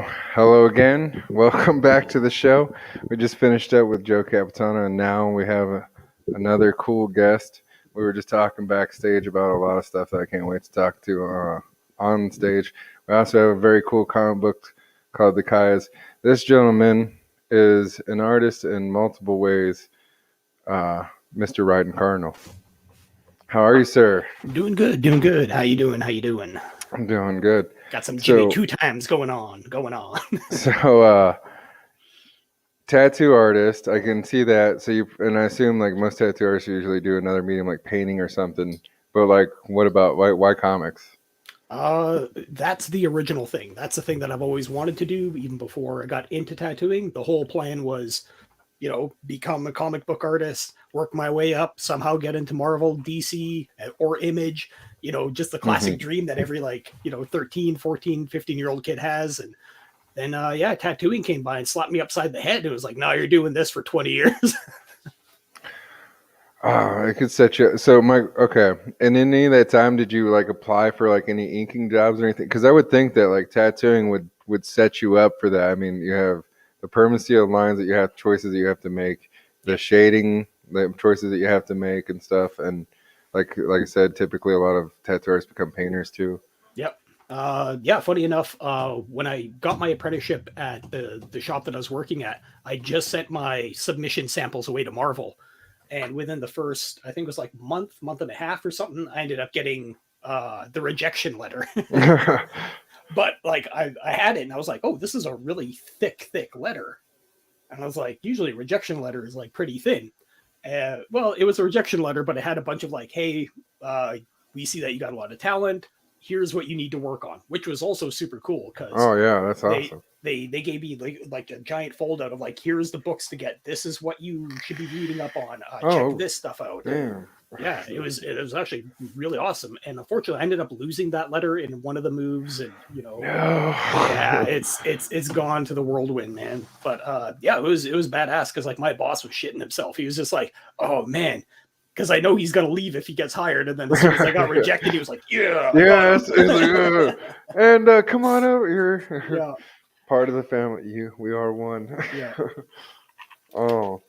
Hello again. Welcome back to the show. We just finished up with Joe Capitano, and now we have another cool guest. We were just talking backstage about a lot of stuff that I can't wait to talk to on stage. We also have a very cool comic book called The Kaias. This gentleman is an artist in multiple ways, Mr. Ryden Cardinal. How are you, sir? Doing good, doing good. How you doing? How you doing? I'm doing good. Got some Jimmy So, two times going on. so, tattoo artist, I can see that. So and I assume like most tattoo artists usually do another medium like painting or something. But like, what about why comics? That's the original thing. That's the thing that I've always wanted to do, even before I got into tattooing. The whole plan was, become a comic book artist, work my way up, somehow get into Marvel, DC, or Image. Just the classic Hmm. dream that every 13, 14, 15-year-old kid has. And then, tattooing came by and slapped me upside the head. It was like, no, you're doing this for 20 years. Oh, it could set you. So okay. And in any of that time, did you like apply for like any inking jobs or anything? Because I would think that like tattooing would set you up for that. I mean, you have the permanency of lines that you have, choices that you have to make, the Yep. shading, the choices that you have to make and stuff. And like I said, typically a lot of tattoo artists become painters too. Yep. Funny enough, when I got my apprenticeship at the shop that I was working at, I just sent my submission samples away to Marvel. And within the first, I think it was like month and a half or something, I ended up getting the rejection letter. But like I had it and I was like, oh, this is a really thick letter. And I was like, usually rejection letter is like pretty thin. Well, it was a rejection letter, but it had a bunch of like, hey, we see that you got a lot of talent. Here's what you need to work on, which was also super cool because Oh yeah, that's they awesome. they gave me like a giant foldout of like, here's the books to get. This is what you should be reading up on. Check Oh this stuff out. damn. Yeah, it was actually really awesome. And unfortunately, I ended up losing that letter in one of the moves, and No. yeah, it's gone to the whirlwind, man. But yeah, it was badass because like my boss was shitting himself. He was just like, oh man, because I know he's gonna leave if he gets hired. And then as soon as I got rejected, he was like, yeah, I got Yes, it's like, him. and come on over here. Yeah, Part of the family. We are one. yeah. Oh,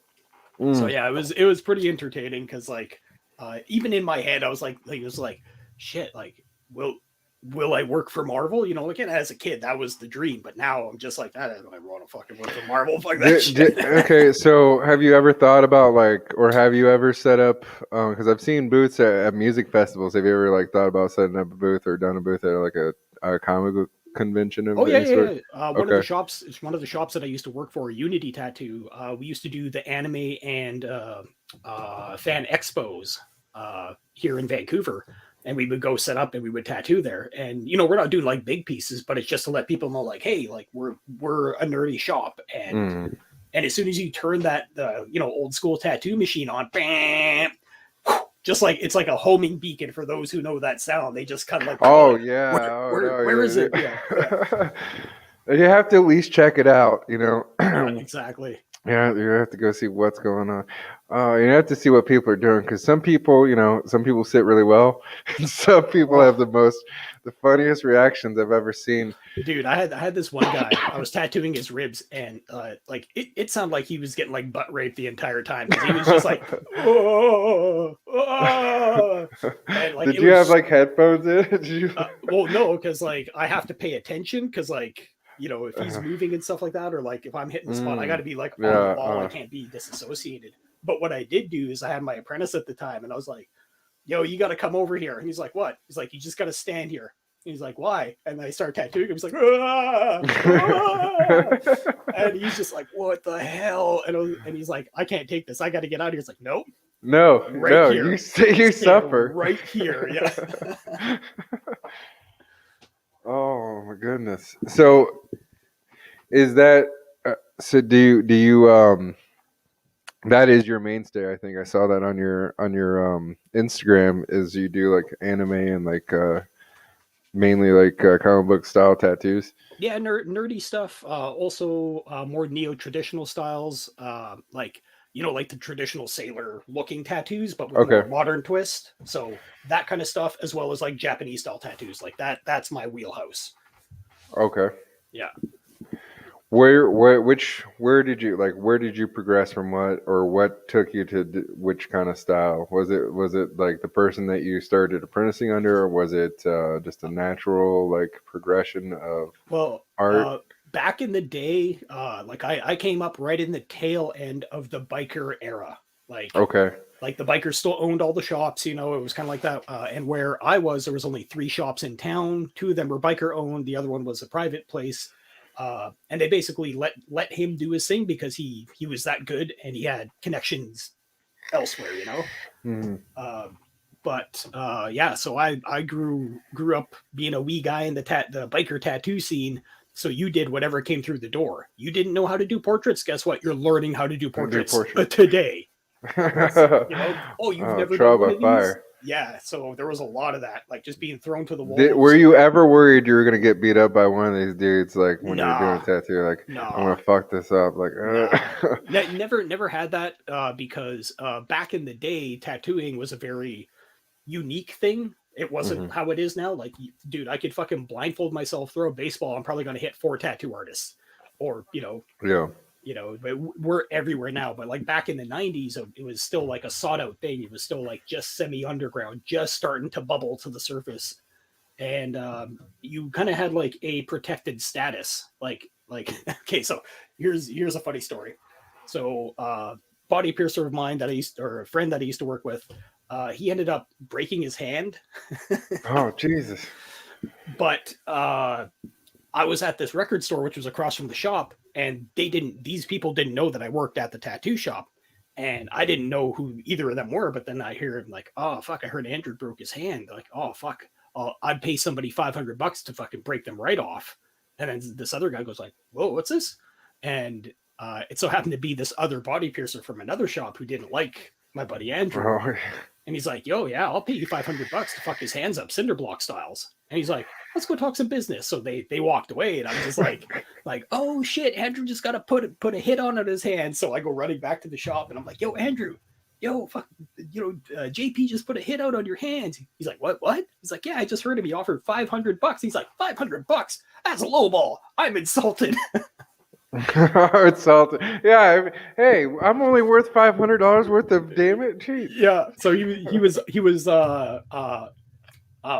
So mm. yeah, it was pretty entertaining because like even in my head, I was like it was like shit, like will I work for Marvel? Again, as a kid, that was the dream. But now I'm just like, I don't ever want to fucking work for Marvel. Fuck that shit. Okay, so have you ever thought about like, or have you ever set up? Because I've seen booths at music festivals. Have you ever like thought about setting up a booth or done a booth at like a comic book convention Oh of yeah, any yeah, sort? yeah. One of the Okay. shops is one of the shops that I used to work for, Unity Tattoo. We used to do the anime and fan expos here in Vancouver, and we would go set up and we would tattoo there. And we're not doing like big pieces, but it's just to let people know, like, hey, like we're a nerdy shop, Mm. and as soon as you turn that the old school tattoo machine on, bam, just like it's like a homing beacon for those who know that sound. They just kind of like call Oh it. yeah. Where Oh where no. where is it? Yeah, yeah, Yeah. You have to at least check it out. yeah, exactly. Yeah, you have to go see what's going on. You have to see what people are doing because some people, some people sit really well, and some people Oh, have the funniest reactions I've ever seen. dude, I had this one guy. I was tattooing his ribs, and like it sounded like he was getting like butt raped the entire time because he was just like, oh, oh, and like Did it you have was. like headphones in? Did you? Well, no, because like I have to pay attention because like if he's Uh, moving and stuff like that, or like if I'm hitting the spot, I got to be like on the yeah. ball. I can't be disassociated. But what I did do is I had my apprentice at the time, and I was like, yo, you got to come over here. And he's like, what? He's like, you just got to stand here. And he's like, why? And I start tattooing him. He's like, ah, ah. And he's just like, what the hell? And he's like, I can't take this. I got to get out of here. It's like, nope, No, right no, you here. see, you Stay suffer. right here. Yeah. Oh my goodness. So is that so? Do you that is your mainstay? I think I saw that on your Instagram. Is you do like anime and like mainly like comic book style tattoos? Yeah, nerdy stuff. Also, more neo-traditional styles, like like the traditional sailor-looking tattoos, but with a Okay, more modern twist. So that kind of stuff, as well as like Japanese style tattoos, like that. That's my wheelhouse. okay. Yeah. where did you progress from what, or what took you to which kind of style? Was it like the person that you started apprenticing under, or was it just a natural like progression of Well, art? back in the day, like I came up right in the tail end of the biker era. Okay. Like the bikers still owned all the shops, you know, it was kind of like that. And where I was, there was only 3 shops in town. 2 of them were biker owned. The other one was a private place. And they basically let him do his thing because he was that good and he had connections elsewhere, you know. Hmm. Uh, but yeah, so I grew up being a wee guy in the biker tattoo scene. So you did whatever came through the door. You didn't know how to do portraits. Guess what? You're learning how to do Do portraits portraits. today. You know, oh, you've never done Trial one by of these? fire. Yeah, so there was a lot of that, like just being thrown to the Were wolves. you ever worried you were gonna get beat up by one of these dudes, like when you were doing a Nah, tattoo? Like, I'm nah, gonna fuck this up. Like, nah. Never had that because back in the day, tattooing was a very unique thing. It wasn't hmm. how it is now. Like, dude, I could fucking blindfold myself, throw a baseball. I'm probably gonna hit 4 tattoo artists, or Yeah. but we're everywhere now. But like back in the 90s, it was still like a sought out thing. It was still like just semi underground, just starting to bubble to the surface. And you kind of had like a protected status. Like okay, so here's a funny story. So body piercer of mine that I used, or a friend that I used to work with, he ended up breaking his hand. Oh Jesus. But I was at this record store, which was across from the shop, and these people didn't know that I worked at the tattoo shop. And I didn't know who either of them were. But then I hear him like, oh, fuck, I heard Andrew broke his hand. Like, oh, fuck. I'd pay somebody $500 to fucking break them right off. And then this other guy goes like, whoa, what's this? And it so happened to be this other body piercer from another shop who didn't like my buddy Andrew. Oh, And he's like, yo, yeah, I'll pay you $500 to fuck his hands up cinder block styles. And he's like, let's go talk some business. So they walked away, and I'm just like, oh shit, Andrew just got to put a hit on his hand. So I go running back to the shop, and I'm like, yo, Andrew, yo, fuck, JP just put a hit out on your hands. He's like, what? He's like, yeah, I just heard him. He offered $500. He's like, $500? That's a low ball. I'm insulted. it's salty. Yeah. Hey, I'm only worth $500 worth of damage. Jeez. Yeah. So he was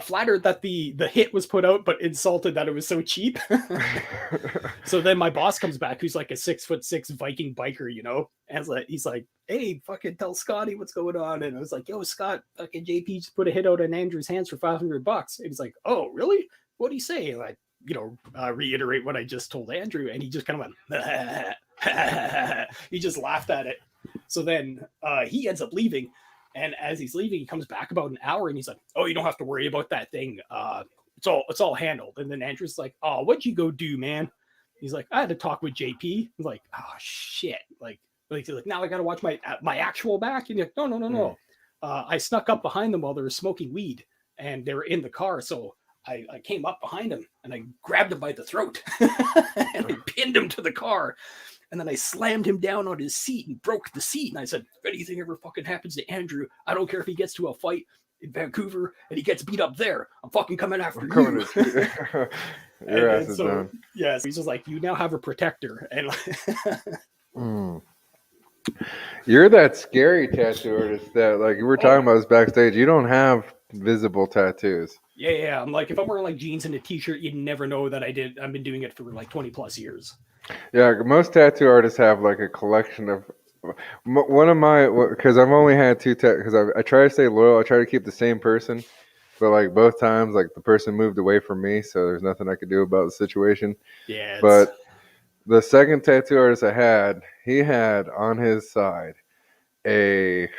flattered that the hit was put out, but insulted that it was so cheap. So then my boss comes back, who's like a 6'6" Viking biker, and he's like, "Hey, fucking tell Scotty what's going on." And I was like, "Yo, Scott, fucking JP just put a hit out on Andrew's hands for $500." And he's like, "Oh, really? What do you say?" And I, reiterate what I just told Andrew, and he just kind of went, he just laughed at it. So then he ends up leaving. And as he's leaving, he comes back about an hour, and he's like, "Oh, you don't have to worry about that thing. It's all handled." And then Andrew's like, "Oh, what'd you go do, man?" He's like, "I had to talk with JP." He's like, "Oh shit!" He's like, "Now I got to watch my actual back." And he's like, "No. I snuck up behind them while they were smoking weed, and they were in the car. So I came up behind him and I grabbed him by the throat and I pinned him to the car." And then I slammed him down on his seat and broke the seat. And I said, "If anything ever fucking happens to Andrew, I don't care if he gets to a fight in Vancouver and he gets beat up there. I'm fucking coming after you." Your ass is done. Yeah, so he's just like, "You now have a protector." And You're that scary tattoo artist that, like, we were talking about this backstage. You don't have visible tattoos. Yeah. I'm like, if I'm wearing like jeans and a t-shirt, you'd never know that I've been doing it for like 20 plus years. Yeah, most tattoo artists have like a collection of one of my, because I've only had two because I try to stay loyal. I try to keep the same person, but like both times, like the person moved away from me, so there's nothing I could do about the situation. Yeah, But the second tattoo artist I had, he had on his side a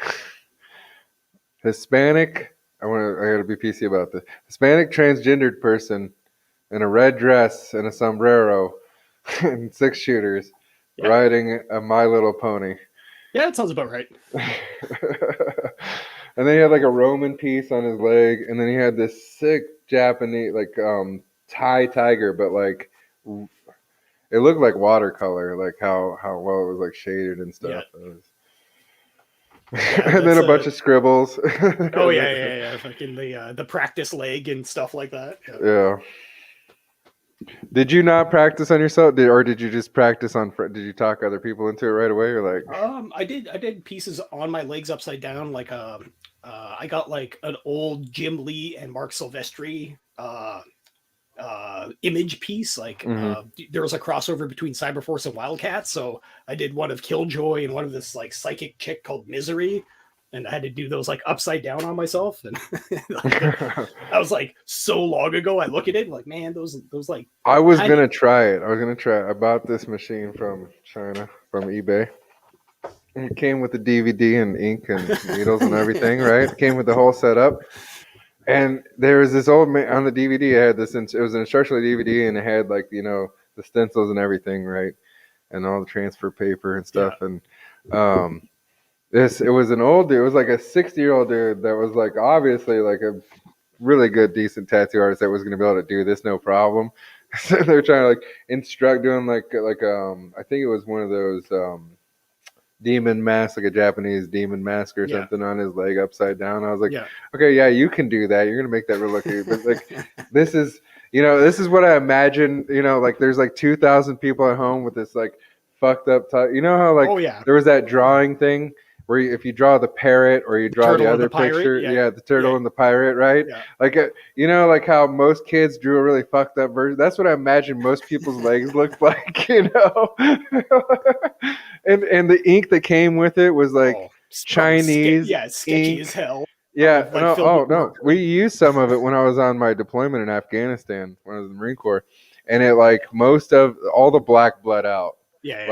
Hispanic. I gotta be PC about this. Hispanic transgendered person in a red dress and a sombrero and 6 shooters riding a My Little Pony. Yeah, that sounds about right. And then he had like a Roman piece on his leg, and then he had this sick Japanese like Thai tiger, but like it looked like watercolor, like how well it was like shaded and stuff. And then a bunch of scribbles. Oh yeah. Fucking the practice leg and stuff like that. Yeah. Did you not practice on yourself, or did you just practice on? Did you talk other people into it right away, or like? I did pieces on my legs upside down, like I got like an old Jim Lee and Mark Silvestri image piece. Like Hmm. there was a crossover between Cyberforce and Wildcats, so I did one of Killjoy and one of this like psychic chick called Misery, and I had to do those like upside down on myself, and like that was like so long ago. I look at it like, man, those like I was tiny. gonna try it. I was gonna try it. I bought this machine from China, from eBay. It came with the DVD and ink and needles and everything, right? It came with the whole setup. And there was this old man on the DVD. It had this. It was an instructional DVD, and it had like the stencils and everything, right? And all the transfer paper and Yeah, stuff. And um, it was an old dude. It was like a 60-year-old dude that was like obviously like a really good, decent tattoo artist that was going to be able to do this no problem. So they're trying to like instruct doing like I think it was one of those demon mask, like a Japanese demon mask or yeah, something on his leg upside down. I was like, yeah. okay, yeah, you can do that. You're gonna make that real look good. But like, this is, this is what I imagine. Like there's like 2,000 people at home with this like fucked up. You know how like Oh yeah, there was that drawing thing where if you draw the parrot or you the draw the turtle and other the pirate. picture, Yeah, yeah, the yeah, turtle and the pirate, right? yeah. Like, like how most kids drew a really fucked up version. That's what I imagine most people's legs looked like, and the ink that came with it was like Oh, it's probably Chinese yeah, sketchy as ink. hell. Yeah, Like no, filled with oh no, we marker. used some of it when I was on my deployment in Afghanistan when I was in the Marine Corps, and it like most of all the black bled out, Yeah, yeah,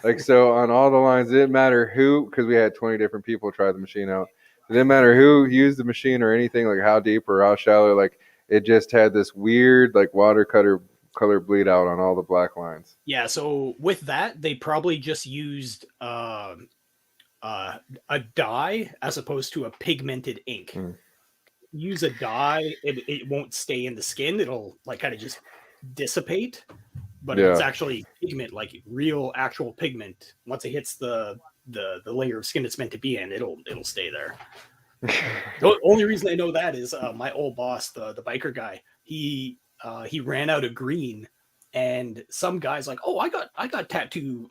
like so on all the lines. It didn't matter who, because we had 20 different people try the machine out. It didn't matter who used the machine or anything, like how deep or how shallow. Like it just had this weird like watercolor color bleed out on all the black lines. yeah. So with that, they probably just used a dye as opposed to a pigmented ink. Mm, Use a dye, it won't stay in the skin. It'll like kind of just dissipate. But if it's yeah. actually pigment, like real actual pigment, once it hits the layer of skin it's meant to be in, it'll stay there. The only reason I know that is my old boss, the biker guy. He ran out of green, and some guy's like, "Oh, I got tattoo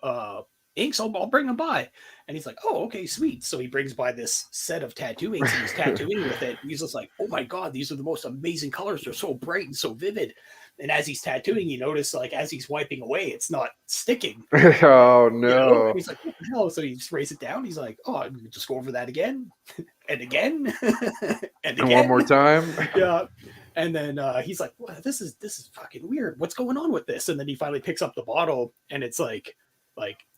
inks. I'll bring them by." And he's like, "Oh, okay, sweet." So he brings by this set of tattoo inks, and he's tattooing with it. He's just like, "Oh my god, these are the most amazing colors. They're so bright and so vivid." And as he's tattooing, you notice like as he's wiping away, it's not sticking. Oh And no. he's like, "What the hell?" So he sprays it down. He's like, "Oh, just go over that again and again and And one more again." time. Yeah. And then he's like, well, this is fucking weird. What's going on with this? And then he finally picks up the bottle, and it's like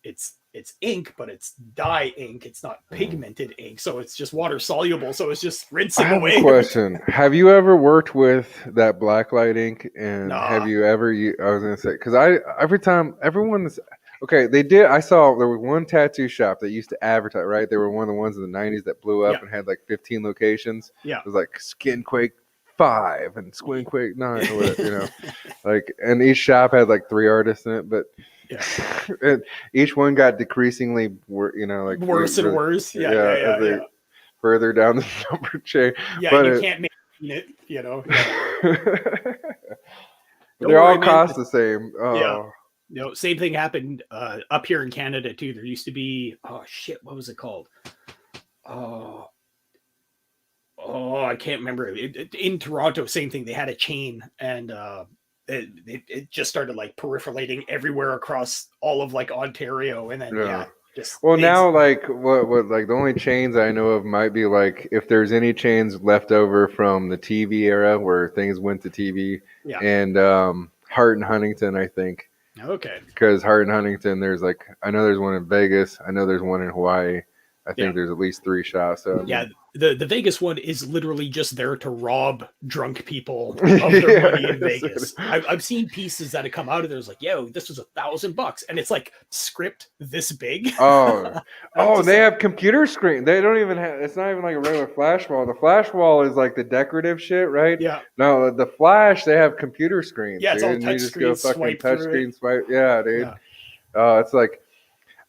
it's ink, but it's dye ink. It's not pigmented ink, so it's just water soluble. So it's just I rinsing have a away every time. question. Have you ever worked with that blacklight ink? And have Nah. you ever? I was gonna say because I every time everyone's okay. They did. I saw there was one tattoo shop that used to advertise. Right, they were one of the ones in the '90s that blew Yeah. up and had like 15 locations. Yeah. It was like Skinquake 5 and Skinquake 9 or whatever. Like, and each shop had like 3 artists in it, but Yeah. and each one got decreasingly, like Worse and really, worse. Yeah. Yeah. yeah, as Yeah. they Yeah. further down the number chain. Yeah. But You can't make it. Yeah. Don't they worry, all man. cost the same. Yeah. Oh, Same thing happened up here in Canada too. There used to be, oh shit, what was it called? Oh, I can't remember. In Toronto, same thing. They had a chain, and it just started like peripheralating everywhere across all of like Ontario, and then yeah. yeah, just Well, they now like what like the only chains I know of might be like if there's any chains left over from the TV era where things went to TV, yeah. and Hart and Huntington, I think, Okay, because Hart and Huntington, there's like I know there's one in Vegas, I know there's one in Hawaii. I yeah. think there's at least 3 shots. So I Yeah, mean, the Vegas one is literally just there to rob drunk people of their money in yeah, Vegas. I've seen pieces that have come out of there. It's like, yo, this was $1,000, and it's like script this big. oh, I'm oh, just they like, have computer screen. They don't even have. It's not even like a regular flash wall. The flash wall is like the decorative shit, right? yeah, No, the flash they have computer screens, yeah, it's dude, all and you touch just go screen, fucking swipe touch through it. screen swipe. Yeah, dude. Yeah, Oh, it's like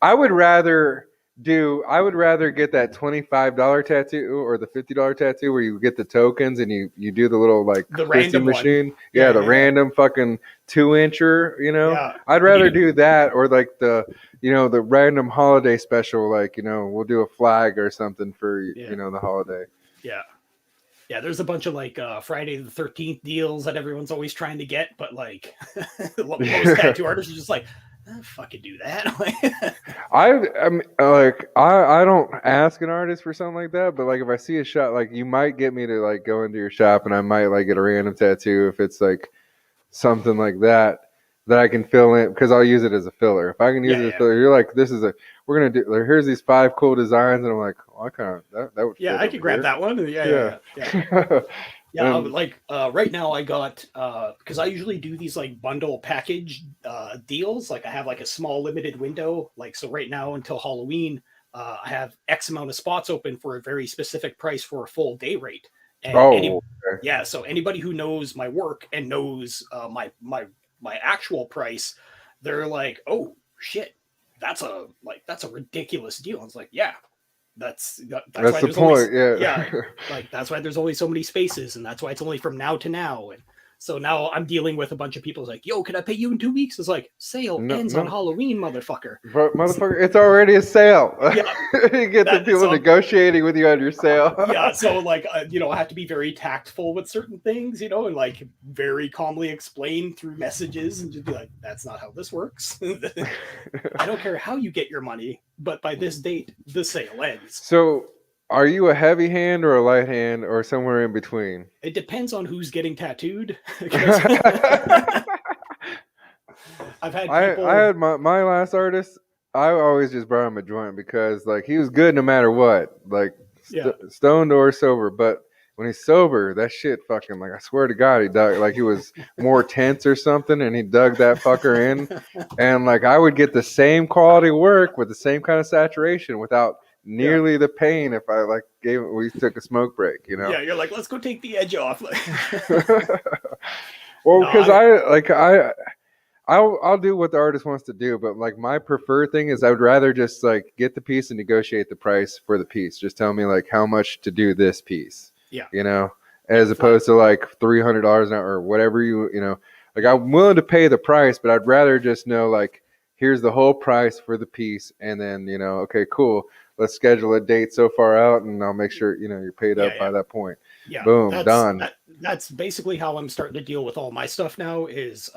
I would rather I would rather get that $25 tattoo or the $50 tattoo where you get the tokens and you do the little like The twisty random one. machine. Yeah, Yeah, the yeah, yeah. random fucking 2 incher. Yeah. I'd You rather need do that or like the random holiday special. Like we'll do a flag or something for yeah. the holiday. Yeah. Yeah, there's a bunch of like Friday the 13th deals that everyone's always trying to get, but like most tattoo artists are just like, fucking do that. I'm like I don't ask an artist for something like that, but like if I see a shop, like you might get me to like go into your shop and I might like get a random tattoo if it's like something like that I can fill in because I'll use it as a filler. If I can use Yeah, it as a yeah. filler, you're like we're gonna do like, here's these 5 cool designs, and I'm like, well, I kind of that would Yeah, fit I could over grab here. that one. Yeah, Yeah. yeah, yeah. Yeah, I would And like right now I got because I usually do these like bundle package deals. Like I have like a small limited window. Like so right now until Halloween, I have X amount of spots open for a very specific price for a full day rate. And oh, okay. yeah, so anybody who knows my work and knows my actual price, they're like, oh shit, that's a ridiculous deal. I was like, yeah, that's That's why the there's only point. yeah, Yeah. like that's why there's only so many spaces, and that's why it's only from now to now. And so now I'm dealing with a bunch of people who's like, yo, can I pay you in 2 weeks? It's like, sale No, ends on no. Halloween, motherfucker. But motherfucker, it's already a sale. Yeah, You get the that people so negotiating with you on your sale. yeah, so like I have to be very tactful with certain things, and like very calmly explain through messages and just be like, that's not how this works. I don't care how you get your money, but by this date the sale ends. So, are you a heavy hand or a light hand or somewhere in between? It depends on who's getting tattooed because I've had I people. had my last artist. I always just brought him a joint because like he was good no matter what, like Yeah. stoned or sober. But when he's sober, that shit fucking like I swear to God, he dug like he was more tense or something, and he dug that fucker in, and like I would get the same quality work with the same kind of saturation without Yeah. nearly the pain if I like we took a smoke break. Yeah, you're like, let's go take the edge off. Well, No, because I I'll do what the artist wants to do, but like my preferred thing is I would rather just like get the piece and negotiate the price for the piece. Just tell me like how much to do this piece, yeah, you know, yeah, as opposed to like $300 an hour or whatever like I'm willing to pay the price, but I'd rather just know like here's the whole price for the piece, and then okay, cool, let's schedule a date so far out, and I'll make sure you're paid yeah, up yeah, by that point. yeah. Boom, done. That's basically how I'm starting to deal with all my stuff now. Is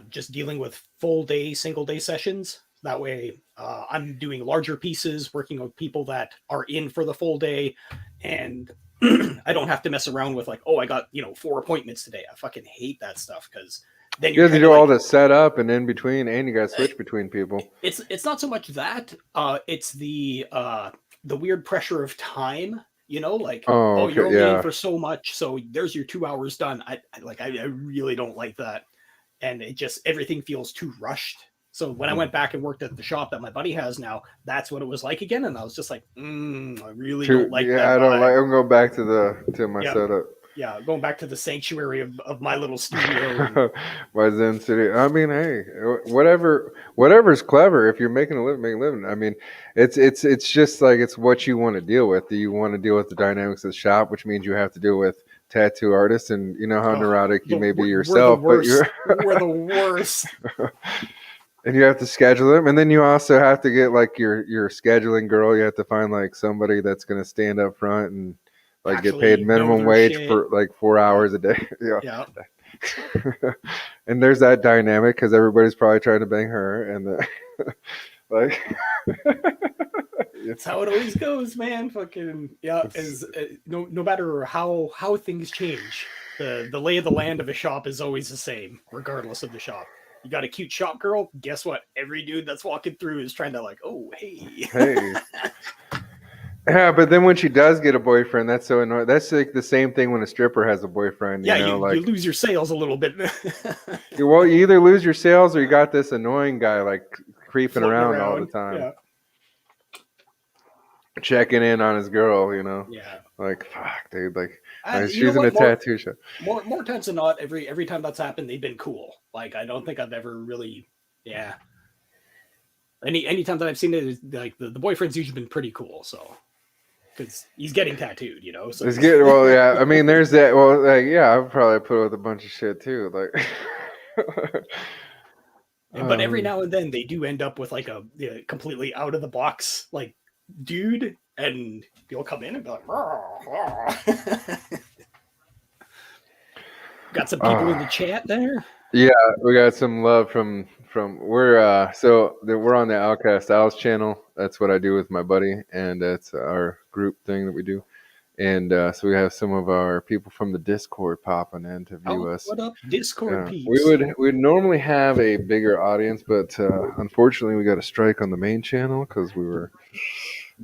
just dealing with full day, single day sessions. That way, I'm doing larger pieces, working with people that are in for the full day, and I don't have to mess around with like, oh, I got 4 appointments today. I fucking hate that stuff because then You you're have to trying to do all like the setup and in between, and you got to switch between people. it's not so much that it's the weird pressure of time, like, Oh, oh, you're okay, only in yeah. for so much, so there's your 2 hours done. I really don't like that, and it just everything feels too rushed. So when I went back and worked at the shop that my buddy has now, that's what it was like again, and I was just like, I really don't like Yeah, that I don't like. vibe. I'm going back to my Yeah, setup. yeah, going back to the sanctuary of my little studio. And My Zen City. I mean, hey, whatever's clever. If you're making a living, make a living. I mean, it's just like it's what you want to deal with. Do you want to deal with the dynamics of the shop, which means you have to deal with tattoo artists, and you know how oh, neurotic you may be we're the yourself, but you're worst. We're the worst. and you have to schedule them, and then you also have to get like your scheduling girl. You have to find like somebody that's going to stand up front and like get paid Actually know minimum their wage shit. for like 4 hours Yeah, a day. Yeah. yeah. And there's that dynamic because everybody's probably trying to bang her, and like That's how it always goes, man. Fucking yeah. Is no matter how things change, the lay of the land of a shop is always the same, regardless of the shop. You got a cute shop girl. Guess what? Every dude that's walking through is trying to like, oh hey. hey. Yeah, but then when she does get a boyfriend, that's so annoying. That's like the same thing when a stripper has a boyfriend, Yeah, you like lose your sales a little bit. you either lose your sales or you got this annoying guy like creeping Floating around all the around. time, Yeah, checking in on his girl, yeah. like fuck, dude, like And you know she's in a what? tattoo shop. More times than not, every time that's happened, they've been cool. Like I don't think I've ever really, yeah. anytime that I've seen it, like the boyfriend's usually been pretty cool. So because he's getting tattooed, So It's good. Well, yeah. I mean, there's that. Well, like, yeah, I'd probably put up with a bunch of shit too. Like, but every now and then they do end up with like a completely out of the box like dude, and he'll come in and be like, got some people in the chat there. yeah, we got some love from we're we're on the Outcast Owls channel. That's what I do with my buddy, and that's our group thing that we do. And so we have some of our people from the Discord popping in to view us. What up, Discord We peeps? would normally have a bigger audience, but unfortunately we got a strike on the main channel because we were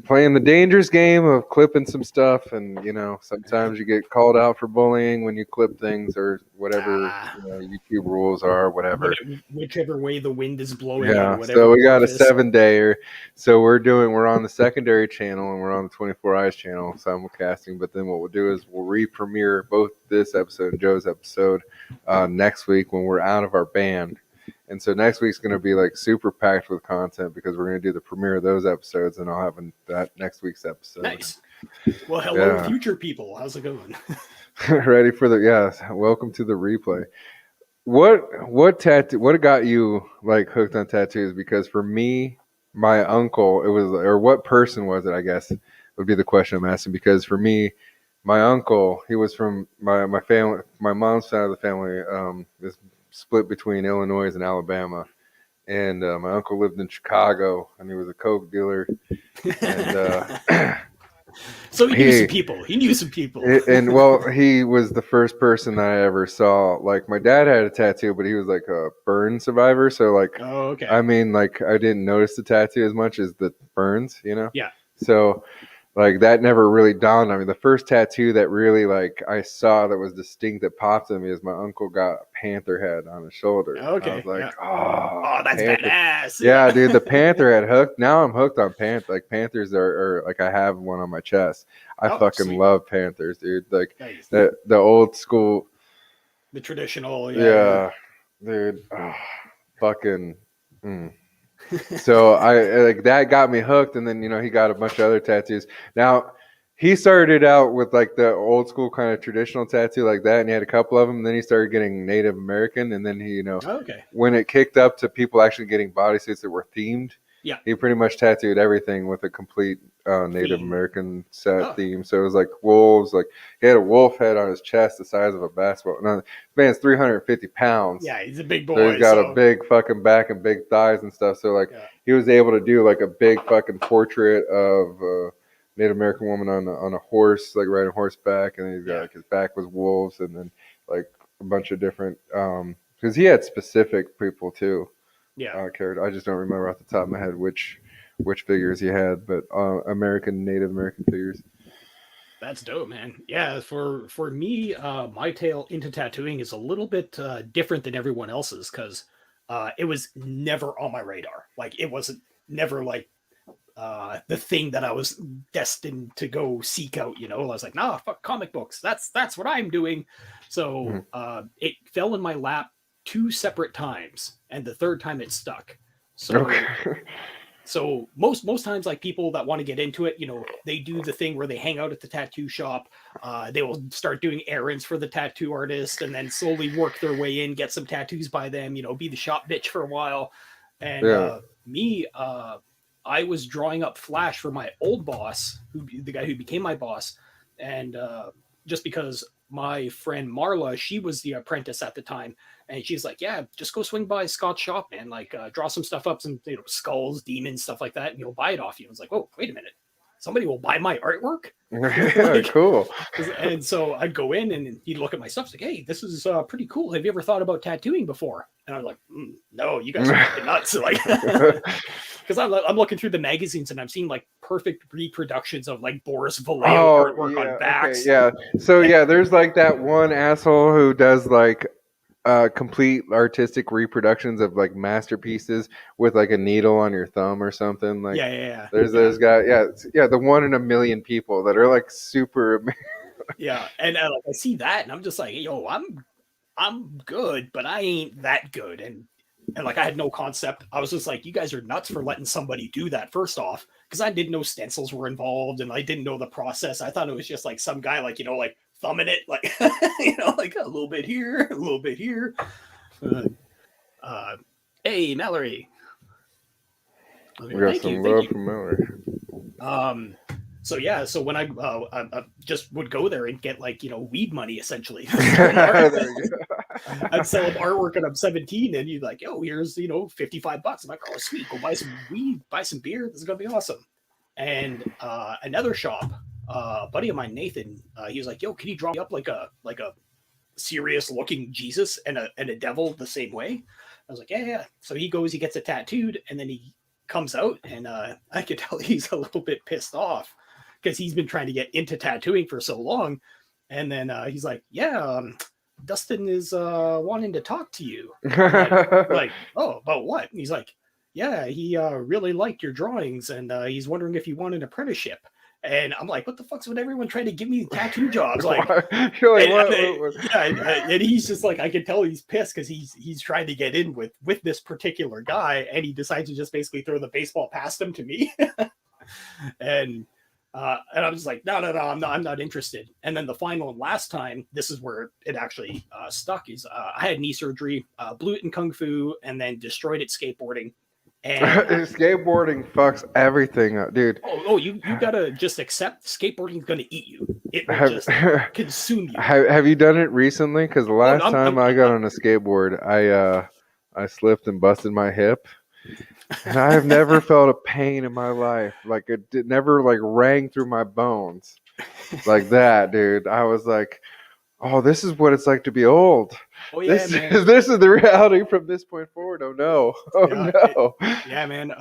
playing the dangerous game of clipping some stuff, and sometimes you get called out for bullying when you clip things or whatever YouTube rules are, whatever. Whichever way the wind is blowing. Yeah, so we got a 7-dayer. So we're on the secondary channel and we're on the 24 Eyes channel simulcasting. But then what we'll do is we'll re-premiere both this episode and Joe's episode next week when we're out of our band. And so next week's going to be like super packed with content because we're going to do the premiere of those episodes, and I'll have that next week's episode. Nice. Well, hello, future people. How's it going? Ready for welcome to the replay. What tattoo? What got you like hooked on tattoos? Because for me, my uncle, it was, or what person was it? I guess would be the question I'm asking. Because for me, my uncle, he was from my family, my mom's side of the family. Is split between Illinois and Alabama, and my uncle lived in Chicago, and he was a coke dealer. And so he knew some people. He knew some people. And well, he was the first person that I ever saw. Like, my dad had a tattoo, but he was like a burn survivor. So like, I mean, like, I didn't notice the tattoo as much as the burns, Yeah. So like, that never really dawned on me. The first tattoo that really like I saw that was distinct that popped at me is my uncle got a panther head on his shoulder. Okay. I was like, oh, that's panther. badass. Yeah, dude, the panther head hooked. Now I'm hooked on panther. Like, panthers are like, I have one on my chest. I fucking love panthers, dude. Like, nice. the old school, the traditional. Yeah. Dude. Oh, fucking. So I like that got me hooked, and then he got a bunch of other tattoos. Now he started out with like the old school kind of traditional tattoo like that, and he had a couple of them. And then he started getting Native American, and then he when it kicked up to people actually getting bodysuits that were themed, he pretty much tattooed everything with a complete Native American set theme. So it was like wolves. Like, he had a wolf head on his chest the size of a basketball. No, this man's 350 pounds. Yeah, he's a big boy. So he's got a big fucking back and big thighs and stuff. So like, he was able to do like a big fucking portrait of a Native American woman on a horse, like riding horseback, and then he's got like his back was wolves, and then like a bunch of different because he had specific people too. Character. I just don't remember off the top of my head which figures he had, but Native American figures. That's dope, man. Yeah, for me, my tale into tattooing is a little bit different than everyone else's because it was never on my radar. Like, it wasn't never like the thing that I was destined to go seek out. I was like, nah, fuck comic books. That's what I'm doing. So it fell in my lap 2 separate times, and the third time it stuck. So so most times, like, people that want to get into it, they do the thing where they hang out at the tattoo shop. They will start doing errands for the tattoo artist, and then slowly work their way in, get some tattoos by them, be the shop bitch for a while. And me, I was drawing up Flash for my old boss, the guy who became my boss, and just because my friend Marla, she was the apprentice at the time, and she's like, yeah, just go swing by Scott's shop and like draw some stuff up, some skulls, demons, stuff like that, and you'll buy it off you. I was like, oh, wait a minute, somebody will buy my artwork? Yeah, cool. And so I'd go in and he'd look at my stuff, like, hey, this is pretty cool. Have you ever thought about tattooing before? And I'm like, no, you guys are fucking nuts. Like, because I'm looking through the magazines and I'm seeing like perfect reproductions of like Boris Vallejo artwork on backs. Okay, so there's like that one asshole who does like complete artistic reproductions of like masterpieces with like a needle on your thumb or something. Like, there's those guys. The one in a million people that are like super. And like, I see that and I'm just like, yo, I'm good, but I ain't that good. And And like I had no concept. I was just like, you guys are nuts for letting somebody do that, first off, because I didn't know stencils were involved and I didn't know the process. I thought it was just like some guy, like, like thumbing it, like, like a little bit here, a little bit here. Uh, uh, hey, Mallory. We got Thank you. some Thank love you. from Mallory. So yeah, so when I just would go there and get like weed money essentially. There we go. I'd sell them artwork when I'm 17, and you'd like, oh, here's $55. I'm like, oh sweet, go buy some weed, buy some beer. This is gonna be awesome. And another shop, a buddy of mine, Nathan, he was like, yo, can you draw me up like a serious looking Jesus and a devil the same way? I was like, yeah. So he goes, he gets it tattooed, and then he comes out, and I could tell he's a little bit pissed off because he's been trying to get into tattooing for so long. And then he's like, yeah, Dustin is wanting to talk to you. Like, oh, about what? And he's like, yeah, he really liked your drawings, and he's wondering if you want an apprenticeship. And I'm like, what the fuck's with everyone trying to give me tattoo jobs? Like, you're like, what? Yeah, and he's just like, I can tell he's pissed because he's trying to get in with this particular guy, and he decides to just basically throw the baseball past him to me. And I'm just like, no, I'm not interested. And then the final and last time, this is where it actually stuck, is I had knee surgery, blew it in Kung Fu, and then destroyed it skateboarding. And skateboarding fucks everything up, dude. You gotta just accept skateboarding's gonna eat you. It will just consume you. Have you done it recently? Because the last time I got on a skateboard, I slipped and busted my hip. And I have never felt a pain in my life. Like it never like rang through my bones like that, dude. I was like, oh, this is what it's like to be old. Oh yeah, this is the reality from this point forward. Oh no. No. Yeah, man.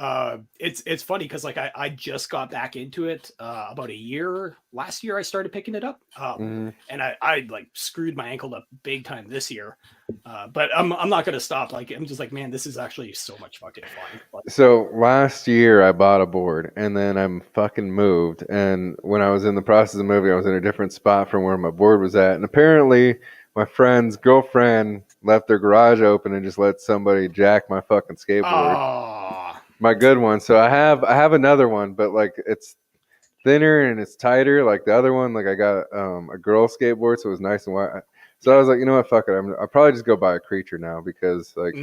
It's funny because like I just got back into it about a year. Last year I started picking it up. And I like screwed my ankle up big time this year. But I'm not gonna stop. Like I'm just like, man, this is actually so much fucking fun. Like, so last year I bought a board and then I'm fucking moved. And when I was in the process of moving, I was in a different spot from where my board was at. And apparently my friend's girlfriend left their garage open and just let somebody jack my fucking skateboard. My good one. So I have another one, but like it's thinner and it's tighter. Like the other one, like I got a girl skateboard, so it was nice and wide. So I was like, you know what, fuck it. I'll probably just go buy a Creature now because like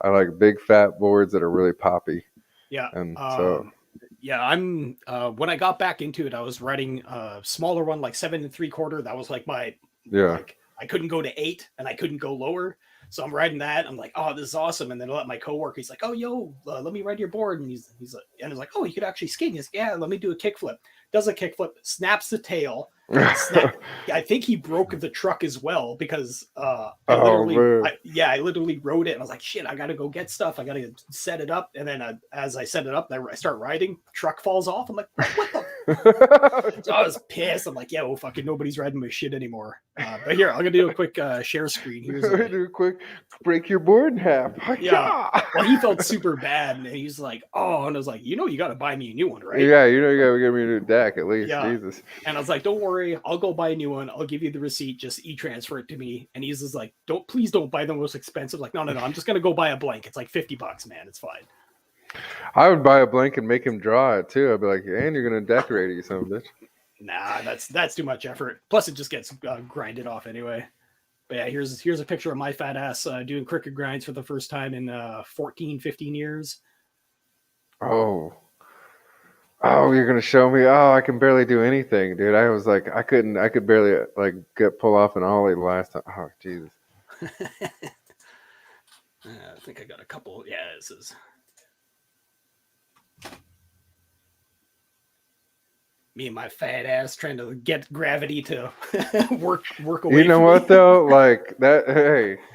I like big fat boards that are really poppy. Yeah. And so yeah, I'm when I got back into it, I was riding a smaller one, like 7 3/4. That was like my like I couldn't go to 8 and I couldn't go lower. So I'm riding that. I'm like, oh, this is awesome. And then I let my coworker, he's like, oh, yo, let me ride your board. And he's like, oh, you could actually skate. He's like, yeah, let me do a kickflip. Does a kickflip, snaps the tail. I think he broke the truck as well because I literally rode it and I was like, shit, I gotta go get stuff. I gotta set it up. And then as I set it up, I start riding. Truck falls off. I'm like, what the? So I was pissed. I'm like, yeah, well, fucking nobody's riding my shit anymore. But here, I'm gonna do a quick share screen. Here's do a quick break your board in half. Yeah. Well, he felt super bad, and he's like, oh, and I was like, you gotta buy me a new one, right? Yeah, you gotta give me a new deck at least. Yeah. Jesus. And I was like, don't worry, I'll go buy a new one. I'll give you the receipt. Just e-transfer it to me. And he's just like, please don't buy the most expensive. Like, no, I'm just gonna go buy a blank. It's like $50, man. It's fine. I would buy a blank and make him draw it too. I'd be like, and you're gonna decorate it, you son of a bitch. Nah, that's too much effort. Plus, it just gets grinded off anyway. But yeah, here's a picture of my fat ass doing cricket grinds for the first time in 14, 15 years. Oh, you're gonna show me? Oh, I can barely do anything, dude. I was like, I could barely like pull off an ollie the last time. Oh, Jesus. I think I got a couple. Yeah, this is me and my fat ass trying to get gravity to work away. You know what though? Like that.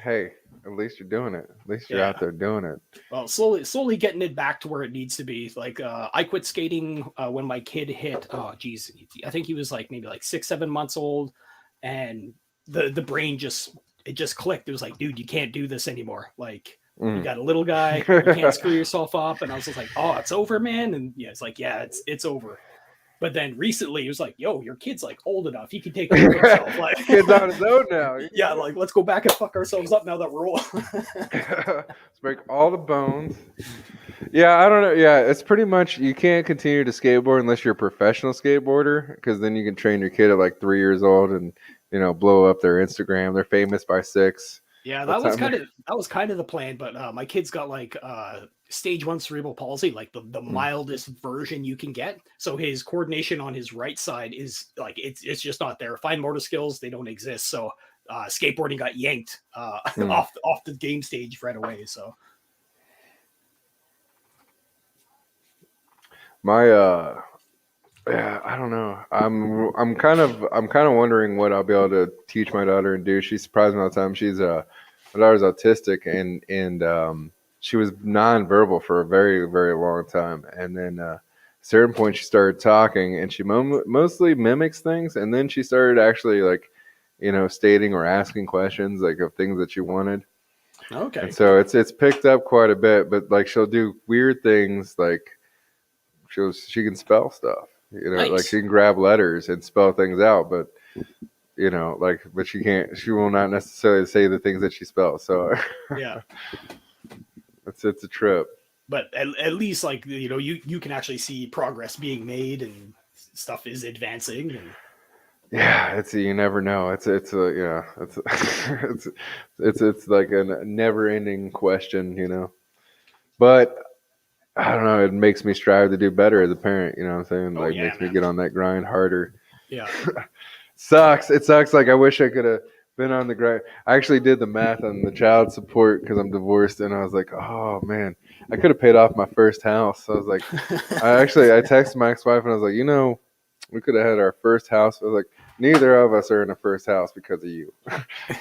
Hey. At least you're doing it. At least you're out there doing it. Well, slowly getting it back to where it needs to be. Like I quit skating when my kid hit. Oh, geez, I think he was like maybe like 6, 7 months old, and the brain just clicked. It was like, dude, you can't do this anymore. Like you got a little guy, you can't screw yourself up. And I was just like, oh, it's over, man. And yeah, it's like, yeah, it's over. But then recently, he was like, "Yo, your kid's like old enough; he can take care of himself." Like, Kid's on his own now. yeah, like let's go back and fuck ourselves up now that we're old. Let's break all the bones. Yeah, I don't know. Yeah, it's pretty much you can't continue to skateboard unless you're a professional skateboarder, because then you can train your kid at like 3 years old and blow up their Instagram. They're famous by 6. Yeah, By the time that was kind of the plan, but my kid's got like stage 1 cerebral palsy, like the mildest version you can get. So his coordination on his right side is like it's just not there. Fine motor skills, they don't exist. So skateboarding got yanked off the game stage right away. So my yeah, I don't know. I'm kind of wondering what I'll be able to teach my daughter and do. She surprised me all the time. My daughter's autistic, and she was nonverbal for a very, very long time, and then at a certain point she started talking, and she mostly mimics things, and then she started actually like stating or asking questions like of things that she wanted. okay, And so it's picked up quite a bit, but like she'll do weird things like she can spell stuff. Like nice. she can grab letters and spell things out, but but she will not necessarily say the things that she spells. So Yeah, it's a trip. but at least like you can actually see progress being made and stuff is advancing. And Yeah, you never know. It's like a never ending question. But I don't know. It makes me strive to do better as a parent. You know what I'm saying? oh Like yeah, makes me man. get on that grind harder. Yeah. Sucks. It sucks. Like I wish I could have been on the grind. I actually did the math on the child support because I'm divorced, and I was like, oh man, I could have paid off my first house. So I was like, I texted my ex-wife and I was like, we could have had our first house. I was like, neither of us are in a first house because of you.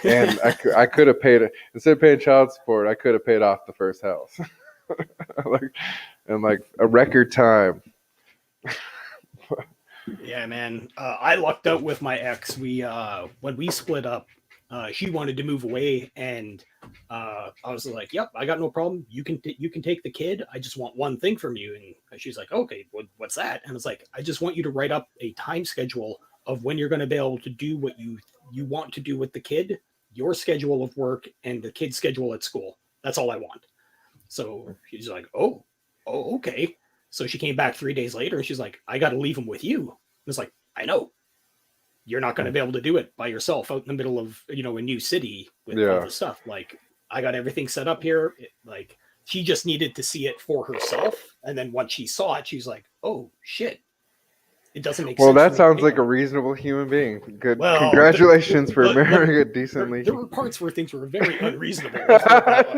And I could have paid it instead of paying child support. I could have paid off the first house, like in like a record time. Yeah, man. I lucked out with my ex. We when we split up, she wanted to move away, and I was like, "Yep, I got no problem. You can take the kid. I just want one thing from you." And she's like, "Okay, what's that?" And I was like, "I just want you to write up a time schedule of when you're going to be able to do what you want to do with the kid, your schedule of work, and the kid's schedule at school. That's all I want." So she's like, oh, okay. So she came back 3 days later and she's like, I got to leave him with you. I was like, I know. You're not going to be able to do it by yourself out in the middle of, a new city with all Yeah. this stuff. Like, I got everything set up here. Like, she just needed to see it for herself. And then once she saw it, she's like, oh, shit. It doesn't make Well, sense. that sounds like a reasonable human being. Good. Well, Congratulations for marrying a decently. There were parts where things were very unreasonable.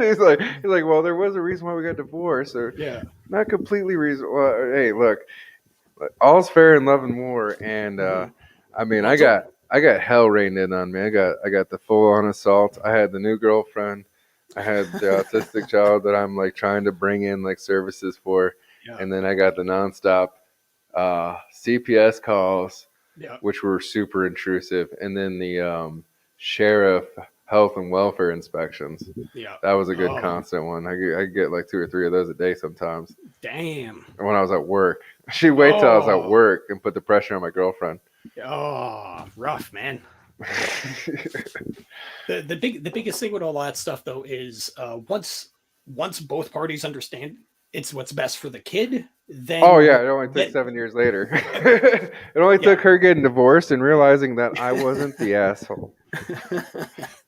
he's like, well, there was a reason why we got divorced, or Yeah. not completely reasonable. Well, hey, look, all's fair in love and war, and I mean, I got hell rained in on me. I got the full on assault. I had the new girlfriend. I had the autistic child that I'm like trying to bring in like services for, and then I got the nonstop CPS calls, which were super intrusive, and then the sheriff health and welfare inspections. Yeah, that was a good constant one. I get like 2 or 3 of those a day sometimes. Damn. When I was at work, she'd wait till I was at work and put the pressure on my girlfriend. Oh, rough, man. The biggest thing with all that stuff though is once both parties understand it's what's best for the kid, then it only took 7 years later. It only took her getting divorced and realizing that I wasn't the asshole.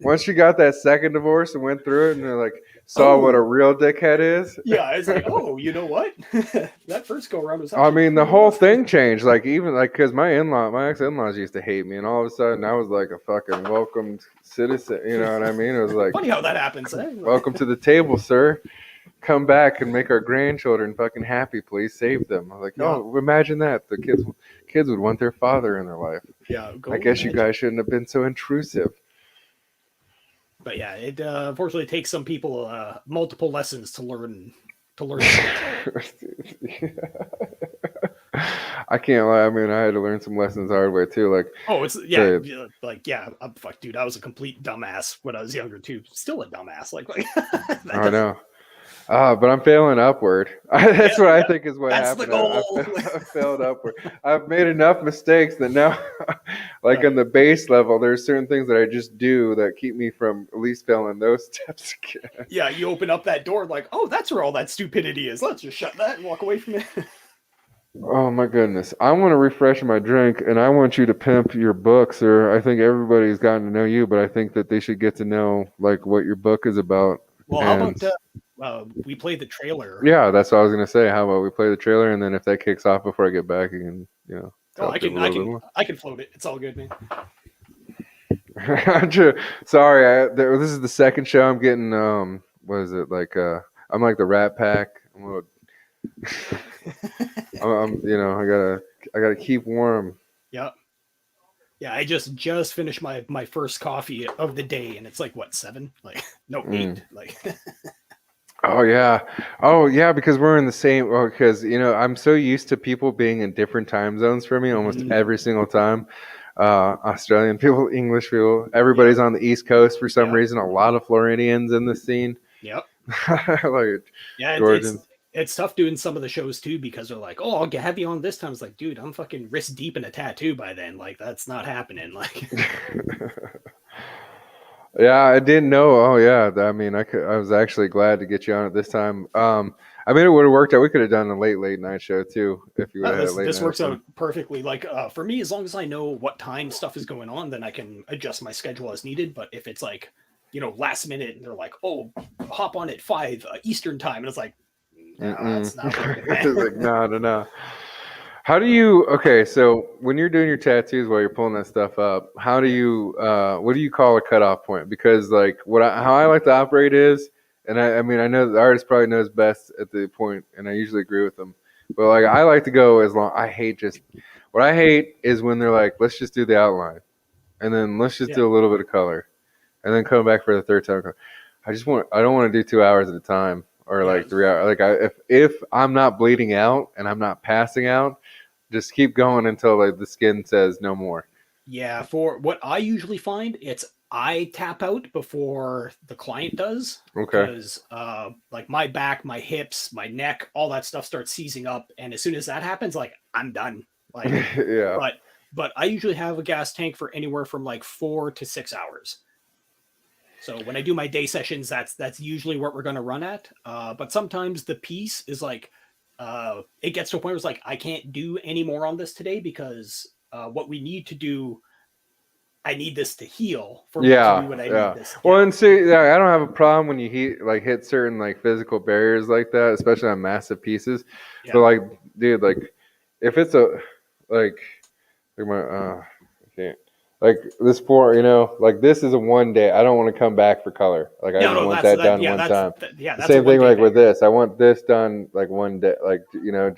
Once she got that second divorce and went through it and like saw what a real dickhead is. Yeah, it's like, oh, you know what? That first go around was. I mean, the whole thing changed. Like even like because my ex-in-laws used to hate me, and all of a sudden I was like a fucking welcomed citizen. You know what I mean? It was like funny how that happens. Eh? Welcome to the table, sir. Come back and make our grandchildren fucking happy, please. Save them. I was like, oh, imagine that. The kids would want their father in their life. Yeah. I guess you guys shouldn't have been so intrusive. But yeah, it unfortunately takes some people multiple lessons to learn. I can't lie. I mean, I had to learn some lessons the hard way too. Like, fuck, dude, I was a complete dumbass when I was younger too. Still a dumbass. Like I know. But I'm failing upward. That's Yeah, what I yeah, think is what that's the happened. I goal. I failed upward. I've made enough mistakes that now, like on Right. the base level, there's certain things that I just do that keep me from at least failing those steps again. Yeah, you open up that door like, oh, that's where all that stupidity is. Let's just shut that and walk away from it. Oh my goodness. I want to refresh my drink and I want you to pimp your book, sir. I think everybody's gotten to know you, but I think that they should get to know like what your book is about. Well, how And about we play the trailer? yeah, that's what I was gonna say. How about we play the trailer and then if that kicks off before I get back, you can, Oh, tell people a little bit more. I can float it. It's all good, man. Sorry, this is the second show I'm getting. What is it like? I'm like the Rat Pack. I gotta keep warm. Yeah, yeah. I just finished my first coffee of the day, and it's like what 7? Like no 8. Like Oh yeah, because we're in the same. Oh, because I'm so used to people being in different time zones for me almost every single time. Australian people, English people, yeah, everybody's on the East Coast for some yeah, reason. A lot of Floridians in the scene, yep. like Yeah, Georgians. it's tough doing some of the shows too because they're like, oh, have you on this time. It's like, dude, I'm fucking wrist deep in a tattoo by then. Like that's not happening. Like Yeah, I didn't know. Oh, yeah. I mean, I was actually glad to get you on at this time. I mean, it would have worked out. We could have done a late night show too if you would have had a late this night works appointment. out perfectly. Like for me, as long as I know what time stuff is going on, then I can adjust my schedule as needed. But if it's like, last minute and they're like, oh, hop on at 5 Eastern time, and it's like, no, Mm-mm. that's not working, It's man. like, no, no, no. How do you? Okay, so when you're doing your tattoos while you're pulling that stuff up, how do Yeah, you? What do you call a cutoff point? Because like how I like to operate is, and I mean I know the artist probably knows best at the point, and I usually agree with them. But like I like to go as long. I hate just what I hate is when they're like, let's just do the outline, and then let's just yeah, do a little bit of color, and then come back for the third time. I don't want to do 2 hours at a time or yeah, like 3 hours. Like if I'm not bleeding out and I'm not passing out, just keep going until like the skin says no more. yeah. For what I usually find, it's I tap out before the client does Okay. because like my back, my hips, my neck, all that stuff starts seizing up, and as soon as that happens, like I'm done. Like, Yeah. but I usually have a gas tank for anywhere from like 4 to 6 hours. So when I do my day sessions, that's usually what we're going to run at. But sometimes the piece is like, it gets to a point where it's like I can't do any more on this today because what we need to do, I need this to heal for me to Yeah, do what I need yeah. this. Yeah, Well, and see, yeah, I don't have a problem when you hit certain like physical barriers like that, especially on massive pieces. yeah, But like, dude, like if it's a like I can't like this for like this is a 1 day. I don't want to come back for color. Like I no, just no, want that done yeah, one time. yeah, The that's a same one thing day like with thing. this. I want this done like 1 day. Like Yeah,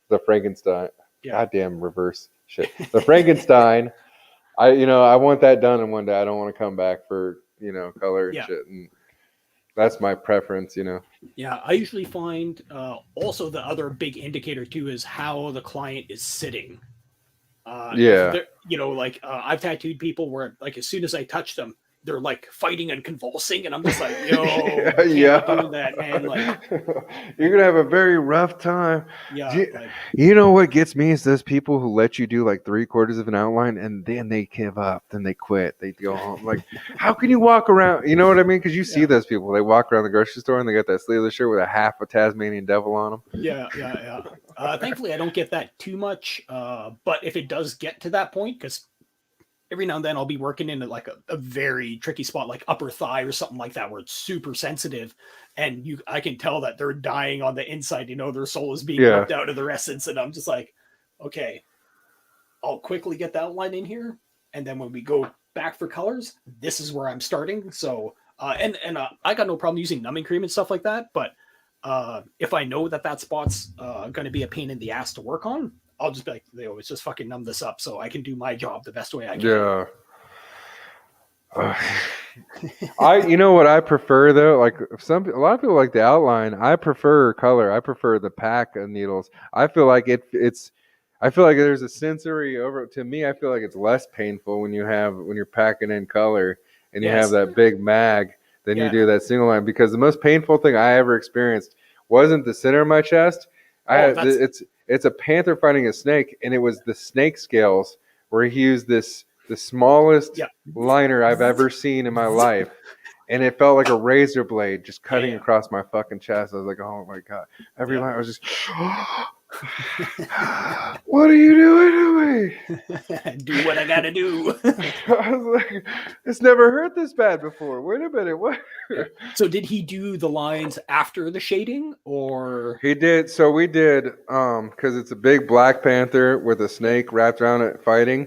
the Frankenstein. yeah, Goddamn reverse shit. The Frankenstein. I want that done in 1 day. I don't want to come back for color and yeah. shit. And that's my preference. Yeah, I usually find also the other big indicator too is how the client is sitting. If Yeah. they're, like I've tattooed people where like as soon as I touch them, they're like fighting and convulsing, and I'm just like, yo, Yeah, you can't be yeah. doing that, man. Like, You're gonna have a very rough time. yeah, You, like, you know what gets me is those people who let you do like 3/4 of an outline and then they give up, then they quit, they go home. Like, how can you walk around? You know what I mean? Because you see yeah, those people. They walk around the grocery store and they got that sleeveless shirt with a half a Tasmanian devil on them. yeah, yeah, yeah. Thankfully, I don't get that too much. But if it does get to that point, because every now and then I'll be working in like a very tricky spot, like upper thigh or something like that, where it's super sensitive, and I can tell that they're dying on the inside. Their soul is being Yeah. ripped out of their essence, and I'm just like, okay, I'll quickly get the outline in here, and then when we go back for colors, this is where I'm starting. So, I got no problem using numbing cream and stuff like that, but if I know that spot's going to be a pain in the ass to work on, I'll just be like, they always just fucking numb this up so I can do my job the best way I can. Yeah. You know what I prefer though? Like a lot of people like the outline. I prefer color. I prefer the pack of needles. I feel like I feel like there's a sensory over to me. I feel like it's less painful when you're packing in color and you have Yes. that big mag then you do that single line, because the most painful thing I ever experienced wasn't the center of my chest. It's a panther fighting a snake, and it was the snake scales where he used the smallest liner I've ever seen in my life. And it felt like a razor blade just cutting across my fucking chest. I was like, oh my God. Every line I was just, what are you doing to me? Do what I gotta do. I was like, it's never hurt this bad before. Wait a minute, what? So did he do the lines after the shading, or? He did. So we did, because it's a big black panther with a snake wrapped around it fighting.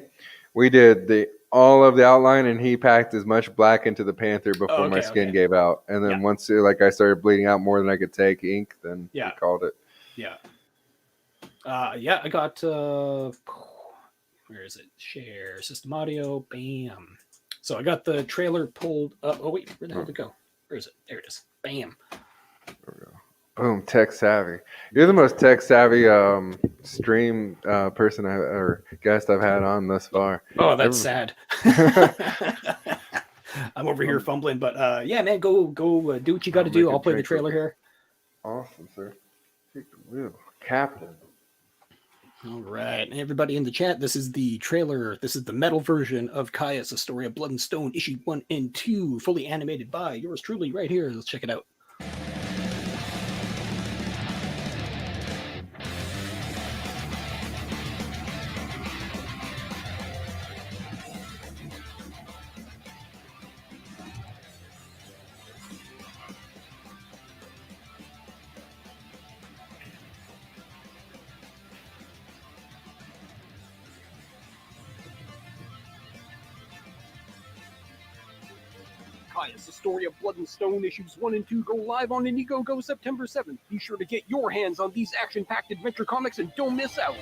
We did all of the outline, and he packed as much black into the panther before my skin gave out. And then once I started bleeding out more than I could take ink, then he called it. Yeah. I got where is it? Share system audio. Bam. So I got the trailer pulled up. Oh wait, where the hell did it go? Where is it? There it is. Bam. There we go. Boom, tech savvy. You're the most tech savvy stream person or guest I've had on thus far. Oh, that's sad. I'm over here fumbling, but yeah, man, go do what you got to do. I'll play the trailer here. Awesome, sir. Take the wheel, Captain. All right, everybody in the chat, this is the trailer. This is the metal version of Caius, A Story of Blood and Stone, issue 1 and 2, fully animated by yours truly right here. Let's check it out. Caius, The Story of Blood and Stone, issues 1 and 2 go live on IndieGoGo September 7th. Be sure to get your hands on these action-packed adventure comics and don't miss out.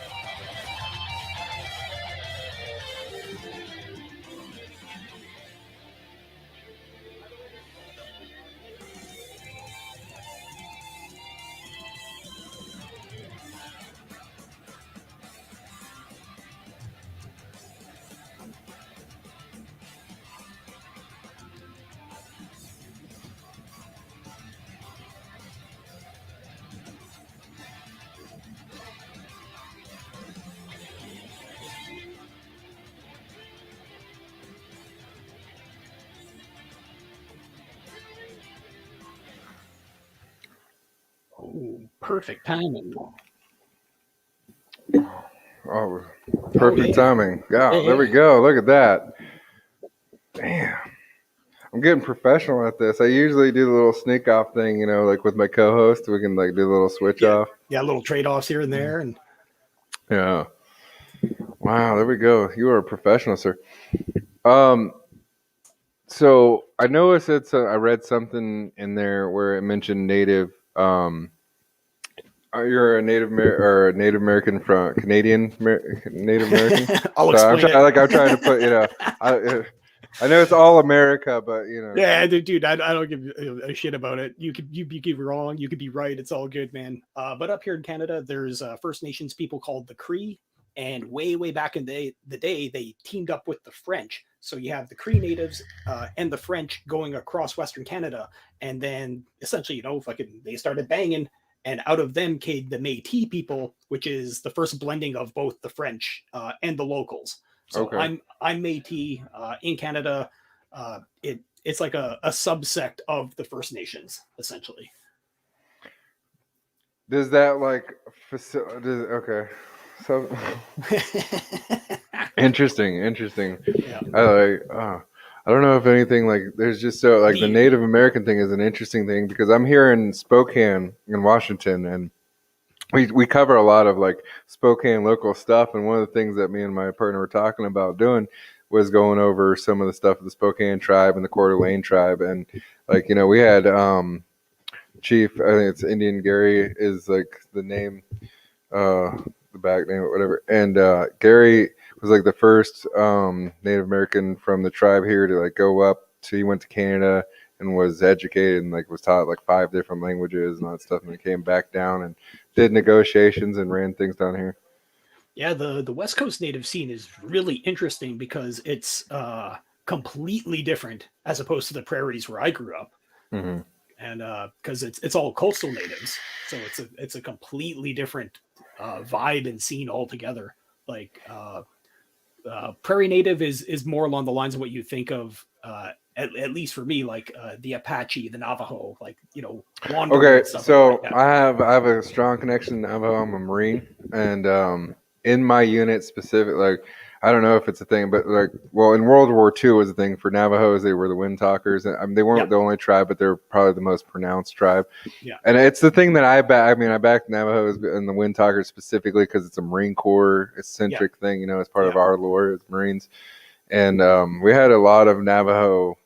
Oh, perfect timing. Oh, perfect timing. Yeah, there we go. Look at that. Damn. I'm getting professional at this. I usually do the little sneak off thing, like with my co-host. We can do a little switch off. Yeah, little trade-offs here and there. And yeah. Wow, there we go. You are a professional, sir. So I noticed I read something in there where it mentioned native. You're a Native American from Canadian Native American. I'll explain it. I'm trying to put I know it's all America, but Yeah, dude, I don't give a shit about it. You could be wrong, you could be right. It's all good, man. But up here in Canada, there's First Nations people called the Cree, and way back in the day, they teamed up with the French. So you have the Cree natives and the French going across Western Canada, and then essentially, they started banging. And out of them came the Métis people, which is the first blending of both the French and the locals. So I'm Métis in Canada. It's like a subsect of the First Nations, essentially. Does that okay? So interesting. Yeah. I don't know if anything there's just the Native American thing is an interesting thing, because I'm here in Spokane in Washington, and we cover a lot of Spokane local stuff. And one of the things that me and my partner were talking about doing was going over some of the stuff of the Spokane tribe and the Coeur d'Alene tribe. And we had Chief, I think it's Indian Gary is the name, the back name or whatever. And Gary was the first Native American from the tribe here to go up to, he went to Canada and was educated and was taught 5 different languages and all that stuff, and then came back down and did negotiations and ran things down here. Yeah, the West Coast Native scene is really interesting because it's completely different as opposed to the prairies where I grew up. Hmm. and because it's all coastal natives, so it's a completely different vibe and scene altogether. Like prairie native is more along the lines of what you think of, at least for me, like the Apache, the Navajo, like wandering Okay, and stuff like that. so Yeah, I have a strong connection to Navajo. I'm a Marine, and in my unit specific, like I don't know if it's a thing, but like, well, in World War II was a thing for Navajos. They were the wind talkers, and I mean, they weren't yeah, the only tribe, but they're probably the most pronounced tribe. yeah, And it's the thing that I back. I mean, I back Navajos and the wind talkers specifically because it's a Marine Corps yeah, eccentric thing. You know, it's part of yeah. our lore as Marines, and we had a lot of Navajo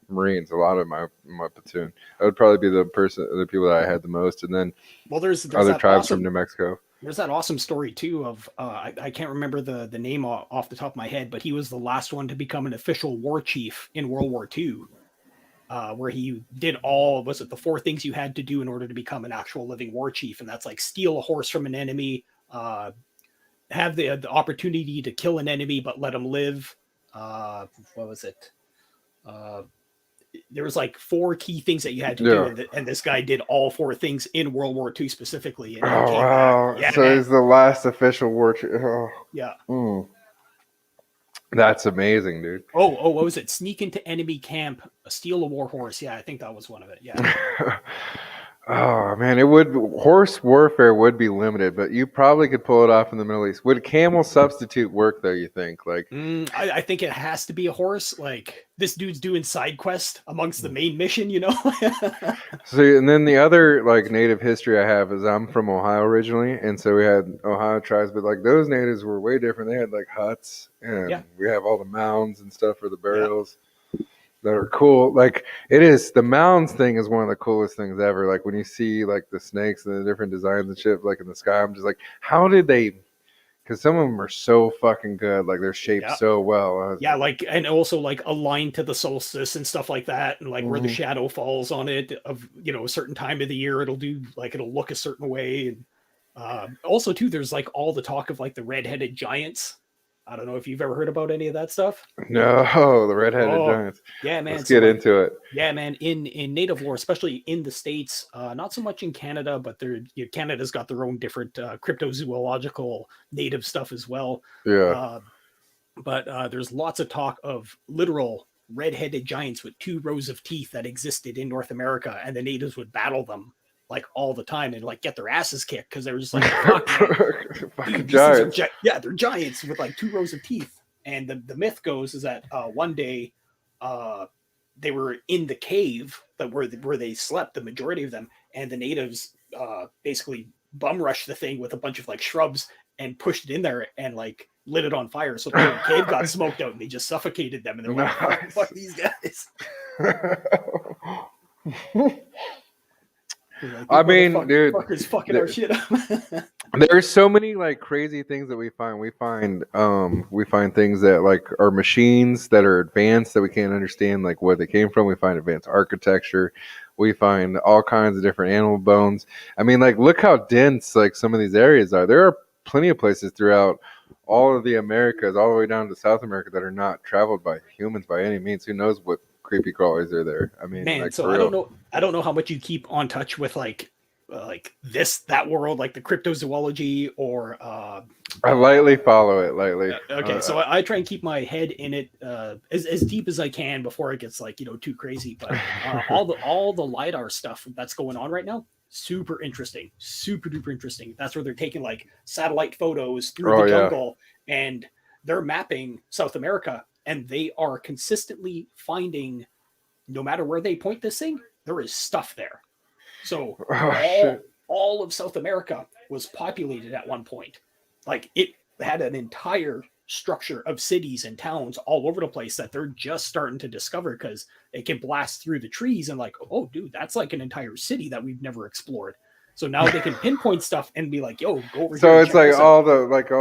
Marines, a lot of my platoon. That would probably be the people that I had the most, and then Well, there's other that tribes from awesome New Mexico. story too of I can't remember the name off the top of my head, but he was the last one to become an official war chief in World War II, where he did all, was it the four things you had to do in order to become an actual living war chief, and that's like steal a horse from an enemy, have the opportunity to kill an enemy but let him live. What was it? Uh, there was like four key things that you had to do, Yeah. and this guy did all four things in World War II specifically, and he Oh came back. wow! Yeah, So man. he's the last official war. Oh, Yeah. mm. That's amazing, dude. Oh, what was it? Sneak into enemy camp, steal a war horse. Yeah, I think that was one of it. Yeah. Oh man, it would horse warfare would be limited, but you probably could pull it off in the Middle East. Would camel substitute work though? You think like? I think it has to be a horse. Like this dude's doing side quest amongst the main mission, you know? So, and then the other like native history I have is I'm from Ohio originally, and so we had Ohio tribes, but like those natives were way different. They had like huts, Yeah, and we have all the mounds and stuff for the yeah. burials that are cool. Like it is the mounds thing is one of the coolest things ever. Like when you see like the snakes and the different designs and shit, like in the sky, I'm just like, how did they? Because some of them are so fucking good. Like they're shaped Yeah. so well. I was Yeah, like, like, and also like aligned to the solstice and stuff like that, and like where the mhm. shadow falls on it of a certain time of the year, it'll look a certain way. And also too, there's like all the talk of like the red-headed giants. I don't know if you've ever heard about any of that stuff. No, the redheaded Oh, giants. yeah, man. Let's So get like, into it. yeah, man, in native lore, especially in the states, not so much in Canada, but Canada's got their own different cryptozoological native stuff as well. Yeah. Uh, but there's lots of talk of literal red-headed giants with 2 rows of teeth that existed in North America, and the natives would battle them like all the time and like get their asses kicked because they were just like, "Fuck, man, Fucking dude, these things are giants. yeah, they're giants with like 2 rows of teeth." And the myth goes is that one day uh, they were in the cave that where they slept, the majority of them, and the natives basically bum rushed the thing with a bunch of like shrubs and pushed it in there and like lit it on fire, so the whole cave got smoked out and they just suffocated them. And they're like, fuck Nice. these guys." They're like, I these mean, dude, motherfuckers fucking our there, shit up. there's so many like crazy things that we find. We find things that like are machines that are advanced that we can't understand like where they came from. We find advanced architecture. We find all kinds of different animal bones. I mean, like look how dense like some of these areas are. There are plenty of places throughout all of the Americas, all the way down to South America, that are not traveled by humans by any means. Who knows what creepy crawlies are there? I mean, Man, like so for real. I don't know how much you keep on touch with like this that world, like the cryptozoology or I lightly follow it lightly. okay, so I try and keep my head in it as deep as I can before it gets like too crazy. But all the lidar stuff that's going on right now, super interesting, super duper interesting. That's where they're taking like satellite photos through Oh the yeah. jungle, and they're mapping South America, and they are consistently finding, no matter where they point this thing, there is stuff there. So Oh all shit. all of South America was populated at one point. Like it had an entire structure of cities and towns all over the place that they're just starting to discover because it can blast through the trees and like, oh dude, that's like an entire city that we've never explored. So now they can pinpoint stuff and be like, yo, go over here So and it's check like this out. all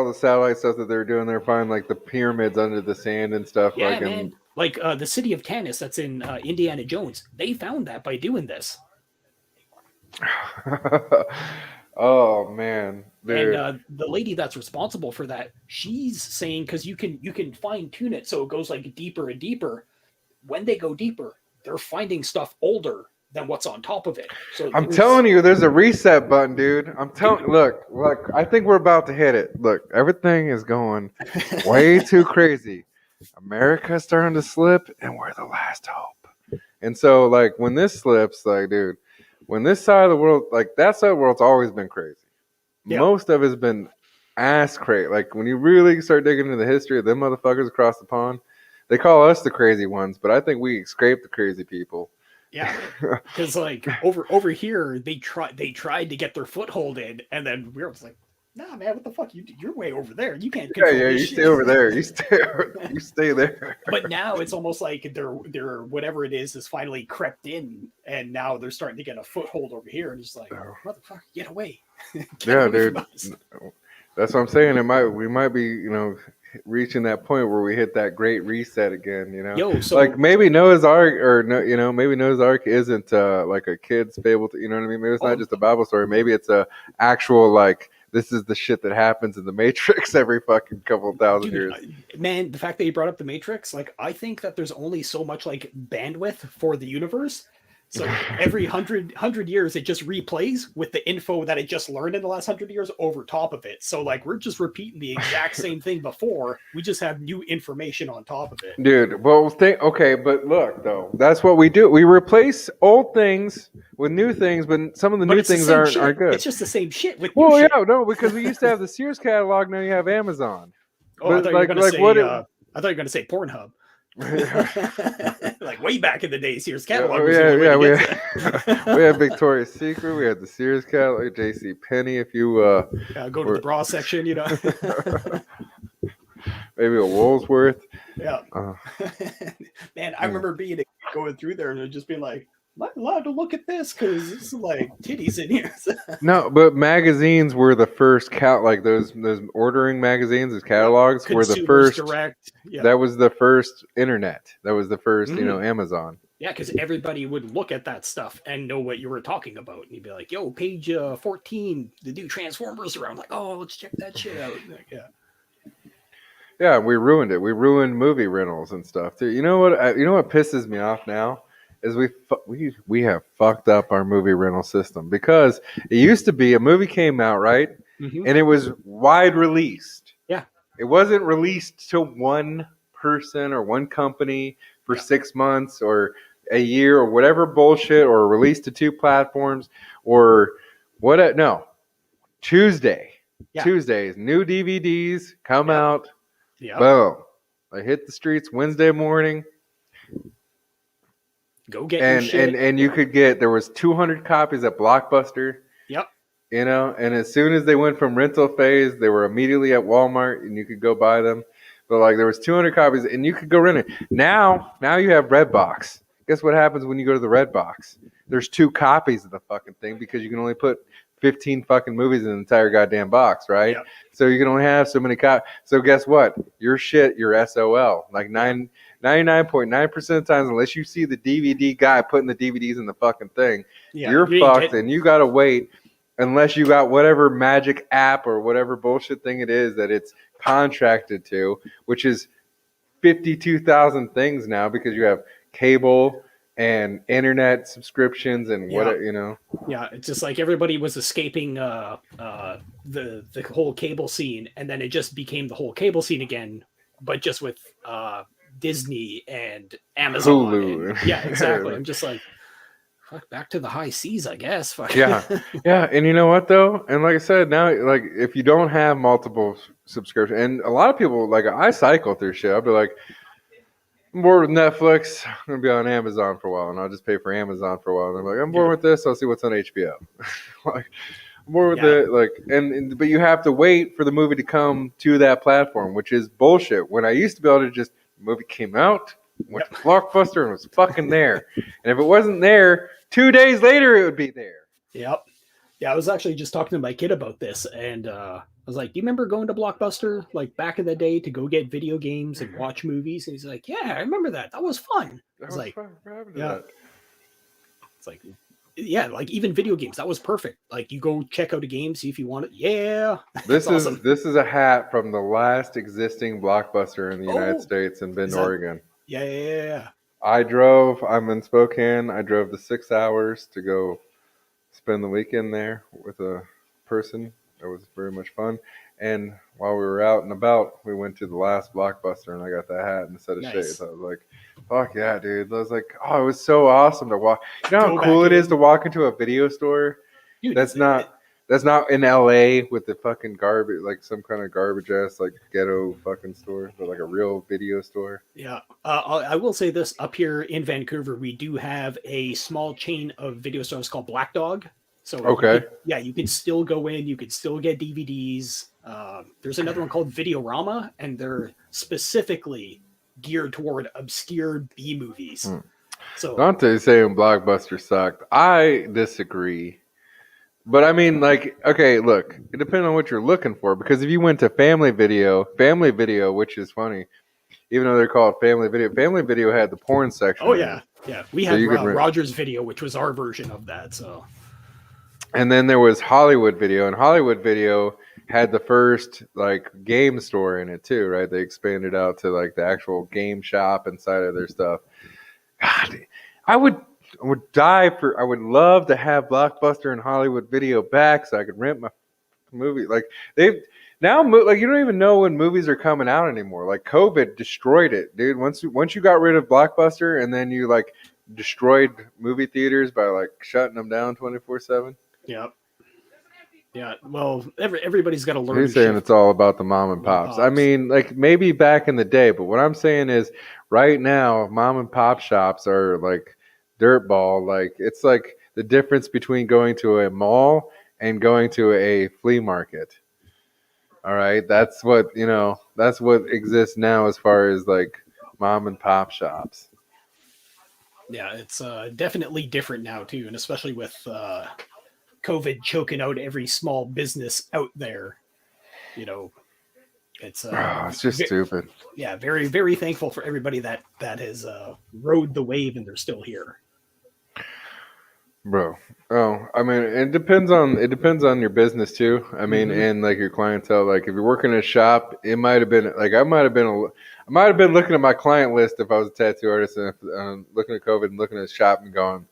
the satellite stuff that they're doing. They're finding like the pyramids under the sand and stuff. Yeah, Like and man. Like the city of Tanis that's in Indiana Jones, they found that by doing this. oh man, And dude. the lady that's responsible for that, she's saying because you can fine tune it so it goes like deeper and deeper. When they go deeper, they're finding stuff older than what's on top of it. So I'm telling you, there's a reset button, dude. I'm telling. Look, I think we're about to hit it. Look, everything is going way too crazy. America's starting to slip, and we're the last hope. And so, like, when this slips, like, dude, when this side of the world, like, that side of the world's always been crazy. Yeah. Most of it's been ass crazy. Like, when you really start digging into the history of them motherfuckers across the pond, they call us the crazy ones, but I think we scrape the crazy people. Yeah, because like over here, they tried to get their foothold in, and then we were just like, nah, man, what the fuck? You're way over there. You can't control Yeah, this you shit. stay over there. You stay there. But now it's almost like they're whatever it is finally crept in, and now they're starting to get a foothold over here, and it's like, motherfucker, get away. Get away dude. from us. That's what I'm saying. We might be, reaching that point where we hit that great reset again. Yo, so like maybe Noah's Ark, or no, maybe Noah's Ark isn't like a kid's fable. You know what I mean? Maybe it's not just a Bible story. Maybe it's a actual like. This is the shit that happens in the Matrix every fucking couple of thousand years. Man, the fact that you brought up the Matrix, like, I think that there's only so much like bandwidth for the universe. So every 100 years, it just replays with the info that it just learned in the last 100 years over top of it. So like we're just repeating the exact same thing before. We just have new information on top of it. Dude, well, okay, but look though, that's what we do. We replace old things with new things, but some of the new things aren't good. It's just the same shit with. No, because we used to have the Sears catalog. Now you have Amazon. Oh, I thought you were going to say. I thought you were going to say Pornhub. Like way back in the day, Sears catalog. We had Victoria's Secret. We had the Sears catalog, J.C. Penney. If you go to the bra section, maybe a Woolworth. Yeah. Man, I remember going through there and just being like, "Am I allowed to look at this? Because this is like titties in here." No, but magazines were the first like those ordering magazines as catalogs were the first. Direct. Yeah. That was the first internet. That was the first, Amazon. Yeah, because everybody would look at that stuff and know what you were talking about. And you'd be like, yo, page 14, the new Transformers around. Like, oh, let's check that shit out. Like, yeah. Yeah, we ruined it. We ruined movie rentals and stuff too. You know what pisses me off now is we have fucked up our movie rental system, because it used to be a movie came out, right? Mm-hmm. And it was wide released. Yeah. It wasn't released to one person or one company for 6 months or a year or whatever bullshit, or released to 2 platforms or what. No. Tuesdays, new DVDs come out. Yeah. Boom. I hit the streets Wednesday morning. Go get your shit. And you could get, there was 200 copies at Blockbuster. Yep. And as soon as they went from rental phase, they were immediately at Walmart and you could go buy them. But like there was 200 copies and you could go rent it. Now you have Redbox. Guess what happens when you go to the Redbox? There's 2 copies of the fucking thing because you can only put 15 fucking movies in an entire goddamn box, right? Yep. So you can only have so many copies. So guess what? Your shit, your SOL. Like 99.9% of the times, unless you see the DVD guy putting the DVDs in the fucking thing, you're fucked, and you gotta wait unless you got whatever magic app or whatever bullshit thing it is that it's contracted to, which is 52,000 things now because you have cable and internet subscriptions and what. Yeah, it's just like everybody was escaping the whole cable scene, and then it just became the whole cable scene again, but just with Disney and Amazon. Hulu. And, yeah, exactly. I'm just like, fuck, back to the high seas, I guess. Fuck. Yeah. And you know what though? And like I said, now, like if you don't have multiple subscriptions, and a lot of people, like I cycle through shit. I'll be like, I'm bored with Netflix. I'm gonna be on Amazon for a while, and I'll just pay for Amazon for a while. And I'm like, I'm bored with this. I'll see what's on HBO. Like, I'm bored with it. Like, but you have to wait for the movie to come to that platform, which is bullshit. When I used to be able to just, the movie came out, went to Blockbuster, and it was fucking there. And if it wasn't there, 2 days later it would be there. Yep. Yeah, I was actually just talking to my kid about this, and I was like, do you remember going to Blockbuster like back in the day to go get video games and watch movies? And he's like, yeah, I remember that. That was fun. I was like, fun. Yeah. It's like, yeah, like even video games, that was perfect. Like you go check out a game, see if you want it. Yeah. This is awesome. This is a hat from the last existing Blockbuster in the United States in Bend, Oregon. Yeah. I'm in Spokane. I drove the 6 hours to go spend the weekend there with a person. It was very much fun. And while we were out and about, we went to the last Blockbuster, and I got that hat and a set of shades. Nice. I was like, "Fuck yeah, dude!" I was like, "Oh, it was so awesome to walk." You know how Go cool back it is in, to walk into a video store. dude. That's not that's not in LA with the fucking garbage, like some kind of garbage ass like ghetto fucking store, but like a real video store. Yeah, I will say this: up here in Vancouver, we do have a small chain of video stores called Black Dog. So you Okay. could, yeah, you could still go in. You could still get DVDs. There's another one called Videorama, and they're specifically geared toward obscure B movies. Hmm. So Dante's saying Blockbuster sucked. I disagree. But I mean, like, okay, look, it depends on what you're looking for. Because if you went to Family Video, which is funny, even though they're called Family Video had the porn section oh in it, yeah, we so had you could rent. Rogers Video, which was our version of that. So And then there was Hollywood Video, and Hollywood Video had the first like game store in it too, right? They expanded out to like the actual game shop inside of their stuff. God, I would love to have Blockbuster and Hollywood Video back so I could rent my movie. Like they've now, like you don't even know when movies are coming out anymore. Like COVID destroyed it, dude. Once you got rid of Blockbuster and then you like destroyed movie theaters by like shutting them down 24/7. yeah, yeah. Well, everybody's got to learn. He's saying it's all about the mom and pops. I mean, like maybe back in the day, but what I'm saying is right now, mom and pop shops are like dirtball. Like it's like the difference between going to a mall and going to a flea market. All right, that's what exists now as far as like mom and pop shops. Yeah, it's definitely different now too, and especially with COVID choking out every small business out there. You know, it's It's just stupid. yeah, very very thankful for everybody that has rode the wave and they're still here. Bro. Oh, I mean, it depends on your business too. I mean, Mm-hmm. and like your clientele. Like if you're working in a shop, it might have been like I might have been looking at my client list if I was a tattoo artist and if, looking at COVID and looking at the shop and going,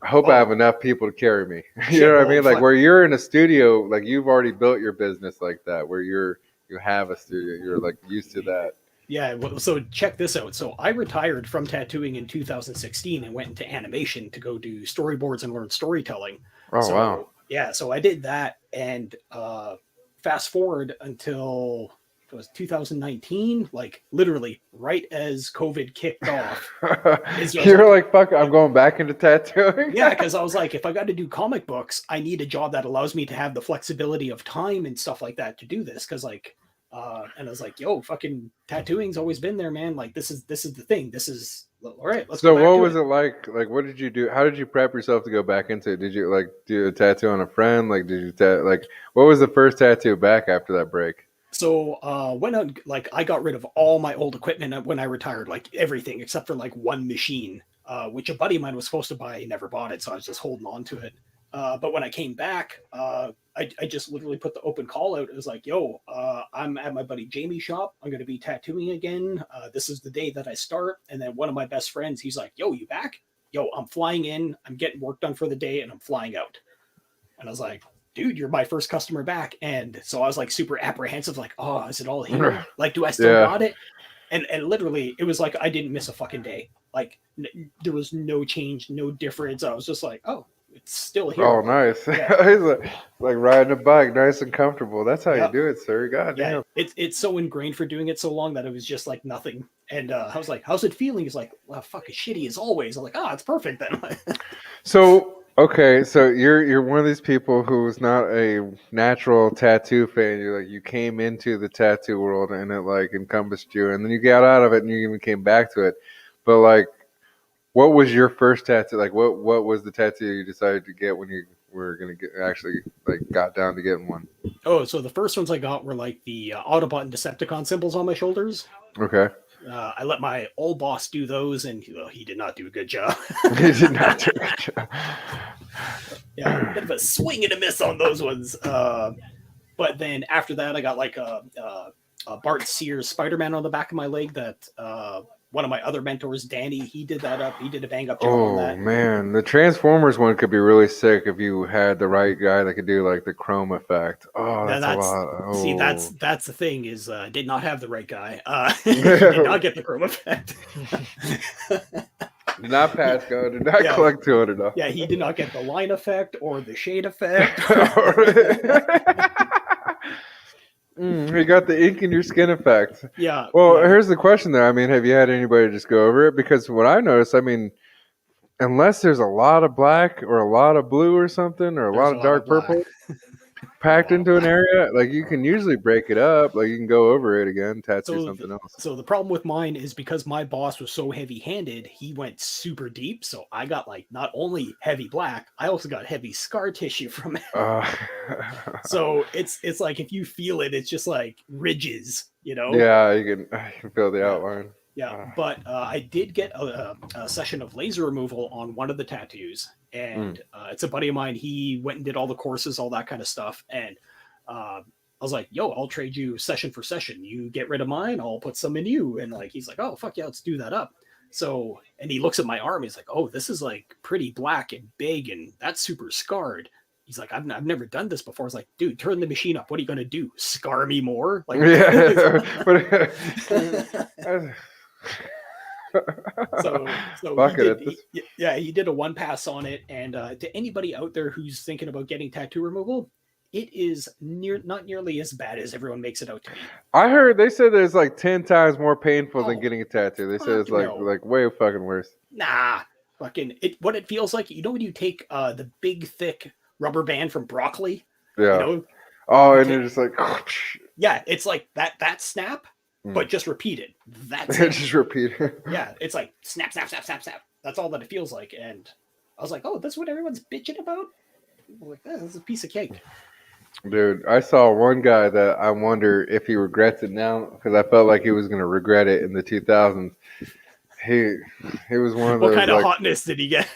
I hope I have Oh enough people to carry me. You shit! know what I Well, mean? Like fuck. where you're in a studio, like you've already built your business like that, where you have a studio, you're like used to that. Yeah, well, so check this out. So I retired from tattooing in 2016 and went into animation to go do storyboards and learn storytelling. Oh wow. So yeah, so I did that, and fast forward until it was 2019, like literally right as COVID kicked off. Is I was You're like, like, fuck, I'm going back into tattooing. yeah, because I was like, if I got to do comic books, I need a job that allows me to have the flexibility of time and stuff like that to do this. Because like, and I was like, yo, fucking tattooing's always been there, man. Like this is the thing. This is all right. Let's So go back what to was it. it like? Like, what did you do? How did you prep yourself to go back into it? Did you like do a tattoo on a friend? Like, did you like what was the first tattoo back after that break? So when I got rid of all my old equipment when I retired, like everything except for like one machine, which a buddy of mine was supposed to buy, he never bought it, so I was just holding on to it. But when I came back, I just literally put the open call out. It was like, yo, I'm at my buddy Jamie's shop. I'm going to be tattooing again. This is the day that I start. And then one of my best friends, he's like, yo, you back? Yo, I'm flying in. I'm getting work done for the day and I'm flying out. And I was like, dude, you're my first customer back. And so I was like super apprehensive, like, oh, is it all here? Like, do I still Yeah. got it? And literally, it was like I didn't miss a fucking day. Like, there was no change, no difference. I was just like, oh, it's still here. Oh, nice. Yeah. He's like riding a bike, nice and comfortable. That's how you Yep. do it, sir. God Yeah, damn. it's so ingrained for doing it so long that it was just like nothing. And I was like, "How's it feeling?" He's like, "Well, fucking shitty as always." I'm like, "Oh, it's perfect then." So okay, so you're one of these people who's not a natural tattoo fan. You're like you came into the tattoo world and it like encompassed you, and then you got out of it and you even came back to it. But like, what was your first tattoo? Like, what was the tattoo you decided to get when you were gonna get actually like got down to getting one? Oh, so the first ones I got were like the Autobot and Decepticon symbols on my shoulders. Okay, I let my old boss do those, and he did not do a good job. you did not do it. Yeah, a bit of a swing and a miss on those ones. But then after that, I got like a Bart Sears Spider-Man on the back of my leg that one of my other mentors, Danny, he did that up. He did a bang up job on Oh that. man, the Transformers one could be really sick if you had the right guy that could do like the chrome effect. Oh, Now that's a that's lot. see Oh, that's the thing is did not have the right guy. He did not get the chrome effect. did not pass go. Did not Yeah, collect $200. yeah, he did not get the line effect or the shade effect. You got the ink in your skin effect. Yeah, Well, yeah. here's the question though. I mean, have you had anybody just go over it? Because what I noticed, I mean, unless there's a lot of black or a lot of blue or something or a There's lot a of lot of dark black. purple A packed lot of into an black. area, like you can usually break it up. Like you can go over it again, tattoo So, something else. so the problem with mine is because my boss was so heavy-handed, he went super deep. So I got like not only heavy black, I also got heavy scar tissue from it. Uh, So it's like if you feel it, it's just like ridges, you know? yeah, you can feel the Yeah, outline. yeah. Uh, But I did get a session of laser removal on one of the tattoos, mm. and it's a buddy of mine. He went and did all the courses, all that kind of stuff, and I was like, "Yo, I'll trade you session for session. You get rid of mine, I'll put some in you." And like, he's like, "Oh, fuck yeah, let's do that up." So, and he looks at my arm. He's like, "Oh, this is like pretty black and big, and that's super scarred." He's like, I've never done this before. I was like, dude, turn the machine up. What are you going to do? Scar me more? Like, Yeah, so he fuck it did. at this. Yeah, he did a one pass on it. And to anybody out there who's thinking about getting tattoo removal, it is not nearly as bad as everyone makes it out to be. I heard they said it's like 10 times more painful than Oh, getting a tattoo. They said it's fuck no. like way fucking worse. Nah, fucking it. What it feels like, you know, when you take the big thick rubber band from broccoli, you Yeah. know, Oh, you and you're take, just like, yeah, it's like that snap, but mm. just repeat it. That's it. Just repeat it. Yeah, it's like snap, snap, snap, snap, snap. That's all that it feels like. And I was like, oh, that's what everyone's bitching about? I'm like, this is a piece of cake. Dude, I saw one guy that I wonder if he regrets it now because I felt like he was going to regret it in the 2000s. He he was one of What those kind of like hotness did he get?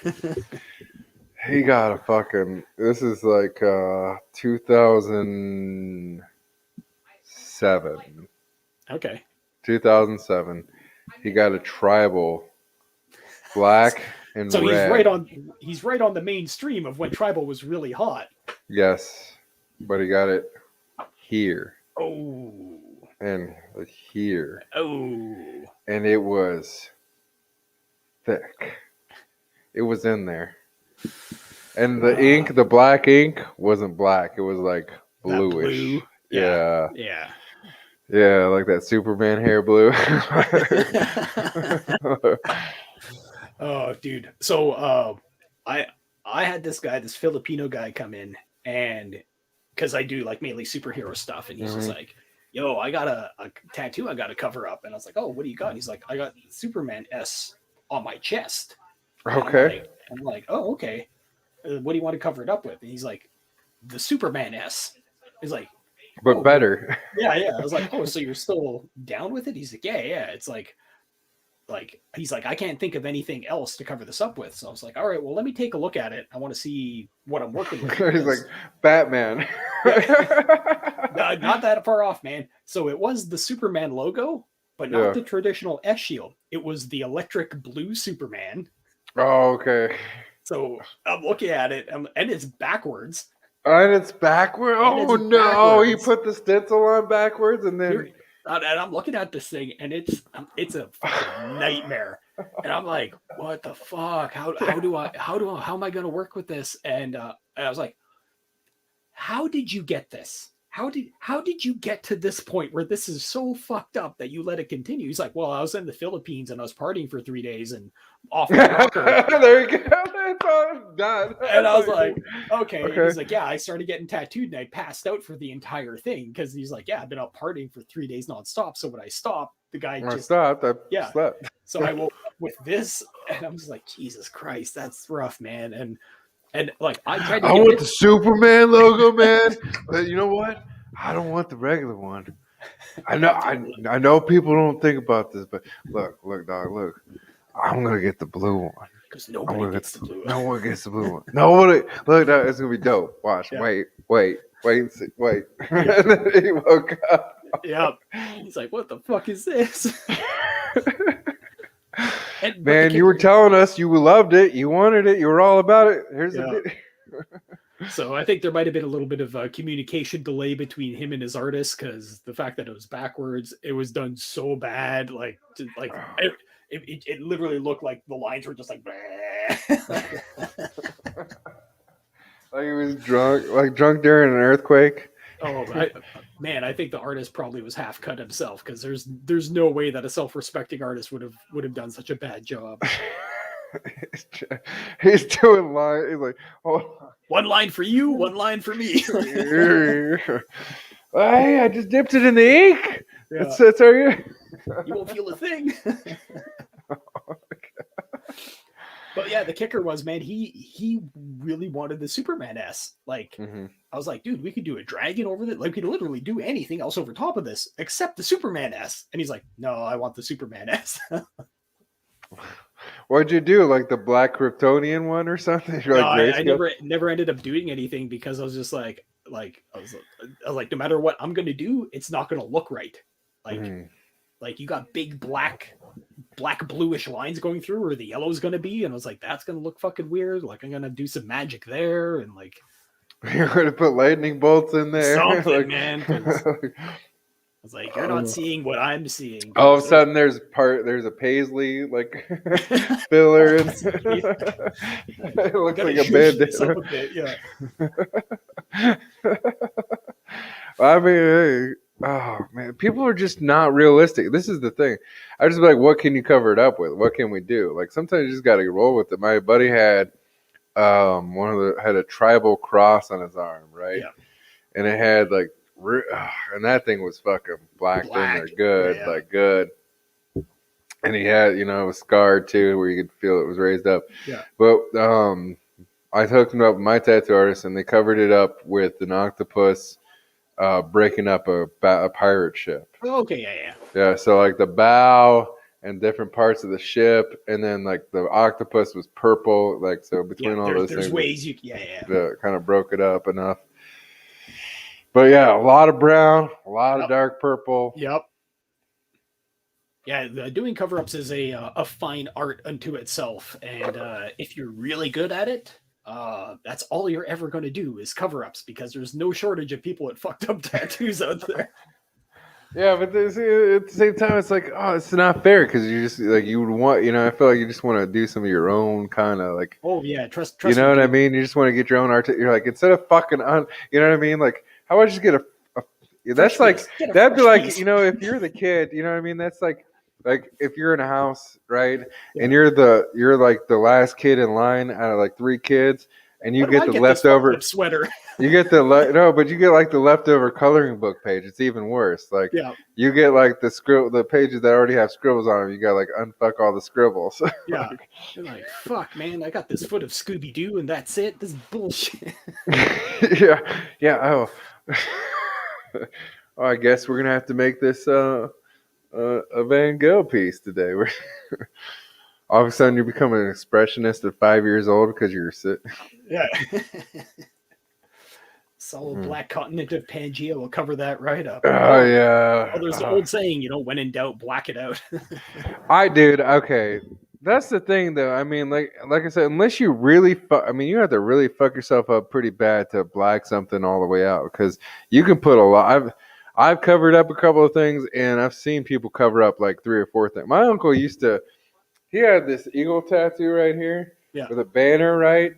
he got a fucking this is like 2007. Okay. 2007. He got a tribal black and So red. he's right on the mainstream of when tribal was really hot. Yes, but he got it here Oh. and here, Oh. and it was thick. It was in there, and the ink, the black ink, wasn't black. It was like That bluish. blue. Yeah, Yeah. yeah, like that Superman hair blue. Oh, dude. So I had this Filipino guy come in, and because I do like mainly superhero stuff, and he's just Mhm. like, yo, I got a tattoo I got to cover up. And I was like, oh, what do you got? And he's like, I got Superman S on my chest. And Okay, I'm like, oh, okay. What do you want to cover it up with? And he's like, the Superman S. He's like, but oh, better. yeah, yeah. I was like, oh, so you're still down with it? He's like, yeah, yeah. It's like he's like, I can't think of anything else to cover this up with. So I was like, all right, well, let me take a look at it. I want to see what I'm working with. He's like Batman. Yeah. Not that far off, man. So it was the Superman logo, but not Yeah. the traditional S shield. It was the electric blue Superman. Oh, okay. So I'm looking at it, and it's backwards. And it's backward. And Oh it's no! He backwards. put the stencil on backwards, and You're, then and I'm looking at this thing, and it's a fucking nightmare. And I'm like, what the fuck? How am I going to work with this? And I was like, how did you get this? How did you get to this point where this is so fucked up that you let it continue? He's like, well, I was in the Philippines and I was partying for 3 days and off my rocker. there you go. That's all done. And I was like, okay. Okay. He's like, yeah, I started getting tattooed and I passed out for the entire thing because he's like, yeah, I've been out partying for 3 days nonstop. So when I stopped, the guy When I just stopped. I yeah. slept. So I woke up with this, and I'm just like, Jesus Christ, that's rough, man. And like I tried to I get want it. the Superman logo, man. But you know what? I don't want the regular one. I know people don't think about this, but look, dog, look. I'm gonna get the blue one. Because nobody gets the blue. No one gets the blue one. Nobody. Look, dog, it's gonna be dope. Watch. Yeah. Wait and see. Wait. Yeah. And then he woke up. Yeah. He's like, what the fuck is this? But the Man, you were kicker, telling us you loved it, you wanted it, you were all about it. Here's the yeah. video. So I think there might have been a little bit of a communication delay between him and his artist, because the fact that it was backwards, it was done so bad. It literally looked like the lines were just like. Like he was drunk, like drunk during an earthquake. Oh, man, I think the artist probably was half cut himself, because there's no way that a self-respecting artist would have done such a bad job. He's doing line. He's like, oh. One line for you, one line for me. Hey, I just dipped it in the ink. Yeah. It's are you? You won't feel a thing. But yeah, the kicker was, man, he really wanted the Superman S. Like, I was like, dude, we could do a dragon over this. Like, we could literally do anything else over top of this except the Superman S. And he's like, no, I want the Superman S. What'd you do? Like the black Kryptonian one or something? You're No, like I never ended up doing anything, because I was just like I was like, no matter what I'm gonna do, it's not gonna look right. Like you got big black bluish lines going through, or the yellow's gonna be, and I was like, that's gonna look fucking weird. Like, I'm gonna do some magic there, and like you're gonna put lightning bolts in there. Something, like, man. I was like, you're not seeing what I'm seeing. All of a sudden, there's a paisley like filler, and it looks like a bandit. Yeah. I mean, hey, oh man, people are just not realistic. This is the thing. I just be like, what can you cover it up with? What can we do? Like sometimes you just got to roll with it. My buddy had had a tribal cross on his arm, right? Yeah. And it had like. And that thing was fucking black. In there, good, yeah. Like good. And he had, it was scarred too, where you could feel it was raised up. Yeah. But I hooked him up with my tattoo artist, and they covered it up with an octopus breaking up a pirate ship. Oh, okay, yeah. Yeah, so like the bow and different parts of the ship, and then like the octopus was purple, like so between all those there's things. Ways you, kind of broke it up enough. But yeah, a lot of brown, a lot of dark purple. Yep. Yeah, doing cover-ups is a fine art unto itself, and if you're really good at it, that's all you're ever going to do is cover-ups, because there's no shortage of people with fucked up tattoos out there. Yeah, but at the same time, it's like, oh, it's not fair, because you just like you would want, I feel like you just want to do some of your own kind of like. Oh yeah, trust. You know what I mean? You just want to get your own art. You're like, instead of fucking you know what I mean? Like, how about you just get a that's like that'd be like piece. If you're the kid, you know what I mean? That's like if you're in a house, right? Yeah. And you're like the last kid in line out of like 3 kids, and you get the leftover sweater. You get but you get like the leftover coloring book page. It's even worse. Like you get like the pages that already have scribbles on them. You got like unfuck all the scribbles. Yeah. You're like, fuck, man, I got this foot of Scooby Doo, and that's it. This is bullshit. Yeah. Oh. I guess we're gonna have to make this a Van Gogh piece today. All of a sudden you become an expressionist at 5 years old because you're sick. Yeah. Solid black continent of Pangea will cover that right up. Oh yeah. Oh, there's the old saying, when in doubt, black it out. Okay. That's the thing, though. I mean, like I said, unless you really, you have to really fuck yourself up pretty bad to black something all the way out, because you can put a lot. I've covered up a couple of things, and I've seen people cover up like 3 or 4 things. My uncle he had this eagle tattoo right here with a banner, right?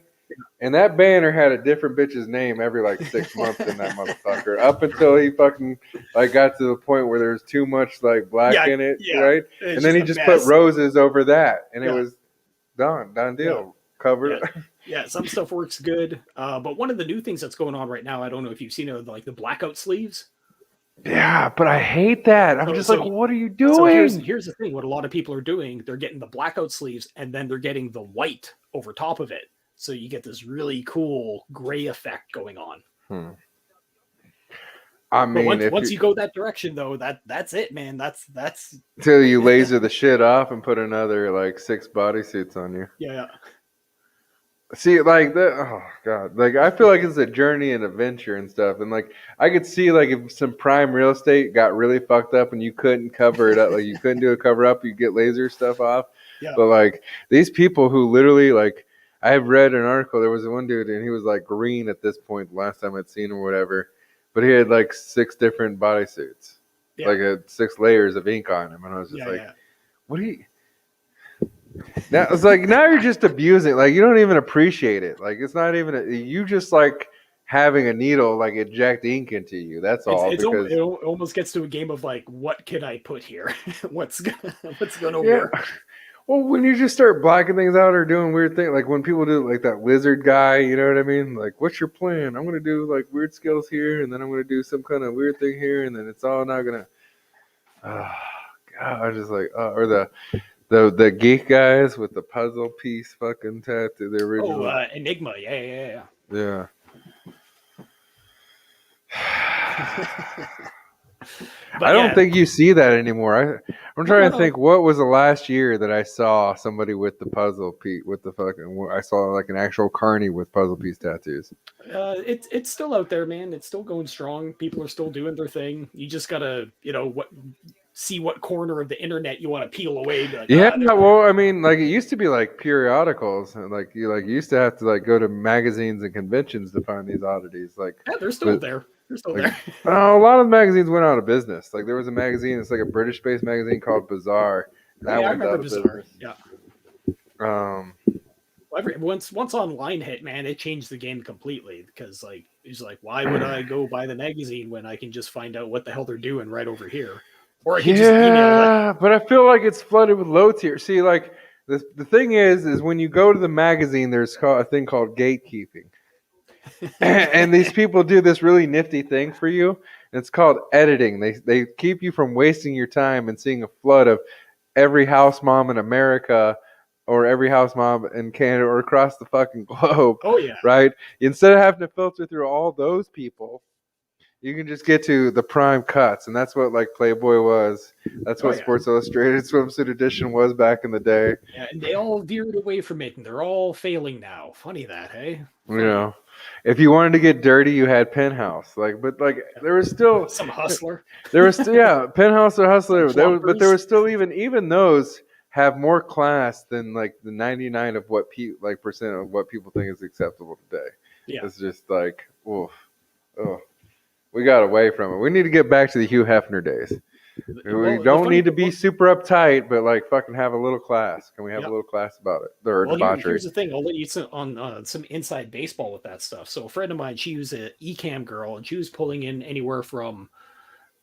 And that banner had a different bitch's name every like 6 months in that motherfucker, up until he fucking like got to the point where there's too much like black in it, right? And then he just put roses over that, and it was done deal, covered. Yeah, some stuff works good, but one of the new things that's going on right now, I don't know if you've seen it, like the blackout sleeves. Yeah, but I hate that. I'm just like, what are you doing? So here's the thing: what a lot of people are doing, they're getting the blackout sleeves, and then they're getting the white over top of it. So you get this really cool gray effect going on. I mean, but once you go that direction, though, that's it, man. That's till you laser the shit off and put another like 6 bodysuits on you. Yeah. See, like that. Oh god, like I feel like it's a journey and adventure and stuff. And like I could see like if some prime real estate got really fucked up and you couldn't cover it up, like you couldn't do a cover up, you get laser stuff off. Yeah. But like these people who literally like, I have read an article. There was one dude, and he was like green at this point. Last time I'd seen him, or whatever, but he had like 6 different bodysuits, Yeah. like 6 layers of ink on him, and I was just Yeah. like, Yeah. "What are you?" Now it's like now you're just abusing. Like you don't even appreciate it. Like it's not even you just like having a needle like inject ink into you. That's all It because almost gets to a game of like, what can I put here? What's gonna yeah. work? Well, when you just start blacking things out or doing weird things, like when people do like that lizard guy, you know what I mean? Like, what's your plan? I'm gonna do like weird skills here, and then I'm gonna do some kind of weird thing here, and then it's all not gonna. Oh, God, I was just like, or the geek guys with the puzzle piece fucking tattoo, the Oh, original. Enigma. Yeah. Yeah. I But don't yeah, think you see that anymore. I'm no, trying to no. think what was the last year that I saw somebody with the puzzle piece with the fucking. I saw like an actual carny with puzzle piece tattoos. It's still out there, man. It's still going strong. People are still doing their thing. You just gotta, see what corner of the internet you want to peel away. Be like, Yeah, ah, well, I mean, like it used to be like periodicals, and like you used to have to like go to magazines and conventions to find these oddities. yeah, they're still But there. They're still like there. a lot of magazines went out of business. Like there was a magazine, it's like a British-based magazine called Bazaar, and Oh that yeah, I went remember out of Bizarre. business. Yeah. Um, Once online hit, man, it changed the game completely because like it's like, why would I go buy the magazine when I can just find out what the hell they're doing right over here, or I can just email them. yeah, but I feel like it's flooded with low tier. See, like the thing is when you go to the magazine, there's a thing called gatekeeping. And these people do this really nifty thing for you. It's called editing. They keep you from wasting your time and seeing a flood of every house mom in America or every house mom in Canada or across the fucking globe, Oh yeah, right? Instead of having to filter through all those people, you can just get to the prime cuts, and that's what like Playboy was. That's oh what yeah, Sports Illustrated Swimsuit Edition was back in the day. yeah. And they all veered away from it, and they're all failing now. Funny that, hey? You Funny. know, if you wanted to get dirty, you had Penthouse. Like, but like Yeah. there was still Some hustler, there was still yeah, Penthouse or some Hustler. But there plumpers. was still even those have more class than like the 99 of what percent of what people think is acceptable today. Yeah. It's just like, oof, oh, we got away from it. We need to get back to the Hugh Hefner days. We Well, the don't funny, need to be well, super uptight, but like fucking have a little class. Can we have a yeah. little class about it? Or Well, debauchery? here's the thing. I'll let you on some inside baseball with that stuff. So, a friend of mine, she was a ecam girl, and she was pulling in anywhere from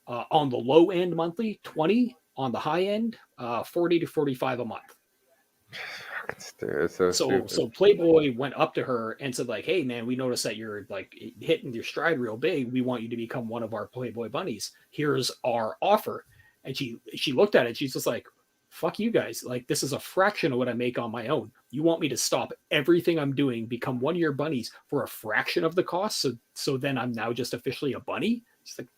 on the low end monthly 20, on the high end 40 to 45 a month. It's so stupid. So Playboy went up to her and said like, "Hey man, we noticed that you're like hitting your stride real big. We want you to become one of our Playboy bunnies. Here's our offer." And she looked at it. She's just like, "Fuck you guys! Like this is a fraction of what I make on my own. You want me to stop everything I'm doing, become one of your bunnies for a fraction of the cost? So then I'm now just officially a bunny?" She's like,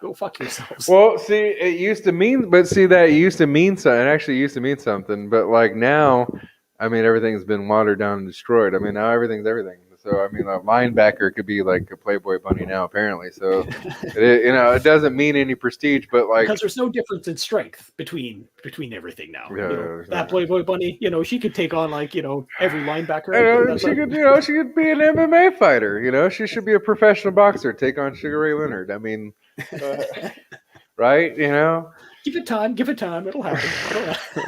"Go fuck yourselves." Well, see, it used to mean, but see that it used to mean something. It actually used to mean something, but like now, I mean, everything's been watered down and destroyed. I mean, now everything's everything. So I mean, a linebacker could be like a Playboy bunny now, apparently. So, it doesn't mean any prestige, but Because like, there's no difference in strength between everything now. yeah, there's That not. Playboy bunny, she could take on like every linebacker I out there. know That's she a could, she could be an MMA fighter. She should be a professional boxer. Take on Sugar Ray Leonard. I mean, uh, right? give it time. It'll happen.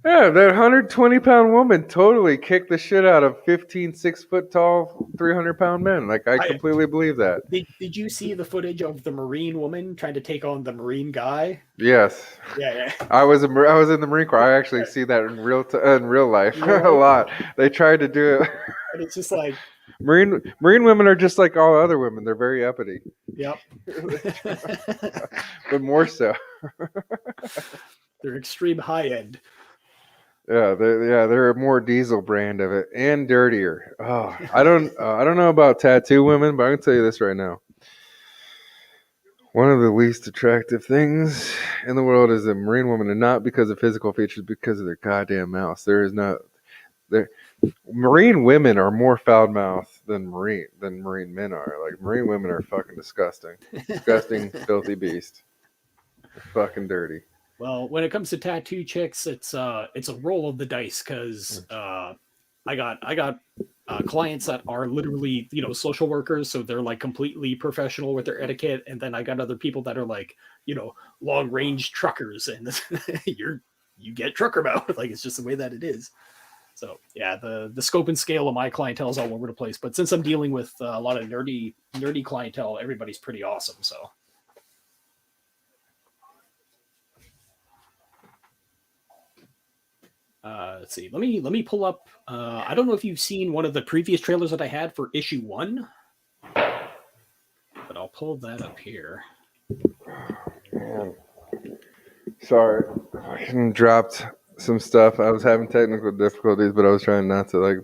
Yeah, that 120-pound woman totally kicked the shit out of 15, 6 foot tall, 300-pound men. Like I I completely believe that. did you see the footage of the Marine woman trying to take on the Marine guy? Yes, Yeah. I was in the Marine Corps. I actually see that in real life Real a life, lot. They tried to do it. and it's just like, Marine women are just like all other women. They're very uppity, yep. but more so. They're extreme high end. They're a more diesel brand of it and dirtier. Oh, I don't know about tattoo women, but I can tell you this right now. One of the least attractive things in the world is a Marine woman, and not because of physical features, because of their goddamn mouths. There is not there. Marine women are more foul mouthed than Marine men are. Like Marine women are fucking disgusting, disgusting, filthy beast. They're fucking dirty. Well, when it comes to tattoo chicks, it's a roll of the dice because I got clients that are literally social workers, so they're like completely professional with their etiquette, and then I got other people that are like long range truckers, and you get trucker mouth. Like it's just the way that it is. So yeah, the scope and scale of my clientele is all over the place. But since I'm dealing with a lot of nerdy clientele, everybody's pretty awesome. So let's see. Let me pull up. I don't know if you've seen one of the previous trailers that I had for issue 1, but I'll pull that up here. Man. Sorry, I dropped some stuff. I was having technical difficulties, but I was trying not to like.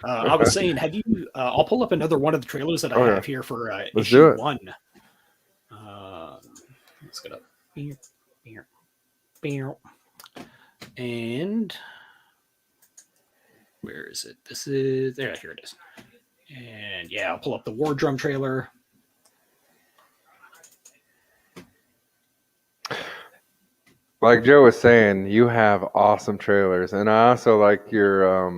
I was saying, have you? I'll pull up another one of the trailers that I have Okay, here for let's do issue it. 1. It's gonna. And where is it? This is there. Here it is. And yeah, I'll pull up the War Drum trailer. Like Joe was saying, you have awesome trailers, and I also like your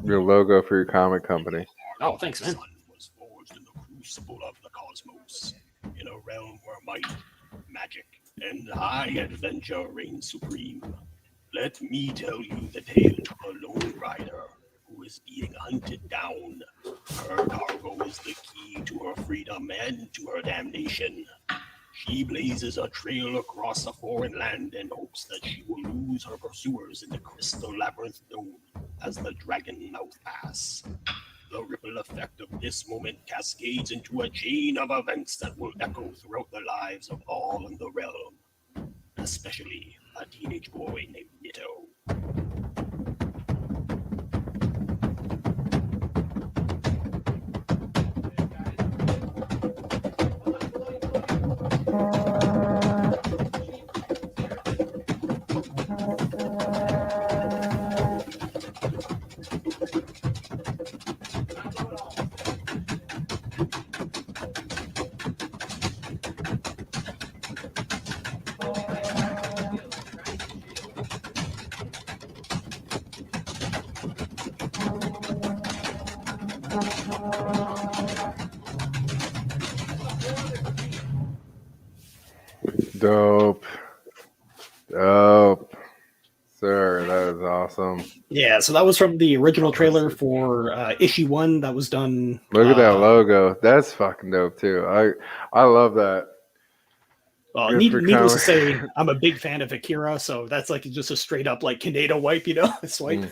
logo for your comic company. Oh, thanks, man. Sun was forged in the crucible of the cosmos, in a realm where might, magic, and high adventure reign supreme. Let me tell you the tale of a lone rider who is being hunted down. Her cargo is the key to her freedom and to her damnation. She blazes a trail across a foreign land in hopes that she will lose her pursuers in the crystal labyrinth known as the Dragon Mouth Pass. The ripple effect of this moment cascades into a chain of events that will echo throughout the lives of all in the realm, especially a teenage boy named Nito. Dope, dope, sir. That is awesome. Yeah, so that was from the original trailer for issue 1 that was done. Look at that logo. That's fucking dope too. I love that. Well, Good for needless to comic. say, I'm a big fan of Akira, so that's like just a straight up like Kaneda wipe, swipe.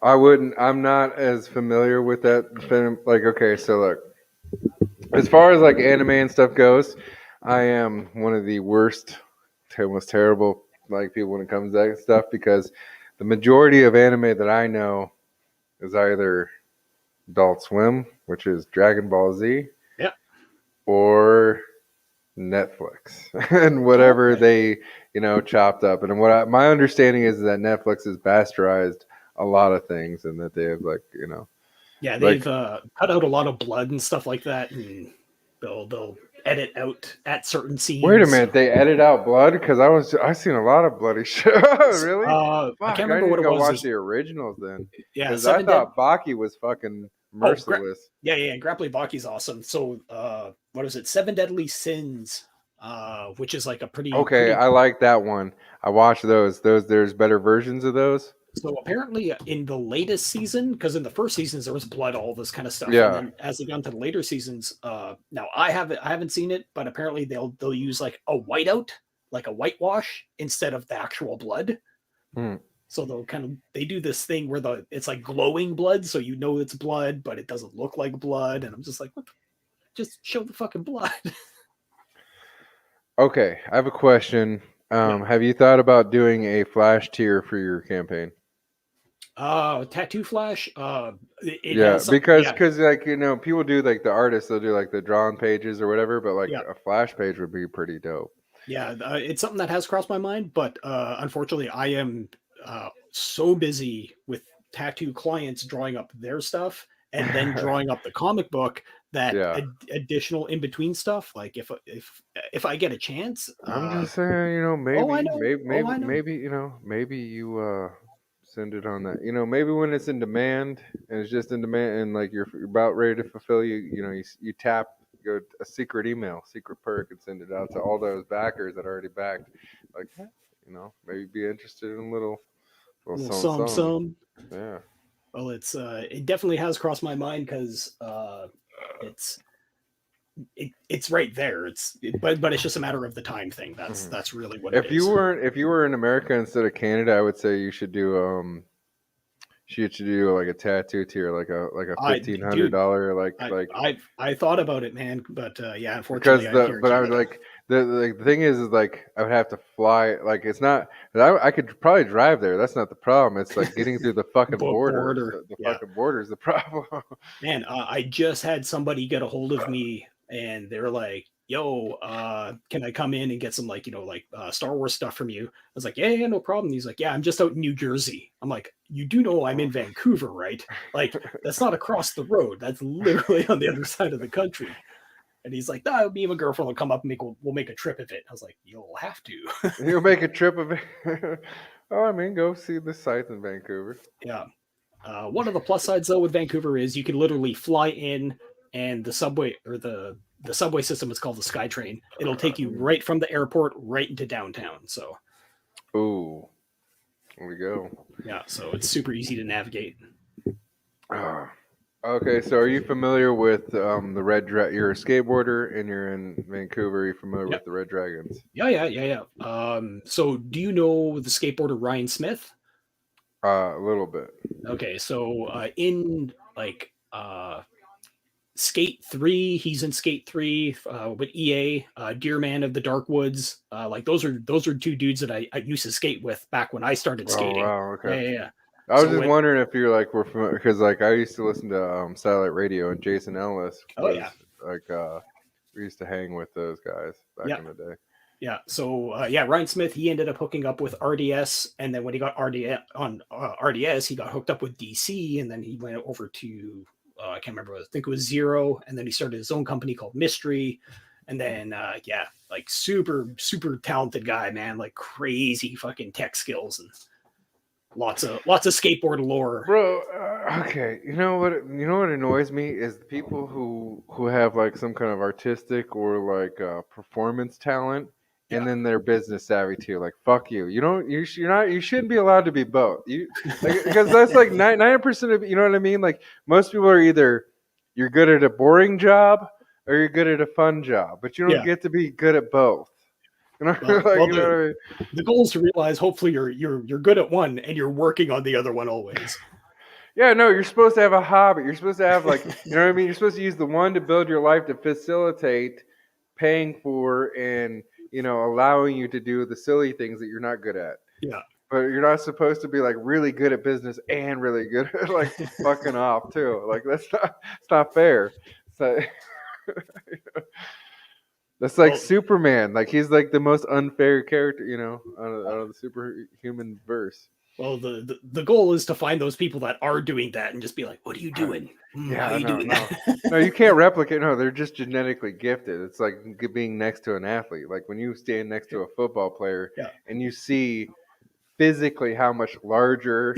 I wouldn't. I'm not as familiar with that film. Like, okay, so look, as far as like anime and stuff goes, I am one of the worst, most terrible like people when it comes to that stuff because the majority of anime that I know is either Adult Swim, which is Dragon Ball Z, Yeah. or Netflix and whatever they chopped up. And my understanding is that Netflix has bastardized a lot of things and that they have Yeah, like they've cut out a lot of blood and stuff like that, and they'll edit out at certain wait a scenes. minute, they edit out blood because I seen a lot of bloody shit. Really? I Fuck, can't I remember need what to it go was. watch the originals then Yeah, because I Seven Dead. thought Baki was fucking merciless. Yeah. Grappling Baki's awesome. So, what is it? 7 Deadly Sins, which is like a Okay, I like that one. I watched those. There's better versions of those. So apparently, in the latest season, because in the first seasons there was blood, all this kind of stuff, and Yeah. then as they got into the later seasons, now I haven't seen it, but apparently they'll use like a whiteout, like a whitewash, instead of the actual blood. So they do this thing where it's like glowing blood, so you know it's blood, but it doesn't look like blood, and I'm just like, what? Just show the fucking blood. Okay, I have a question. Have you thought about doing a flash tier for your campaign? Tattoo Flash. It Yeah, has some, because yeah, like people do like the artists, they'll do like the drawn pages or whatever, but like yeah. a flash page would be pretty dope. Yeah, it's something that has crossed my mind, but unfortunately, I am so busy with tattoo clients drawing up their stuff and then drawing up the comic book that Yeah. additional in between stuff. Like if I get a chance, I'm just saying, oh, I maybe, know, maybe, oh, maybe, I know. maybe, maybe you send it on that. Maybe when it's in demand and it's just in demand and like you're about ready to fulfill, you tap go a secret email, secret perk, and send it out to all those backers that already backed. Like, hey, maybe be interested in a little Well, something, something. some. Yeah. Well, it definitely has crossed my mind because it's it's right there. But it's just a matter of the time thing. Mhm. That's really what it If you is. weren't, if you were in America instead of Canada, I would say you should do like a tattoo tier, like a I dude, $1,500 I thought about it, man, but yeah, unfortunately, because I'm here in I would Canada. like the thing is like I would have to fly, like it's not, I could probably drive there, that's not the problem, it's like getting through the fucking border, Border, the yeah, fucking border is the problem. man. I just had somebody get a hold of me, and they're like, "Yo, can I come in and get some Star Wars stuff from you?" I was like, "Yeah, yeah, no problem." He's like, "Yeah, I'm just out in New Jersey." I'm like, "You do know I'm in Vancouver, right? Like, that's not across the road. That's literally on the other side of the country." And he's like, "No, me and my girlfriend will come up and we'll make a trip of it." I was like, "You'll have to." You'll make a trip of it. Oh, I mean, go see the sights in Vancouver. Yeah. One of the plus sides though with Vancouver is you can literally fly in, and the subway or the subway system is called the SkyTrain. It'll take you right from the airport right into downtown. So Ooh, there we go. yeah, so it's super easy to navigate. Ah. Okay, so are you familiar with the Red Dra You're a skateboarder and you're in Vancouver. Are you familiar Yeah, with the Red Dragons? yeah. So do you know the skateboarder Ryan Smith? A little bit. Okay, so in Skate 3, he's in Skate 3 with EA, Deerman of the Dark Woods. Like those are two dudes that I used to skate with back when I started Oh skating. wow, Yeah, okay. yeah, yeah. I was So just when wondering if you're like we're familiar because like I used to listen to satellite radio and Jason Ellis oh yeah, was like we used to hang with those guys back yeah, in the day. yeah. So yeah, Ryan Smith, he ended up hooking up with RDS, and then when he got RDS on RDS, he got hooked up with DC, and then he went over to I can't remember. I think it was Zero, and then he started his own company called Mystery, and then yeah, like super talented guy, man, like crazy fucking tech skills and lots of skateboard lore. Bro, okay. You know what annoys me is the people who have like some kind of artistic or like performance talent, and Yeah, then they're business savvy too. Like fuck you. You don't. You're not. You shouldn't be allowed to be both. You like because that's like 90% of. You know what I mean? Like most people are either you're good at a boring job or you're good at a fun job, but you don't yeah. get to be good at both. Well, Like well, you know what I mean? the goal is to realize hopefully you're good at one and you're working on the other one always. Yeah, no, you're supposed to have a hobby. You're supposed to have like, you know what I mean? You're supposed to use the one to build your life to facilitate paying for and, allowing you to do the silly things that you're not good at. Yeah. But you're not supposed to be like really good at business and really good at like fucking off too. Like it's not fair. So that's like Well, Superman. Like he's like the most unfair character, out of the superhuman verse. well, the goal is to find those people that are doing that and just be like, "What are you doing? How are Yeah, you no, doing no, that?" no. You can't replicate. No, they're just genetically gifted. It's like being next to an athlete. Like when you stand next to a football player Yeah. and you see physically how much larger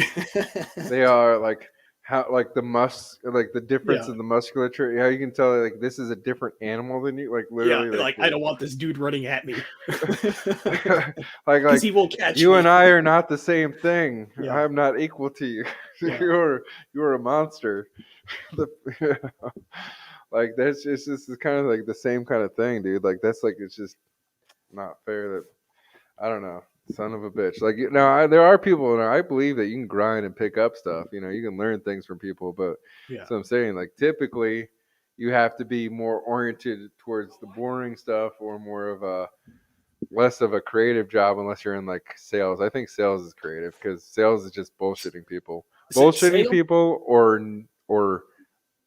they are, like how, like like the difference Yeah. in the musculature. How you can tell, like this is a different animal than you. Like Yeah. literally, like Like I don't want this dude running at me like because he will catch you and me. I are not the same thing. Yeah. I'm not equal to you. Yeah. You're a monster. The, like that's just kind of like the same kind of thing, dude. Like that's like it's just not fair that I don't know, son of a bitch. Like there are people, and I believe that you can grind and pick up stuff. You can learn things from people, but Yeah. so I'm saying like typically you have to be more oriented towards the boring stuff or more of a less of a creative job unless you're in like sales. I think sales is creative because sales is just bullshitting Sale. people or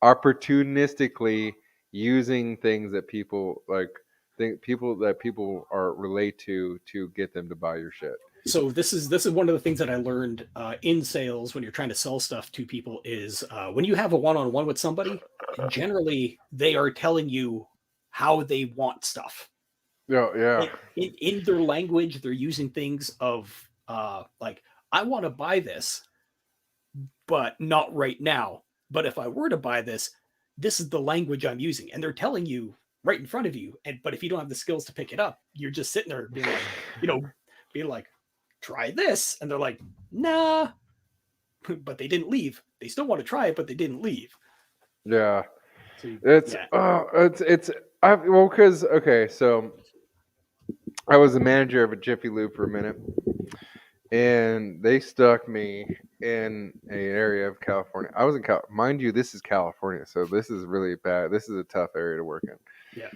opportunistically using things that people like think people are relate to get them to buy your shit. So this is one of the things that I learned in sales when you're trying to sell stuff to people is when you have a one-on-one with somebody, generally they are telling you how they want stuff. Yeah, yeah, In their language, they're using things of like, I want to buy this, but not right now. But if I were to buy this, this is the language I'm using. And they're telling you right in front of you. And but if you don't have the skills to pick it up, you're just sitting there being like, being like, try this. And they're like, nah. But they didn't leave. They still want to try it, but they didn't leave. yeah. So It's yeah. it's I well because okay, so I was the manager of a Jiffy Lube for a minute, and they stuck me in an area of California. I was in mind you, this is California, so this is really bad. This is a tough area to work in. Yeah.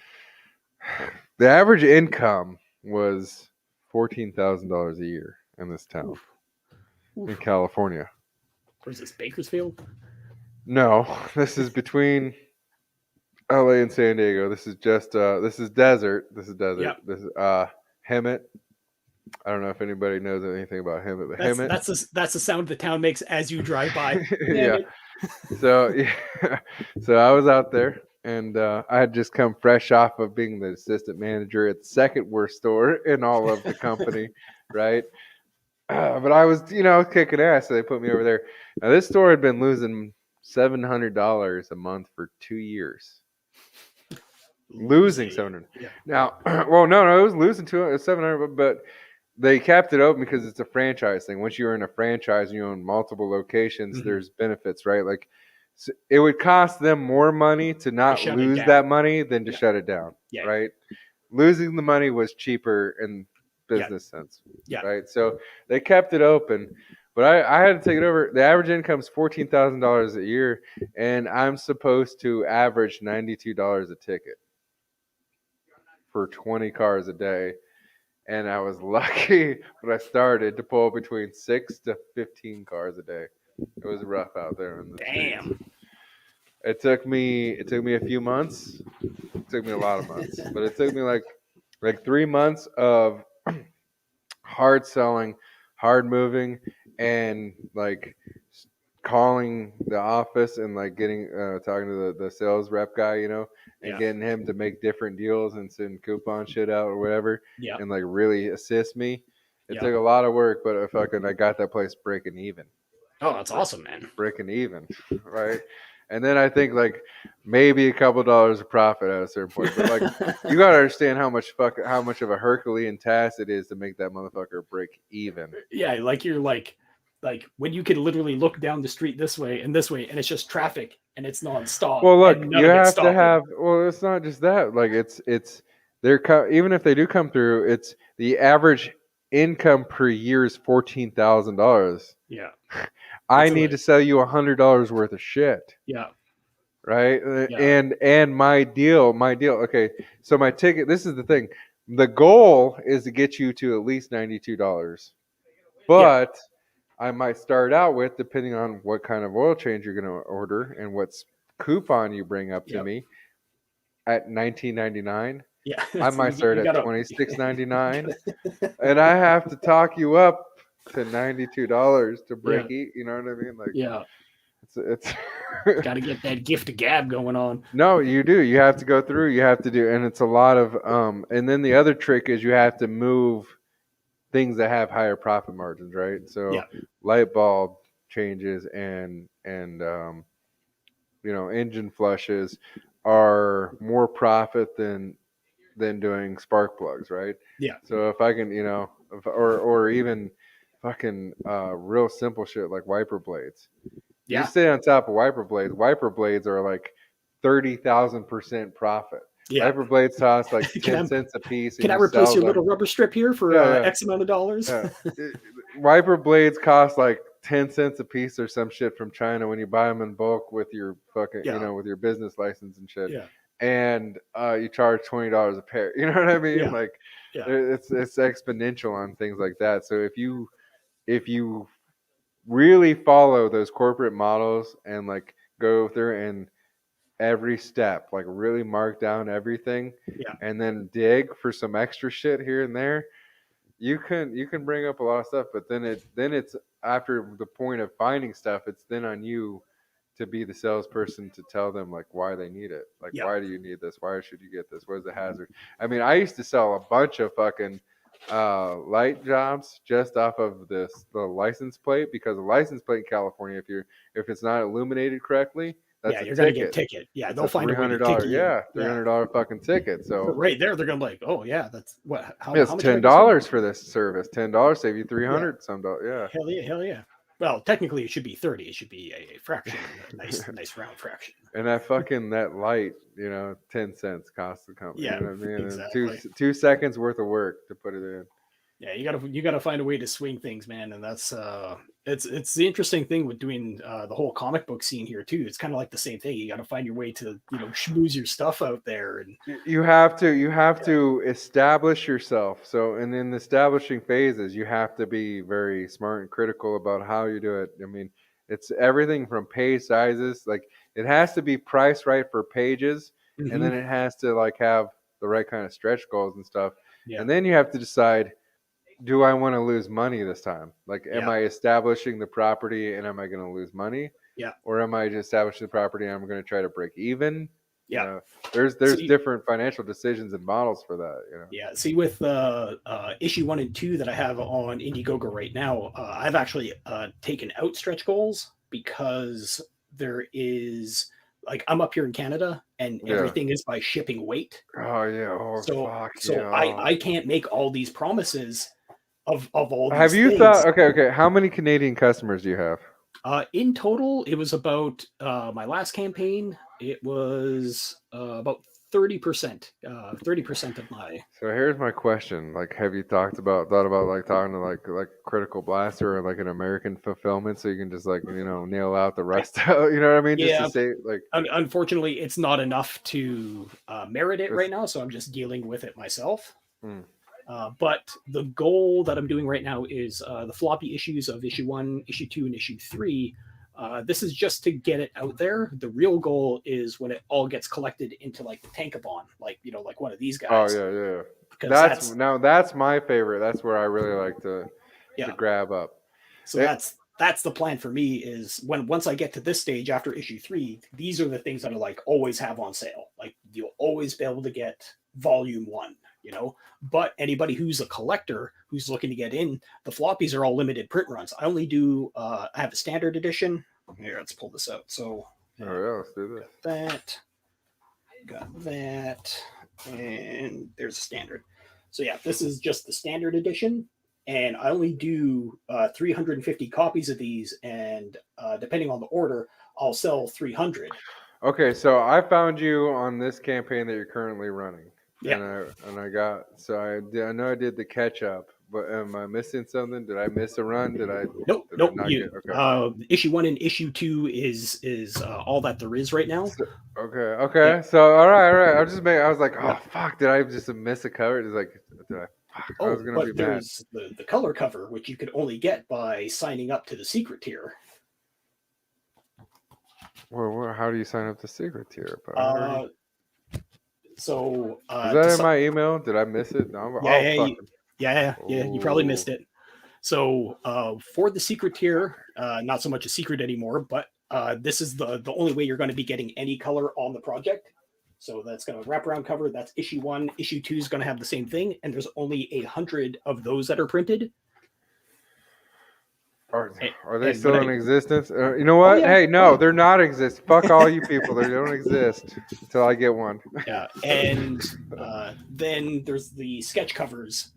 The average income was $14,000 a year in this town Oof. in Oof. California. Where's this? Bakersfield? No, this is between LA and San Diego. This is just this is desert. This is desert. Yep. This is Hemet. I don't know if anybody knows anything about Hemet, but That's Hemet. that's the sound the town makes as you drive by. Yeah. So yeah, so I was out there, and I had just come fresh off of being the assistant manager at the second worst store in all of the company, right? But I was, kicking ass, so they put me over there. Now this store had been losing $700 a month for 2 years. Losing 700. Yeah. Now, well, no, it was losing 200, 700, but they kept it open because it's a franchise thing. Once you're in a franchise and you own multiple locations, Mm-hmm. there's benefits, right? Like, so it would cost them more money to not shut it lose down. that money than to Yeah. shut it down, Yeah. right? Losing the money was cheaper in business sense, Yeah. right? So they kept it open, but I had to take it over. The average income is $14,000 a year, and I'm supposed to average $92 a ticket for 20 cars a day. And I was lucky when I started to pull between 6 to 15 cars a day. It was rough out there in the Damn. streets. It took me a few months. It took me a lot of months, but it took me like 3 months of hard selling, hard moving, and like calling the office and like getting talking to the sales rep guy, and Yeah. getting him to make different deals and send coupon shit out or whatever, Yeah. and like really assist me. It Yeah. took a lot of work, but I got that place breaking even, Oh, that's awesome, man. right? And then I think like maybe a couple dollars of profit at a certain point, but like you gotta understand how much of a Herculean task it is to make that motherfucker break even. Yeah, like you're like when you can literally look down the street this way, and it's just traffic and it's nonstop. Well, look, and none you of it's have to stopping. have. Well, it's not just that. Like it's even if they do come through, it's the average income per year is $14,000. Yeah. I It's need to sell you $100 worth of shit, Yeah. right? Yeah. And my deal. Okay, so my ticket. This is the thing. The goal is to get you to at least $92, but I might start out with, depending on what kind of oil change you're going to order and what coupon you bring up to Yep. me, at $19.99. Yeah. I might start you at gotta, $26.99, and I have to talk you up to $92 to break Yeah. it. You know what I mean? Like, yeah. it's Got to get that gift of gab going on. no, you do. You have to go through. You have to do, and it's a lot of. And then the other trick is you have to move things that have higher profit margins, right? So Yeah. light bulb changes and engine flushes are more profit than doing spark plugs, right? Yeah. So if I can, or even fucking real simple shit like wiper blades. You Yeah. stay on top of wiper blades. Wiper blades are like 30,000% profit. Yeah. Wiper blades cost like Can 10 I- cents a piece, and Can I you replace sell your them. little rubber strip here for Yeah. X amount of dollars? Yeah. Wiper blades cost like 10 cents a piece or some shit from China when you buy them in bulk with your fucking, Yeah. with your business license and shit. Yeah. And you charge $20 a pair. You know what I mean? Yeah. Like, Yeah. it's exponential on things like that. So if you really follow those corporate models and like go through and every step, like really mark down everything, Yeah. and then dig for some extra shit here and there, you can bring up a lot of stuff, but then it's after the point of finding stuff, it's then on you to be the salesperson to tell them like why they need it. Like, Yeah. why do you need this? Why should you get this? What is the hazard? I mean, I used to sell a bunch of fucking light jobs just off of the license plate, because the license plate in California, if it's not illuminated correctly, that's Yeah, a you're gonna get ticket. ticket. Yeah, It's they'll a find a way to $300, ticket you. yeah, Yeah. $300 fucking ticket. So Right there, they're gonna be like, oh yeah, that's what how it's much $10 did I just for this service. $10 save you Yeah. 300 some dollars. Yeah. Hell yeah, hell yeah. Well, technically it should be 30. It should be a fraction, a nice round fraction. And that light, 10 cents costs the company. Yeah, You know what I mean? And exactly. 2 seconds worth of work to put it in. Yeah, you gotta find a way to swing things, man, and that's it's the interesting thing with doing the whole comic book scene here too. It's kind of like the same thing. You got to find your way to schmooze your stuff out there, and You have to establish yourself. So, and in the establishing phases, you have to be very smart and critical about how you do it. I mean, it's everything from page sizes. Like, it has to be priced right for pages, and then it has to like have the right kind of stretch goals and stuff. yeah, And then you have to decide, do I want to lose money this time? Like, am Yeah. I establishing the property and am I going to lose money? Yeah. Or am I just establishing the property and I'm going to try to break even? Yeah. There's See- different financial decisions and models for that. Yeah, see, with issue 1 and 2 that I have on IndieGoGo right now, I've actually taken out stretch goals because there is like I'm up here in Canada and Yeah. everything is by shipping weight. Oh yeah. Oh So fuck. so yeah. I can't make all these promises of all these Have you things. thought? Okay. How many Canadian customers do you have? In total, it was about my last campaign. It was about 30%. 30% of my. So here's my question: like, have you thought about like talking to like Critical Blaster or like an American Fulfillment, so you can just like nail out the rest? You know what I mean? Just Yeah. to say like. Unfortunately, it's not enough to merit it It's- right now, so I'm just dealing with it myself. Hmm. But the goal that I'm doing right now is the floppy issues of issue 1, issue 2, and issue 3. This is just to get it out there. The real goal is when it all gets collected into like the tankabon, like like one of these Oh guys. yeah. Because That's my favorite. That's where I really like to grab up. So that's the plan for me is once I get to this stage after issue 3, these are the things that I like always have on sale. Like you'll always be able to get volume 1, but anybody who's a collector who's looking to get in, the floppies are all limited print runs. I only do I have a standard edition. Here, let's pull this out. So Oh yeah, let's do this. got that, and there's a standard. So yeah, this is just the standard edition. And I only do 350 copies of these, and depending on the order, I'll sell 300. Okay, so I found you on this campaign that you're currently running. Yeah. And I know I did the catch up, but am I missing something? Did I miss a run? Did I? Nope. did I not get- okay. Issue 1 and issue 2 is all that there is right now. Okay. Yeah. So all right. I was like, oh fuck, did I just miss a cover? It's like, did I? Fuck, I was gonna be mad. There's the color cover, which you could only get by signing up to the secret tier. Well, how do you sign up to secret tier? So is that in my email? Did I miss it? No, Yeah, you probably missed it. So for the secret tier, not so much a secret anymore, but this is the only way you're going to be getting any color on the project. So that's going to wrap around cover. That's issue 1. Issue 2 is going to have the same thing, and there's only 100 of those that are printed. Are they still in existence? You know what? yeah. Hey, no, they're not exist. Fuck all you people. They don't exist until I get one. Yeah, and then there's the sketch covers.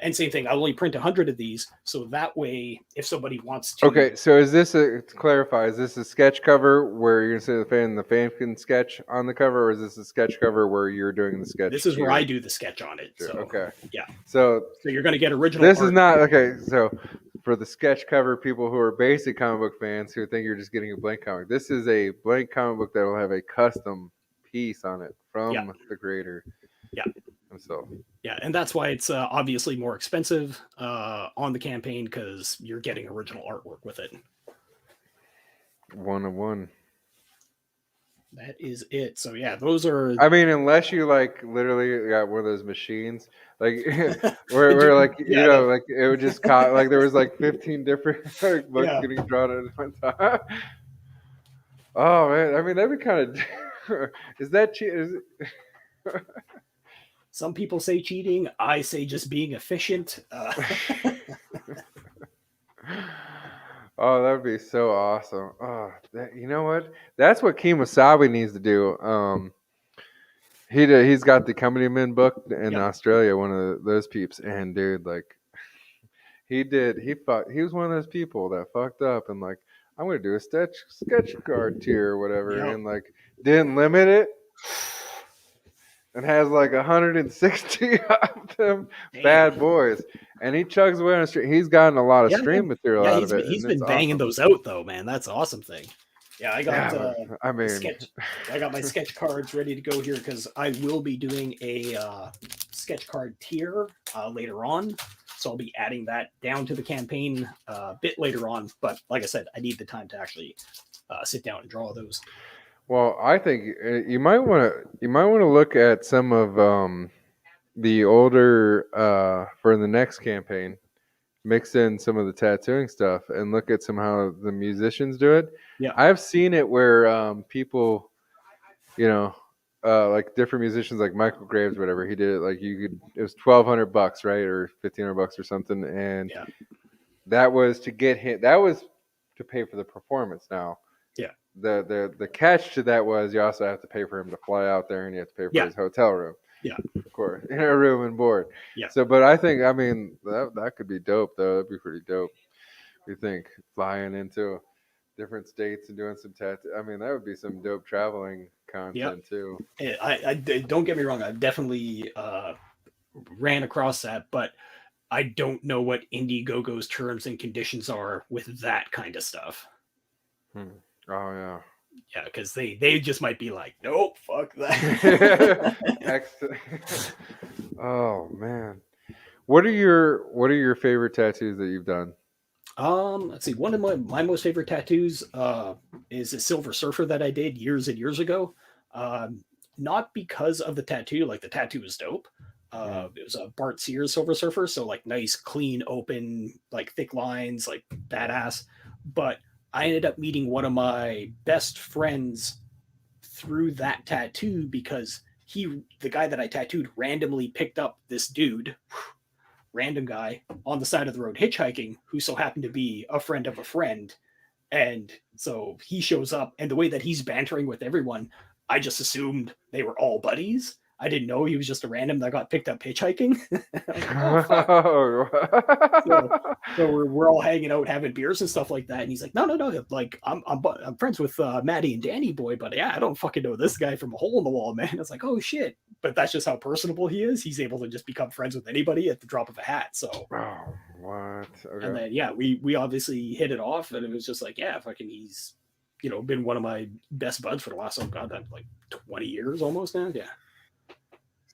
And same thing, I'll only print 100 of these, so that way, if somebody wants to... Okay, so is this to clarify, is this a sketch cover where you're going to say the fan can sketch on the cover, or is this a sketch cover where you're doing the sketch? This is where I do the sketch on it. So, okay. Yeah. So you're going to get original This art. is not... Okay, so for the sketch cover people who are basic comic book fans who think you're just getting a blank comic, this is a blank comic book that will have a custom piece on it from the creator. Yeah. So yeah, and that's why it's obviously more expensive on the campaign, because you're getting original artwork with it. 1 of 1. That is it. So yeah, those are I mean, unless you like literally got one of those machines, like where the like yeah, like it would just caught like there was like 15 different like, books yeah. getting drawn at one time. Oh man, I mean that'd be kind of. Is that cheat? Is Some people say cheating. I say just being efficient. it... Oh, that'd be so awesome. Oh, you know what? That's what Kemosabe needs to do. He's got the Company Men book in Yep. Australia, one of those peeps, and dude, like he was one of those people that fucked up and like I'm gonna do a sketch card tier or whatever, Yep. and like didn't limit it and has like 160 of them Damn. bad boys, and he chugs away on the street. He's gotten a lot of Yeah, stream man. material Yeah, out of it, he's and it's been banging awesome. those out though, man. That's the awesome thing. Yeah, I got Yeah, but I the mean, sketch. I got my sketch cards ready to go here because I will be doing a sketch card tier later on. So I'll be adding that down to the campaign a bit later on. But like I said, I need the time to actually sit down and draw those. well, I think you might want to look at some of the older for the next campaign. Mix in some of the tattooing stuff and look at some how the musicians do it. Yeah. I've seen it where people, you know, like different musicians, like Michael Graves, whatever he did it. Like it was $1,200, right, or $1,500 or something, and Yeah. that was to get him. That was to pay for the performance. Now, Yeah. the catch to that was you also have to pay for him to fly out there, and you have to pay for Yeah. his hotel room. Yeah. Of course, in a room and board. Yeah. So, but I think, I mean, that could be dope, though. That'd be pretty dope. You think flying into different states and doing some tattoo? I mean, that would be some dope traveling Yeah. content too. I don't get me wrong. I've definitely ran across that, but I don't know what IndieGoGo's terms and conditions are with that kind of stuff. Hmm. Oh yeah. Yeah, because they just might be like, nope, fuck that. Oh man, what are your favorite tattoos that you've done? Let's see. One of my most favorite tattoos is a Silver Surfer that I did years and years ago. Not because of the tattoo, like the tattoo was dope. It was a Bart Sears Silver Surfer, so like nice, clean, open, like thick lines, like badass. But I ended up meeting one of my best friends through that tattoo because the guy that I tattooed, randomly picked up this dude, random guy on the side of the road hitchhiking, who so happened to be a friend of a friend. And so he shows up, and the way that he's bantering with everyone, I just assumed they were all buddies. I didn't know he was just a random that got picked up hitchhiking. I was like, oh fuck. So, so we're all hanging out, having beers and stuff like that. And he's like, no, like I'm friends with Maddie and Danny Boy, but yeah, I don't fucking know this guy from a hole in the wall, man. It's like, oh shit. But that's just how personable he is. He's able to just become friends with anybody at the drop of a hat. So, Oh, what? and Okay. then yeah, we obviously hit it off, and it was just like, yeah, fucking, he's been one of my best buds for the last, oh god, that like 20 years almost now. Yeah.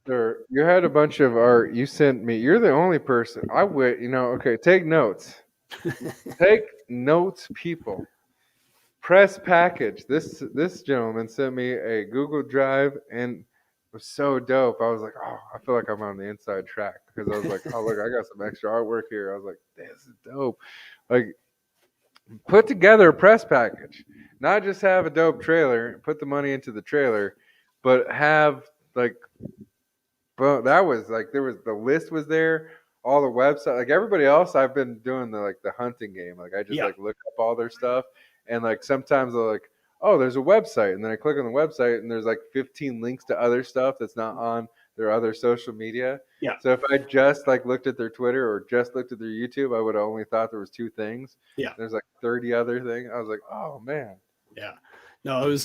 Sir, you had a bunch of art you sent me. You're the only person I would, okay, take notes. Take notes, people. Press package. This gentleman sent me a Google Drive and it was so dope. I was like, oh, I feel like I'm on the inside track because I was like, oh look, I got some extra artwork here. I was like, this is dope. Like, put together a press package, not just have a dope trailer, put the money into the trailer, but have like, but that was like there was the list was there, all the website, like everybody else. I've been doing the hunting game. Like I just Yeah. like look up all their stuff, and like sometimes they're like, oh, there's a website, and then I click on the website, and there's like 15 links to other stuff that's not on their other social media. Yeah. So if I just like looked at their Twitter or just looked at their YouTube, I would have only thought there was two things. Yeah. There's like 30 other things. I was like, oh man. Yeah. No, it was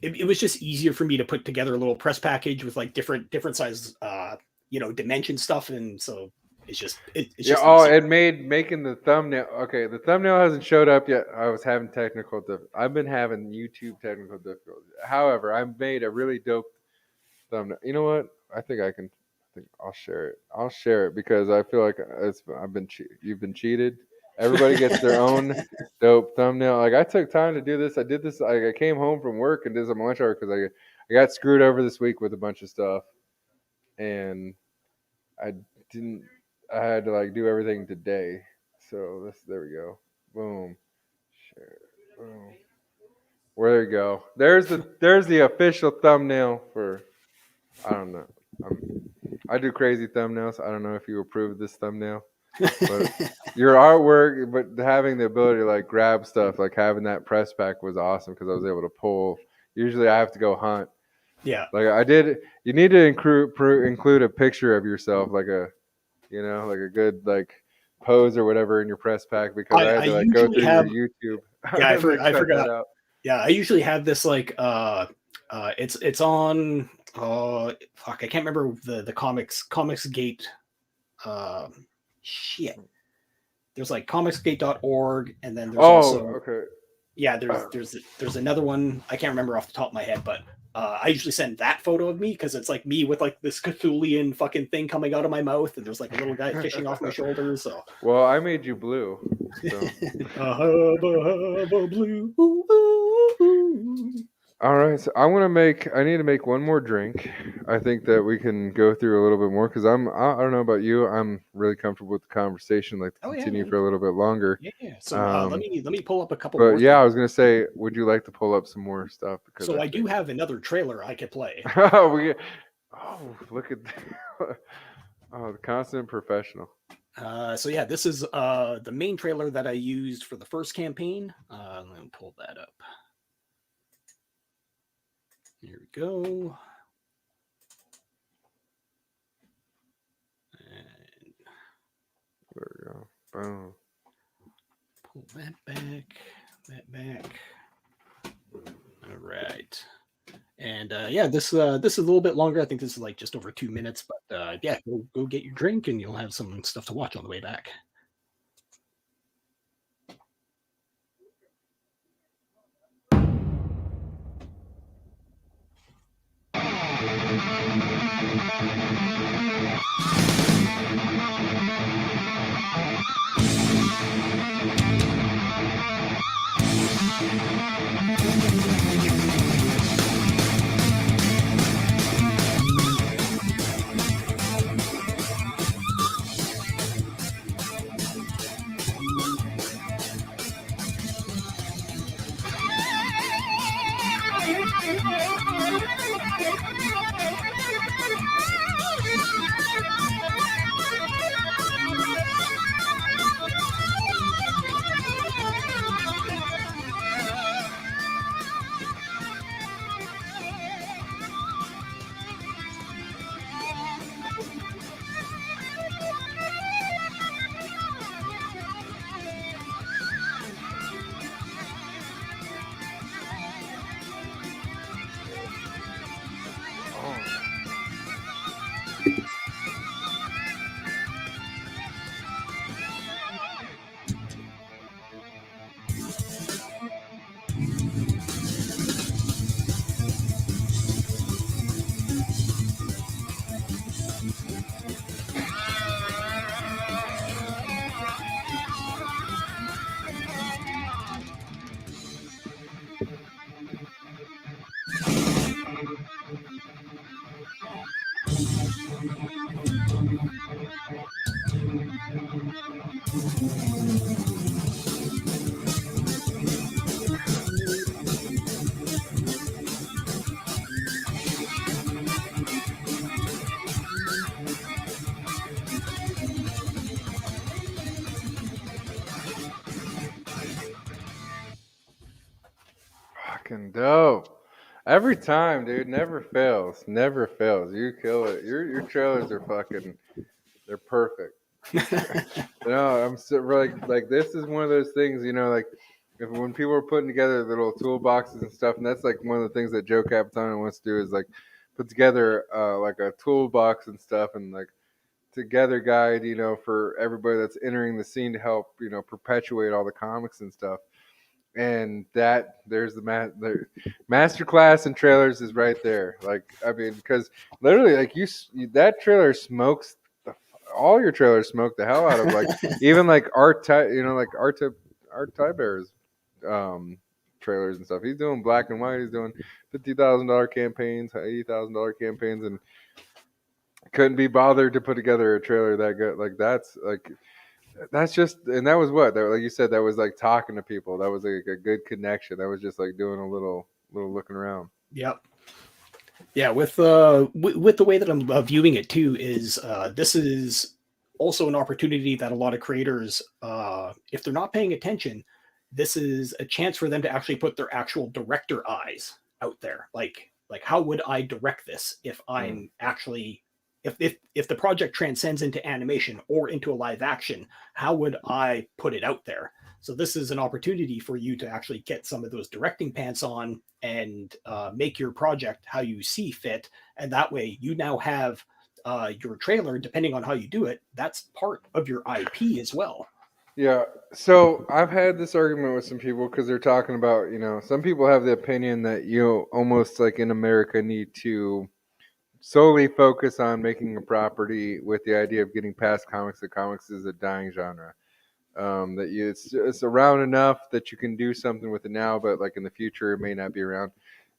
it was just easier for me to put together a little press package with like different size dimension stuff, and so it's Yeah. just Oh, easier. it made making the thumbnail. Okay, the thumbnail hasn't showed up yet. I was having technical. I've been having YouTube technical difficulties. However, I made a really dope thumbnail. You know what? I think I can. I think I'll share it. I'll share it because I feel like I've been. You've been cheated. Everybody gets their own dope thumbnail. Like I took time to do this. I did this. I came home from work and did some lunch hour because I got screwed over this week with a bunch of stuff, and I didn't. I had to like do everything today. So there we go. Boom. Share. Boom. There you go. There's the official thumbnail for. I don't know. I do crazy thumbnails. I don't know if you approve this thumbnail, but your artwork, but having the ability to like grab stuff, like having that press pack was awesome because I was able to pull. Usually I have to go hunt. Yeah. Like I did. You need to include a picture of yourself, like like a good like pose or whatever in your press pack because I had I to like go usually through have. your YouTube. Yeah, and then I cut that forgot. out. Yeah, I usually have this like it's on fuck, I can't remember the comics gate shit. There's like comicsgate.org, and then there's Oh, also okay. yeah, there's another one I can't remember off the top of my head, but I usually send that photo of me because it's like me with like this Cthulian fucking thing coming out of my mouth, and there's like a little guy fishing off my shoulders. So Well, I made you blue. So. blue. All right, so I need to make one more drink. I think that we can go through a little bit more because I don't know about you. I'm really comfortable with the conversation. Like to Oh yeah, continue man. for a little bit longer. Yeah. So Um, let me pull up a couple but more yeah, things. I was gonna say, would you like to pull up some more stuff? Because So I I do think have another trailer I could play. we look at the constant professional. So yeah, this is the main trailer that I used for the first campaign. Let me pull that up. Here we go. And There we go. Boom. pull that back. That back. All right. And yeah, this is a little bit longer. I think this is like just over 2 minutes. But yeah, go get your drink, and you'll have some stuff to watch on the way back. Fucking dope. Every time, dude. Never fails. Never fails. You kill it. Your trailers are fucking. They're perfect. No, I'm so, like this is one of those things. Like when people are putting together their little toolboxes and stuff, and that's like one of the things that Joe Capitano wants to do is like put together like a toolbox and stuff, and like together guide, for everybody that's entering the scene to help, perpetuate all the comics and stuff. And there's the master class and trailers is right there. Like I mean, because literally, like that trailer smokes all your trailers smoke the hell out of, like, even like Art Tyber's trailers and stuff. He's doing black and white. He's doing $50,000 campaigns, $80,000 campaigns, and couldn't be bothered to put together a trailer that good. That's just, and that was what, like you said, that was like talking to people. That was like a good connection. That was just like doing a little looking around. Yep. Yeah, with the way that I'm viewing it too is this is also an opportunity that a lot of creators, if they're not paying attention, this is a chance for them to actually put their actual director eyes out there. Like how would I direct this if I'm actually, if the project transcends into animation or into a live action, how would I put it out there? So this is an opportunity for you to actually get some of those directing pants on and make your project how you see fit. And that way you now have your trailer, depending on how you do it, that's part of your IP as well. Yeah. So I've had this argument with some people because they're talking about, some people have the opinion that you almost like in America need to solely focus on making a property with the idea of getting past comics. That comics is a dying genre. It's around enough that you can do something with it now, but like in the future it may not be around.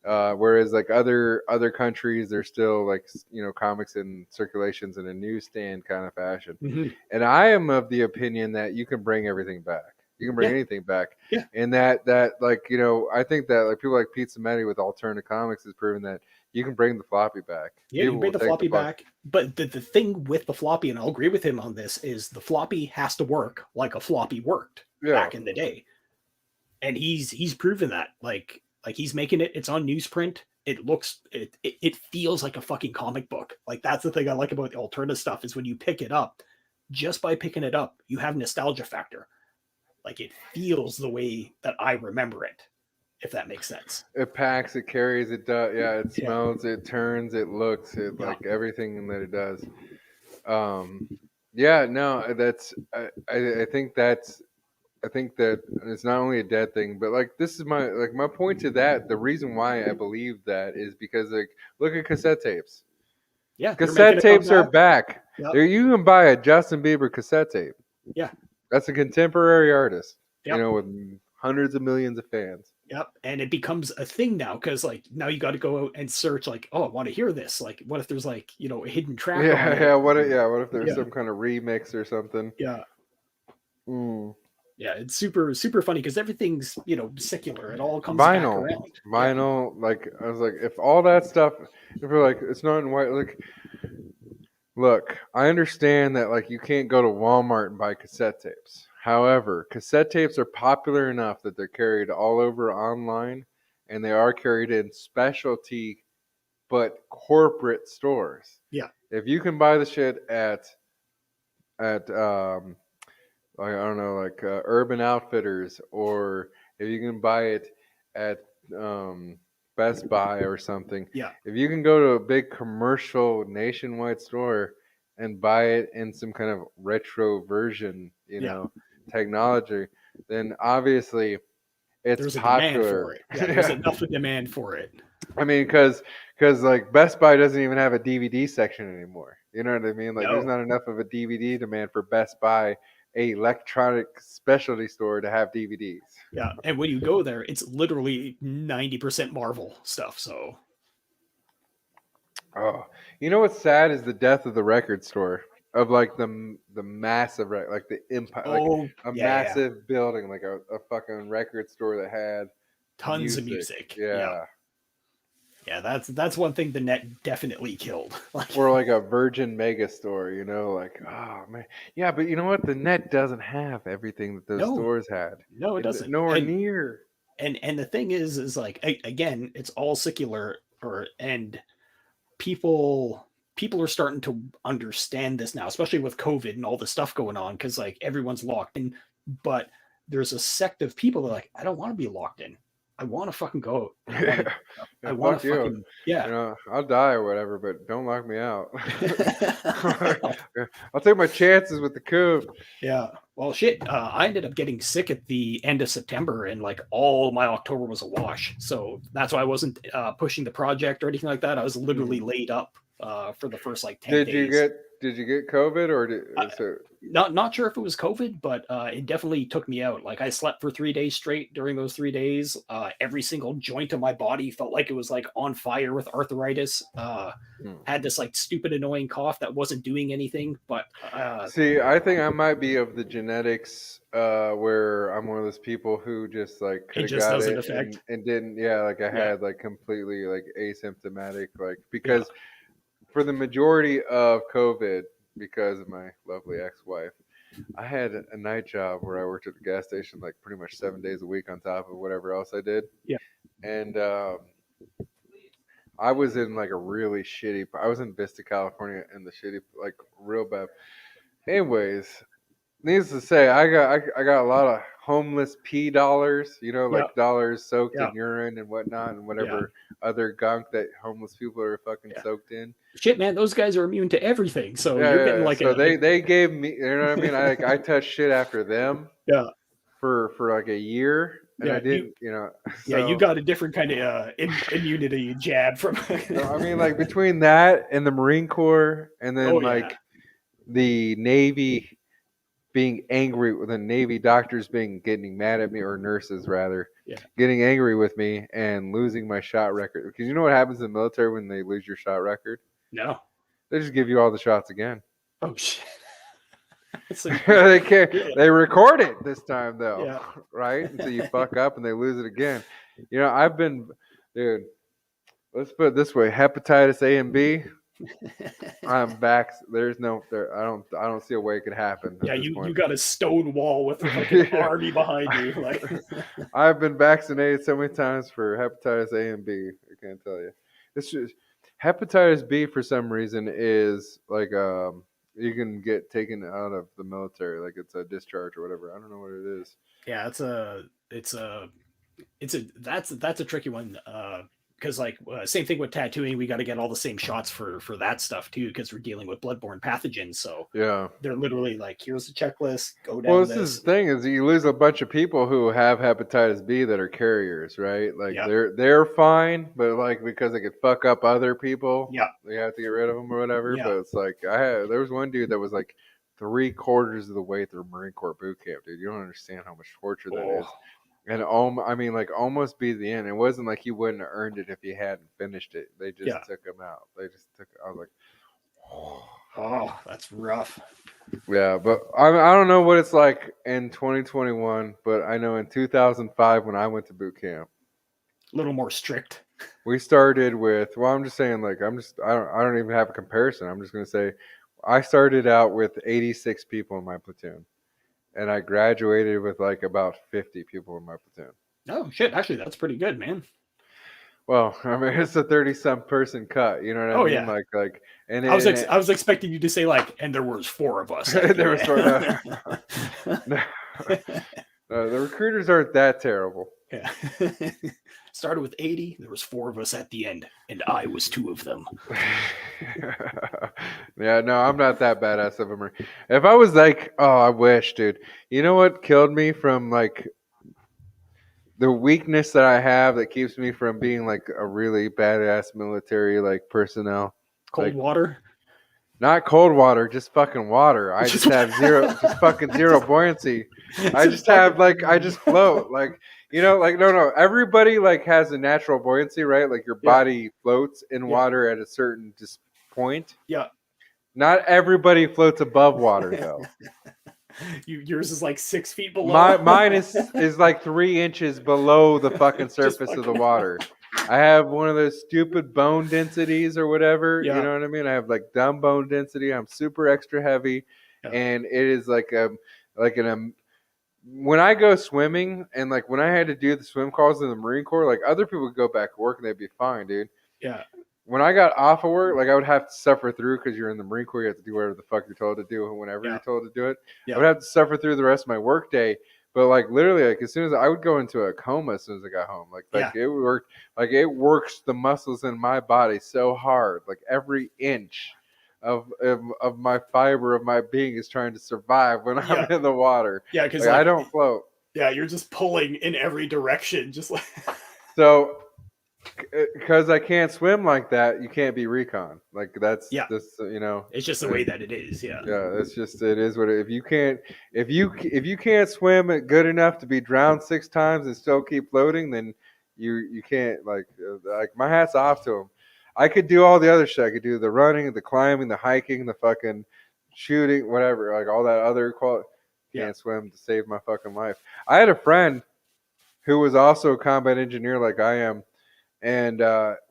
Whereas like other countries, they're still like comics in circulations in a newsstand kind of fashion. Mm-hmm. And I am of the opinion that you can bring everything back. You can bring anything back. Yeah. And that like I think that like people like Pete Samedi with Alternative Comics has proven that you can bring the floppy back. Yeah, you can bring the floppy back. But the thing with the floppy, and I'll agree with him on this, is the floppy has to work like a floppy worked back in the day. And he's proven that. Like he's making it, it's on newsprint. It feels like a fucking comic book. Like that's the thing I like about the alternative stuff is when you pick it up, just by picking it up, you have nostalgia factor. Like it feels the way that I remember it. If that makes sense. It packs, it carries, it does. Yeah, it smells, it turns, it looks, like everything that it does. That's. I think that it's not only a dead thing, but like this is my point to that. The reason why I believe that is because like look at cassette tapes. Yeah, cassette tapes are back. Yep. There, you can buy a Justin Bieber cassette tape. Yeah, that's a contemporary artist. Yep. With hundreds of millions of fans. Yep, and it becomes a thing now because like now you got to go out and search like, oh, I want to hear this. Like, what if there's like a hidden track? What if there's some kind of remix or something? Yeah. Yeah, it's super super funny because everything's secular. It all comes vinyl. Back around. Vinyl, like I was like, if all that stuff, if you're like, it's not in white. Like, look, I understand that like you can't go to Walmart and buy cassette tapes. However, cassette tapes are popular enough that they're carried all over online, and they are carried in specialty, but corporate stores. Yeah. If you can buy the shit at I don't know, like Urban Outfitters, or if you can buy it at Best Buy or something. Yeah. If you can go to a big commercial nationwide store and buy it in some kind of retro version, technology, then obviously it's popular. There's enough of demand for it. I mean, because like Best Buy doesn't even have a DVD section anymore. You know what I mean? Like there's not enough of a DVD demand for Best Buy, a electronic specialty store, to have DVDs. Yeah, and when you go there, it's literally 90% Marvel stuff. So, oh, you know what's sad is the death of the record store. Of like the massive, like the empire, like a massive building, like a fucking record store that had tons of music. Yeah, that's one thing the net definitely killed. Or like a Virgin Mega store, like, oh man, yeah, but you know what? The net doesn't have everything that those stores had. No, it doesn't. Nowhere near. And the thing is like again, it's all secular, and people are starting to understand this now, especially with COVID and all the stuff going on, because like everyone's locked in. But there's a sect of people that are like, I don't want to be locked in. I want to fucking go. I want to fucking I'll die or whatever, but don't lock me out. I'll take my chances with the coup. Yeah. Well, shit. I ended up getting sick at the end of September, and like all my October was a wash. So that's why I wasn't pushing the project or anything like that. I was literally laid up for the first like 10 days. did you get COVID or Not sure if it was COVID, but it definitely took me out. Like I slept for 3 days straight during those 3 days. Every single joint of my body felt like it was like on fire with arthritis. Had this like stupid annoying cough that wasn't doing anything. But See, I think I might be of the genetics where I'm one of those people who just like could it have just got doesn't it affect. and didn't. Yeah, like I Yeah. had like completely like asymptomatic, like because for the majority of COVID, because of my lovely ex-wife, I had a night job where I worked at the gas station like pretty much 7 days a week on top of whatever else I did. Yeah. And I was in like a really shitty. I was in Vista, California, in the shitty, like real bad. Anyways, needless to say, I got a lot of homeless pee dollars. You know, Yeah. like dollars soaked Yeah. in urine and whatnot, and Yeah. whatever other gunk that homeless people are fucking Yeah. soaked in. Shit, man, those guys are immune to everything. So Yeah, you're getting yeah. like So they gave me, you know what I mean? I touched shit after them yeah. for like a year, and I Yeah, didn't, you know. you So got a different kind of immunity jab from. I mean, like between that and the Marine Corps, and then Oh yeah, like the Navy being angry with the Navy doctors getting mad at me, or nurses rather, yeah. getting angry with me and losing my shot record. Because you know what happens in the military when they lose your shot record? No. They just give you all the shots again. Oh shit. So, They can't. yeah. They record it this time though, Yeah. right? Until you fuck up and they lose it again. You know, I've been, dude. Let's put it this way: hepatitis A and B. I'm back. There's no. There. I don't see a way it could happen. Yeah, At this you point. got a stone wall with like an army behind you. Like, I've been vaccinated so many times for hepatitis A and B. I can't tell you. It's just hepatitis B for some reason is like you can get taken out of the military, like it's a discharge or whatever. I don't know what it is. yeah, that's a tricky one. Because like same thing with tattooing, we got to get all the same shots for that stuff too, because we're dealing with bloodborne pathogens. So Yeah. they're literally like, here's the checklist, go down Well, this. this is the thing is you lose a bunch of people who have hepatitis B that are carriers, right? Like Yeah. they're fine, but like because they could fuck up other people, Yeah. they have to get rid of them or whatever. Yeah. But it's like there was one dude that was like 3/4 of the way through Marine Corps boot camp, dude. You don't understand how much torture that is. And I mean, like almost be the end. It wasn't like he wouldn't have earned it if he hadn't finished it. They just took him out. They just took. I was like, oh, that's rough. yeah, but I don't know what it's like in 2021, but I know in 2005 when I went to boot camp, A little more strict. we started with. Well, I'm just saying, like I don't even have a comparison. I'm just gonna say, I started out with 86 people in my platoon, and I graduated with like about 50 people in my platoon. Oh shit! Actually, that's pretty good, man. Well, I mean, it's a 30-some person cut. You know what I mean? Yeah. Like, and I was expecting you to say like, and there was 4 of us. there was sort of. No, the recruiters aren't that terrible. Yeah. Started with 80. There was 4 of us at the end, and I was 2 of them. Yeah, no, I'm not that badass of a Marine. If I was like, oh, I wish, dude. You know what killed me from like the weakness that I have that keeps me from being like a really badass military like personnel? Cold water? Not cold water, just fucking water. I just have fucking zero buoyancy. I just have like I just float like. You know, like no. Everybody like has a natural buoyancy, right? Like your body floats in water at a certain point. Yeah. Not everybody floats above water though. Yours is like 6 feet below. Mine is like 3 inches below the fucking surface of the water. I have one of those stupid bone densities or whatever. Yeah. You know what I mean? I have like dumb bone density. I'm super extra heavy, and it is like when I go swimming and like when I had to do the swim calls in the Marine Corps, like other people would go back to work and they'd be fine, dude. Yeah. When I got off of work, like I would have to suffer through because you're in the Marine Corps, you have to do whatever the fuck you're told to do whenever you're told to do it. Yeah. I would have to suffer through the rest of my work day. But like literally, like as soon as I would go into a coma as soon as I got home, it worked, like it works the muscles in my body so hard, like every inch of my fiber of my being is trying to survive when I'm in the water. Yeah, because I don't float. Yeah, you're just pulling in every direction, just like. So because I can't swim like that, you can't be recon. Like that's Yeah. just It's just the way that it is. Yeah. Yeah, it's just it is what if you can't swim good enough to be drowned 6 times and still keep floating, then you can't like my hat's off to him. I could do all the other shit. I could do the running, the climbing, the hiking, the fucking shooting, whatever, like all that other quality. Yeah. Can't swim to save my fucking life. I had a friend who was also a combat engineer like I am. And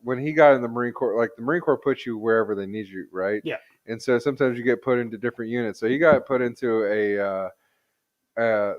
when he got in the Marine Corps, like the Marine Corps puts you wherever they need you, right? Yeah. And so sometimes you get put into different units. So he got put into a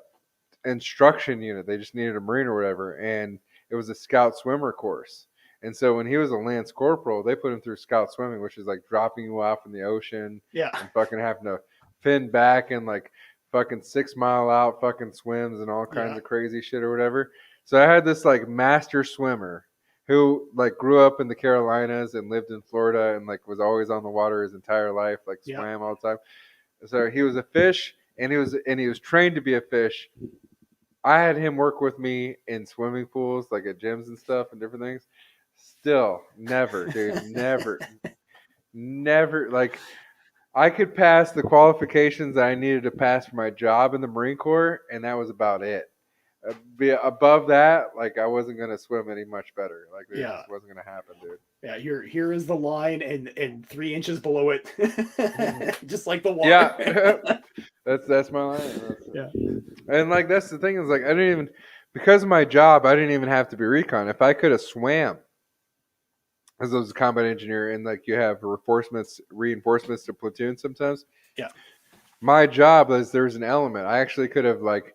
instruction unit. They just needed a Marine or whatever, and it was a Scout swimmer course. And so when he was a Lance Corporal, they put him through Scout swimming, which is like dropping you off in the ocean Yeah. and fucking having to fin back and like fucking 6 mile out fucking swims and all kinds Yeah. of crazy shit or whatever. So I had this like master swimmer who like grew up in the Carolinas and lived in Florida and like was always on the water his entire life, like Yeah. swam all the time. So he was a fish and he was trained to be a fish. I had him work with me in swimming pools, like at gyms and stuff and different things. Still, never, dude, never. Like I could pass the qualifications that I needed to pass for my job in the Marine Corps, and that was about it. Above that, like I wasn't gonna swim any much better. Like it Yeah. just wasn't gonna happen, dude. Yeah, here is the line, and 3 inches below it, just like the water. Yeah, that's my line. Yeah. And like that's the thing is like I didn't even because of my job I didn't even have to be recon. If I could have swam as I was a combat engineer and like you have reinforcements to platoon sometimes. Yeah. My job is there's an element. I actually could have like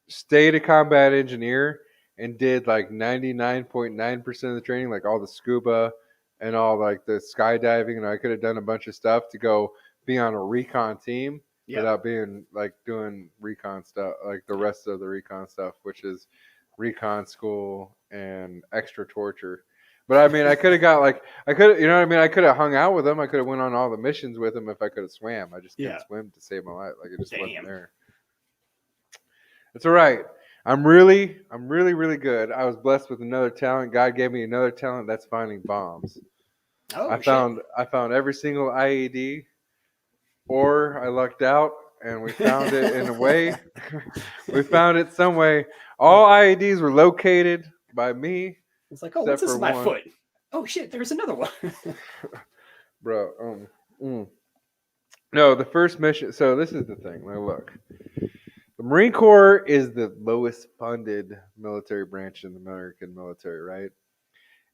stayed a combat engineer and did like 99.9% of the training, like all the scuba and all like the skydiving, and I could have done a bunch of stuff to go be on a recon team Yeah. without being like doing recon stuff, like the rest of the recon stuff, which is recon school and extra torture. But I mean, I could have got like I could, you know what I mean? I could have hung out with him. I could have went on all the missions with him if I could have swam. I just couldn't Yeah. swim to save my life. Like it just wasn't Damn. there. It's all right. I'm really good. I was blessed with another talent. God gave me another talent. That's finding bombs. Oh, I shit. found every single IED, or I lucked out and we found it in a way. We found it some way. All IEDs were located by me, It's like, oh, what's except this for in my one. foot? Oh shit, there's another one. bro. No, the first mission. So this is the thing. Now look, the Marine Corps is the lowest funded military branch in the American military, right?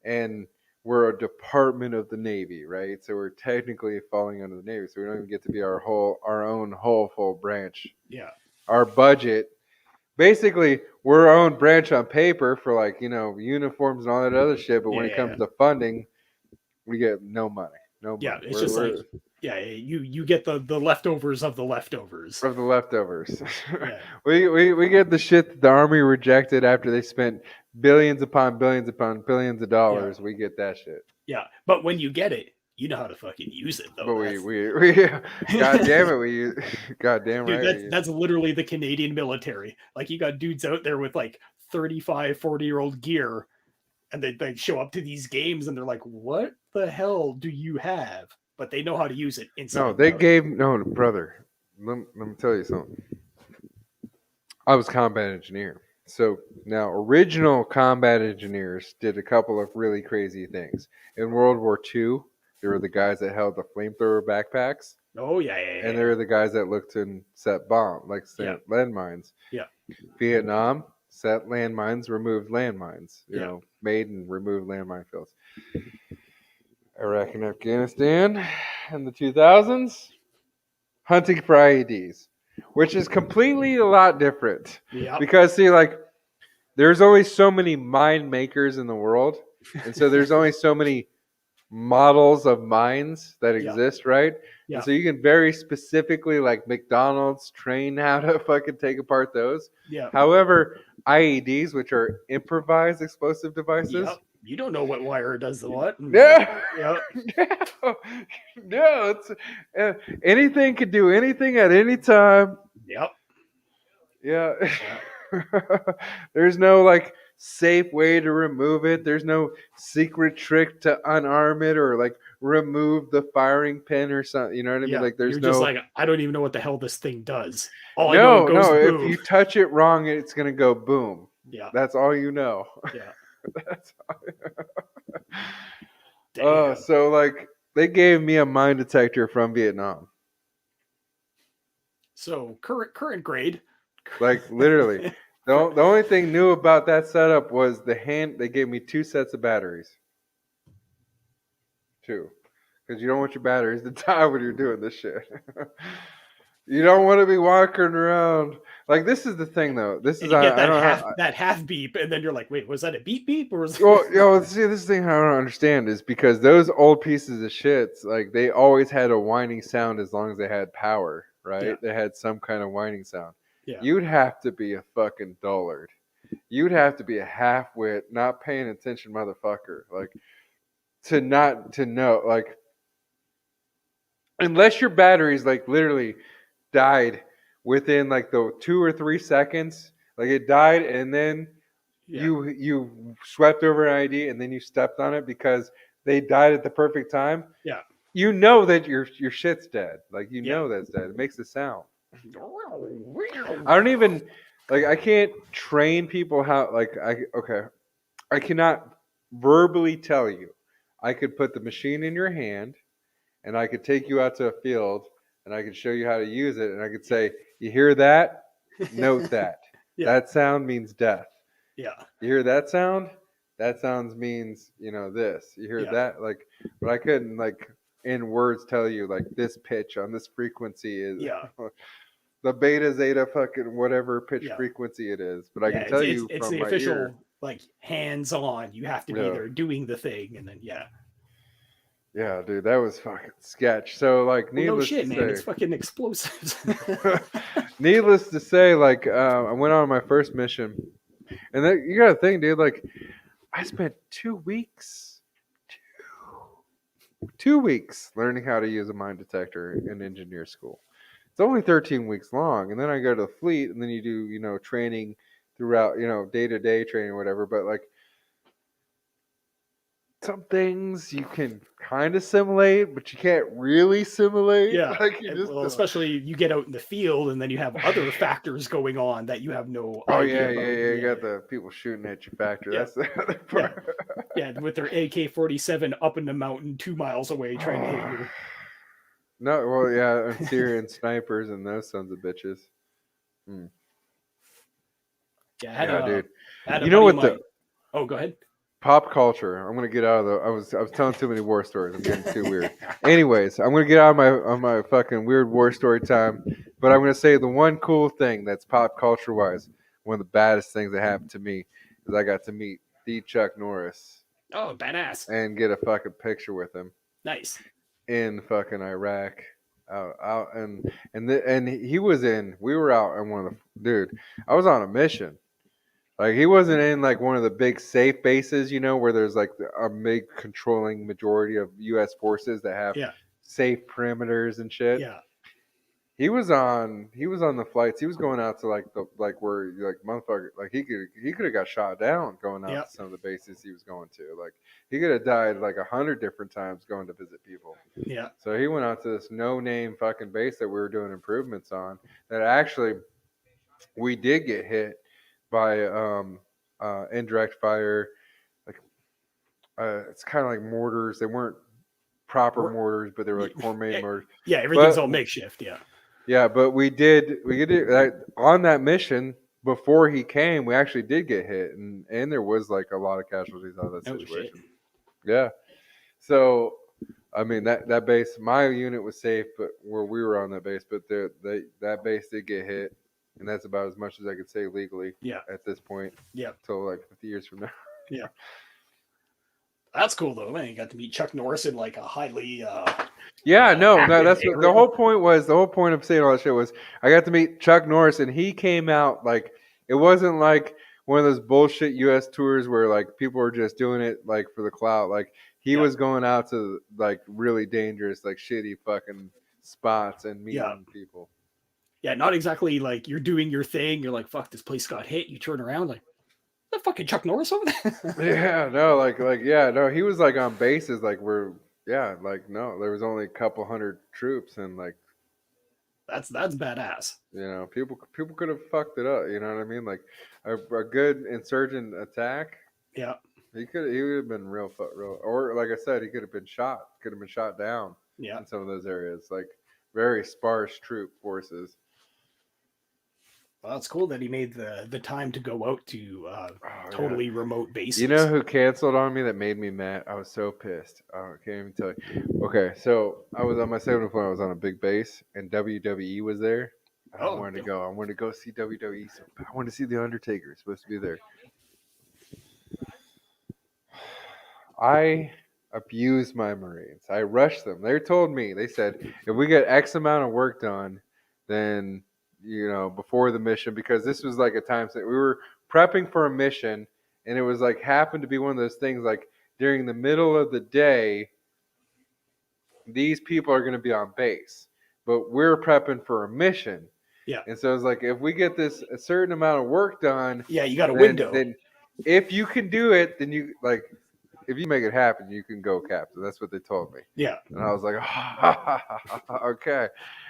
And we're a department of the Navy, right? So we're technically falling under the Navy. So we don't even get to be our own whole full branch. Yeah. Our budget, basically, we're our own branch on paper for like uniforms and all that other shit. But when it comes to funding, we get no money. No Yeah, money. it's just like you get the leftovers of the leftovers. Of the leftovers. Yeah. we get the shit that the Army rejected after they spent billions upon billions upon billions of dollars. We get that shit. Yeah, but when you get it, you know how to fucking use it though. But we God damn it, we God damn Dude, right. that's literally the Canadian military. Like you got dudes out there with like 35, 40-year-old gear, and they show up to these games and they're like, what the hell do you have? But they know how to use it inside. No, brother. Let me tell you something. I was combat engineer. So now original combat engineers did a couple of really crazy things. In World War II, there were the guys that held the flamethrower backpacks. Oh yeah. And there were the guys that looked and set landmines. Yeah. Vietnam, set landmines, removed landmines. Made and removed landmine fields. Iraq and Afghanistan in the 2000s, hunting for IEDs, which is completely a lot different. Yeah. Because see, like, there's only so many mine makers in the world, and so there's only so many models of mines that exist, right? Yeah. And so you can very specifically, like McDonald's, train how to fucking take apart those. Yeah. However, IEDs, which are improvised explosive devices. Yep. You don't know what wire does the what. No. Yep. No. It's anything could do anything at any time. Yep. Yeah. There's no like safe way to remove it. There's no secret trick to unarm it or like remove the firing pin or something. You know what I mean? Yeah, Like there's you're just no like, I don't even know what the hell this thing does. All I know, it no goes no. If boom. you touch it wrong, it's gonna go boom. Yeah, That's all you know. yeah. That's Damn. so like they gave me a mine detector from Vietnam. So current grade. Like literally. The only thing new about that setup was the hand. They gave me 2 sets of batteries. 2, because you don't want your batteries to die when you're doing this shit. You don't want to be walking around like this. Is the thing though. This And is you get I that don't half know. that half beep, and then you're like, wait, was that a beep beep or was Well, see, this thing I don't understand is because those old pieces of shits, like they always had a whining sound as long as they had power, right? Yeah. They had some kind of whining sound. Yeah. You'd have to be a fucking dullard. You'd have to be a half-wit, not paying attention motherfucker, like to not to know, like unless your batteries like literally died within like the 2 or 3 seconds, like it died and then Yeah. you swept over an ID and then you stepped on it because they died at the perfect time. Yeah. You know that your shit's dead. Like you Yeah. know that's dead. It makes a sound. I don't even like I can't train people how like I cannot verbally tell you. I could put the machine in your hand and I could take you out to a field and I could show you how to use it and I could say, "You hear that? Note that. Yeah. That sound means death. Yeah. You hear that sound? That sounds means, this. You hear Yeah. that? Like, but I couldn't, like, in words tell you, like, this pitch on this frequency is Yeah. the beta, zeta, fucking whatever pitch Yeah. frequency it is. But I Yeah. can tell It's you it's from the my official ear. like hands on. You have to be Yeah. there doing the thing, and then yeah. Yeah, dude, that was fucking sketch. So, like, Well, no needless shit, to man. It's say, fucking explosives. needless to say, like, I went on my first mission. And then, you got to think, dude, like, I spent 2 weeks 2 weeks learning how to use a mine detector in engineer school. It's only 13 weeks long, and then I go to the fleet, and then you do training throughout, day to day training or whatever. But like some things you can kind of simulate, but you can't really simulate. Yeah. Like you just Well, don't. especially you get out in the field and then you have other factors going on that you have no Oh idea yeah, about. yeah. You got the people shooting at your factory. Yeah. That's the other part. Yeah, with their AK-47 up in the mountain 2 miles away trying to hit you. No, well, yeah, and Syrian snipers and those sons of bitches. Hmm. Yeah, Yeah, dude. I had a You know buddy of what the mine. Oh, go ahead. pop culture? I'm gonna get out of the. I was telling too many war stories. I'm getting too weird. Anyways, I'm gonna get out of my fucking weird war story time. But I'm gonna say the one cool thing that's pop culture wise, one of the baddest things that happened to me is I got to meet the Chuck Norris Oh, badass. and get a fucking picture with him Nice. in fucking Iraq. Out and he was in. We were out on one of the dude. I was on a mission. Like he wasn't in like one of the big safe bases, where there's like a big controlling majority of U.S. forces that have Yeah. safe perimeters and shit. Yeah. He was on the flights. He was going out to like the like where like motherfucker like he could have got shot down going out Yep. to some of the bases he was going to. Like he could have died like 100 different times going to visit people. Yeah. So he went out to this no name fucking base that we were doing improvements on. That actually we did get hit by indirect fire. Like it's kind of like mortars. They weren't proper mortars, but they were like homemade mortars. Yeah, everything's But all makeshift. Yeah. yeah, but we did on that mission before he came. We actually did get hit, and there was like a lot of casualties out of that Oh shit. situation. Yeah. So I mean that base, my unit was safe, but where we were on that base, but that base did get hit, and that's about as much as I could say legally. Yeah. At this point. Yeah. Till like 50 years from now. Yeah. That's cool though, man. You got to meet Chuck Norris in like a highly Yeah, no, active that's what the area. whole point was. The whole point of saying all that shit was I got to meet Chuck Norris, and he came out like it wasn't like one of those bullshit U.S. tours where like people were just doing it like for the clout. Like he was going out to like really dangerous, like shitty fucking spots and meeting people. Yeah, not exactly like you're doing your thing. You're like, fuck, this place got hit. You turn around like, The fucking Chuck Norris over there. Yeah, no, yeah, no, he was like on bases, like like no, there was only a couple hundred troops, and like That's badass. people could have fucked it up. You know what I mean? Like a good insurgent attack, Yeah, he would have been real, or like I said, he could have been shot down yeah. in some of those areas, like very sparse troop forces. Well, it's cool that he made the time to go out to totally remote bases. You know who canceled on me that made me mad? I was so pissed. I can't even tell you. Okay, so I was on my 7 I was on a big base, and WWE was there. And I wanted to go. I wanted to go see WWE. So I wanted to see the Undertaker. He's supposed to be there. I abused my Marines. I rushed them. They told me. They said if we get X amount of work done, then before the mission, because this was like a time that we were prepping for a mission, and it was like happened to be one of those things like during the middle of the day, these people are going to be on base, but we're prepping for a mission. Yeah. And so it's like if we get this a certain amount of work done, yeah, you got a window. Then if you can do it, then you like if you make it happen, you can go captain. That's what they told me. Yeah. And I was like, okay.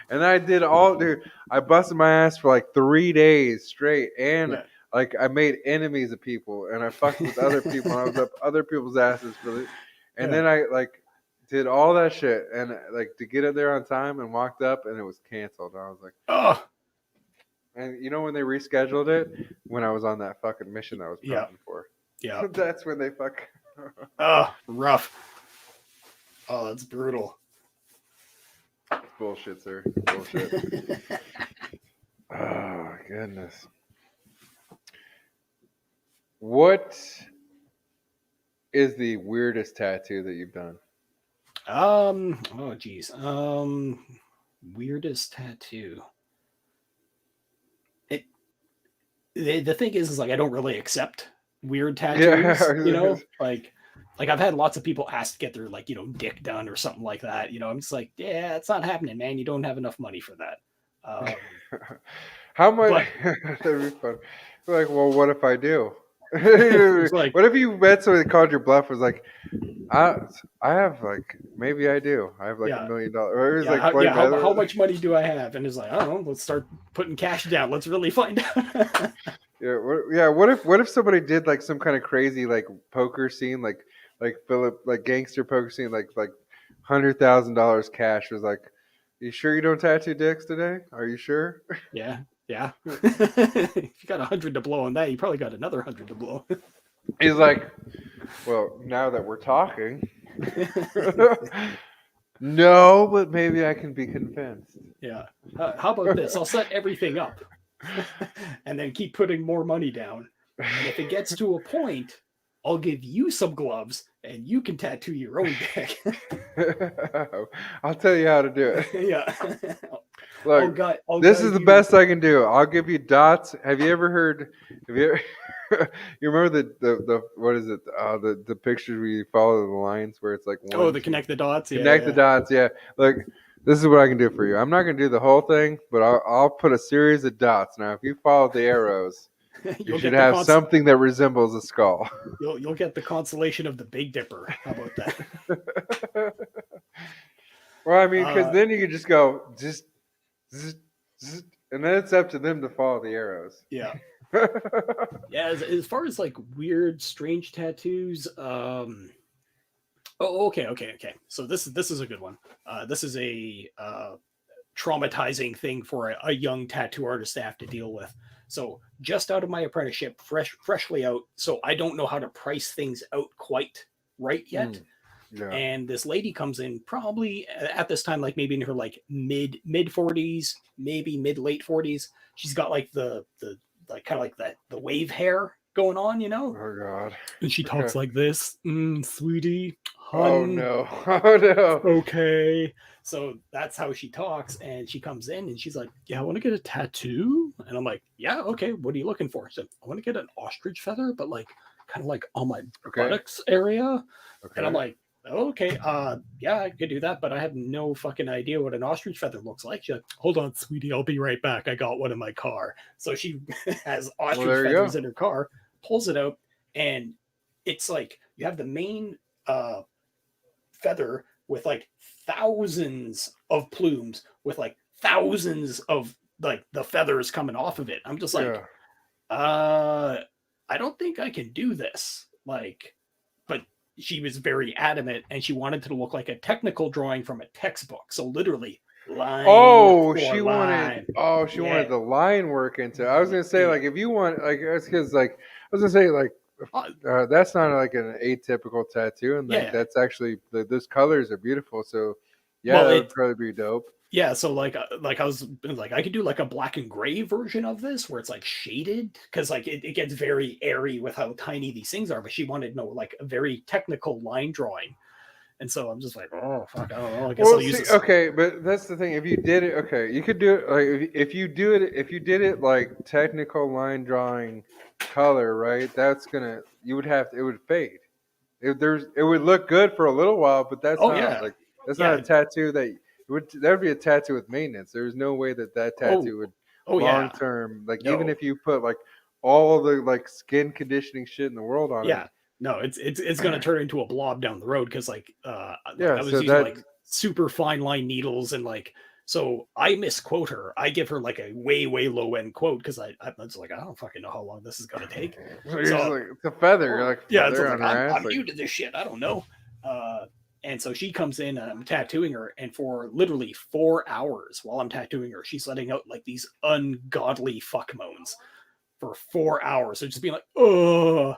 And I did I busted my ass for like 3 days straight. And like I made enemies of people, and I fucked with other people, and I was up other people's asses for it. And then I like did all that shit, and like to get it there on time, and walked up, and it was canceled. And I was like, oh. And you know when they rescheduled it? When I was on that fucking mission I was prepping for. Yeah. That's when they fuck. Oh, rough. Oh, that's brutal. Bullshit, sir. Bullshit. Oh, goodness. What is the weirdest tattoo that you've done? Oh, geez. Weirdest tattoo. The thing is like I don't really accept weird tattoos. Like I've had lots of people ask to get their like dick done or something like that. I'm just like, yeah, it's not happening, man. You don't have enough money for that. How much? That'd be fun. Like, well, what if I do? Like, what if you met somebody that called your bluff? Was like, I have like maybe I do. I have like $1 million. How much money do I have? And it's like, I don't know. Let's start putting cash down. Let's really find out. What if somebody did like some kind of crazy like poker scene, like Philip, like gangster poker scene, like $100,000 cash, was like, you sure you don't tattoo dicks today? Are you sure? Yeah. If you got 100 to blow on that, you probably got another 100 to blow. He's like, well, now that we're talking, no, but maybe I can be convinced. Yeah. How about this? I'll set everything up and then keep putting more money down. And if it gets to a point, I'll give you some gloves and you can tattoo your own dick. I'll tell you how to do it. Yeah. Look, this is the best I can do. I'll give you dots. Have you ever you remember the what is it? The pictures where you follow the lines where it's like the connect the dots. The dots. Yeah. Look, this is what I can do for you. I'm not going to do the whole thing, but I'll put a series of dots. Now, if you follow the arrows, you should have something that resembles a skull. You'll get the consolation of the Big Dipper. How about that? Well, I mean, because then you could just go and then it's up to them to follow the arrows. Yeah. Yeah. As far as like weird, strange tattoos. Okay. So this is a good one. This is a traumatizing thing for a young tattoo artist to have to deal with. So just out of my apprenticeship, freshly out. So I don't know how to price things out quite right yet. Yeah. And this lady comes in probably at this time, like maybe in her like mid 40s, maybe mid late 40s. She's got like the like kind of like the wave hair going on, Oh God. And she talks like this, sweetie. Oh no. Okay. So that's how she talks, and she comes in and she's like, yeah, I want to get a tattoo. And I'm like, yeah, okay, what are you looking for? She said, I want to get an ostrich feather, but like kind of like on my buttocks area. Okay. And I'm like, okay, yeah, I could do that, but I have no fucking idea what an ostrich feather looks like. She's like, hold on, sweetie, I'll be right back. I got one in my car. So she has ostrich feathers in her car, pulls it out, and it's like you have the main feather with like thousands of plumes with like thousands of like the feathers coming off of it. I'm just like, Yeah. I don't think I can do this. Like, but she was very adamant, and she wanted to look like a technical drawing from a textbook. So literally line Oh, for she wanted. line. Oh, she Yeah. wanted the line work into. I was gonna say, Yeah. like, if you want, like, it's because, like, I was gonna say, like, that's not like an atypical tattoo, and like Yeah. that's actually those colors are beautiful. So, yeah, Well, that would probably be dope. yeah, so like I was like I could do like a black and gray version of this where it's like shaded because like it gets very airy with how tiny these things are, but she wanted no like a very technical line drawing. And so I'm just like, oh fuck, I don't know. I guess Well, I'll use see, this. okay, but that's the thing. If you did it, okay, you could do it. Like, if you do it, if you did it like technical line drawing color, right? That's gonna. You would have to. It would fade. It would look good for a little while, but that's Oh not yeah. like that's not Yeah. a tattoo that would be a tattoo with maintenance. There's no way that Oh, tattoo would oh long yeah. term, like, even No. if you put like all the like skin conditioning shit in the world on it. Yeah. No, it's gonna turn into a blob down the road because like Yeah, I was so using that like super fine line needles and like so I misquote her. I give her like a way low end quote because I was like I don't fucking know how long this is gonna take. so you're just So like it's a feather. You're like yeah, so feather it's on like her ass. I'm Like, new to this shit. I don't know. And so she comes in and I'm tattooing her, and for literally 4 hours while I'm tattooing her, she's letting out like these ungodly fuck moans for 4 hours. So just being like, oh,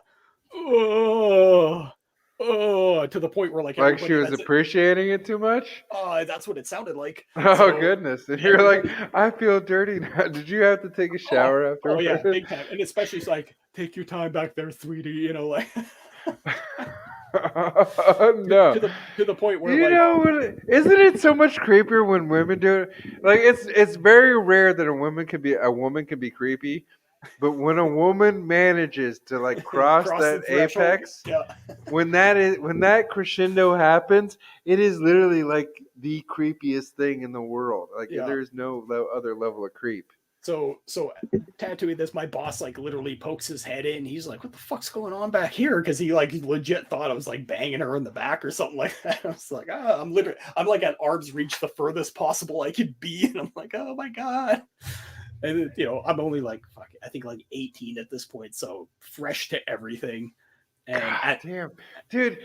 to the point where like like she everybody was appreciating it too much. that's what it sounded like. Oh So goodness! And you're like, everybody, I feel dirty now. Did you have to take a oh, shower oh yeah, afterwards? big time. And especially it's like, take your time back there, sweetie, you know, like No. to the point where You like know what? Isn't it so much creepier when women do it? Like, it's very rare that a woman can be creepy, but when a woman manages to like cross cross the that threshold. apex, Yeah. when that crescendo happens, it is literally like the creepiest thing in the world. Like, Yeah. there's no other level of creep. So tattooing this, my boss like literally pokes his head in. He's like, "What the fuck's going on back here?" Because he like legit thought I was like banging her in the back or something like that. I was like, I'm like at arm's reach, the furthest possible I could be, and I'm like, oh my god. And you know, I'm only like fuck, I think like 18 at this point, so fresh to everything. And God damn, dude!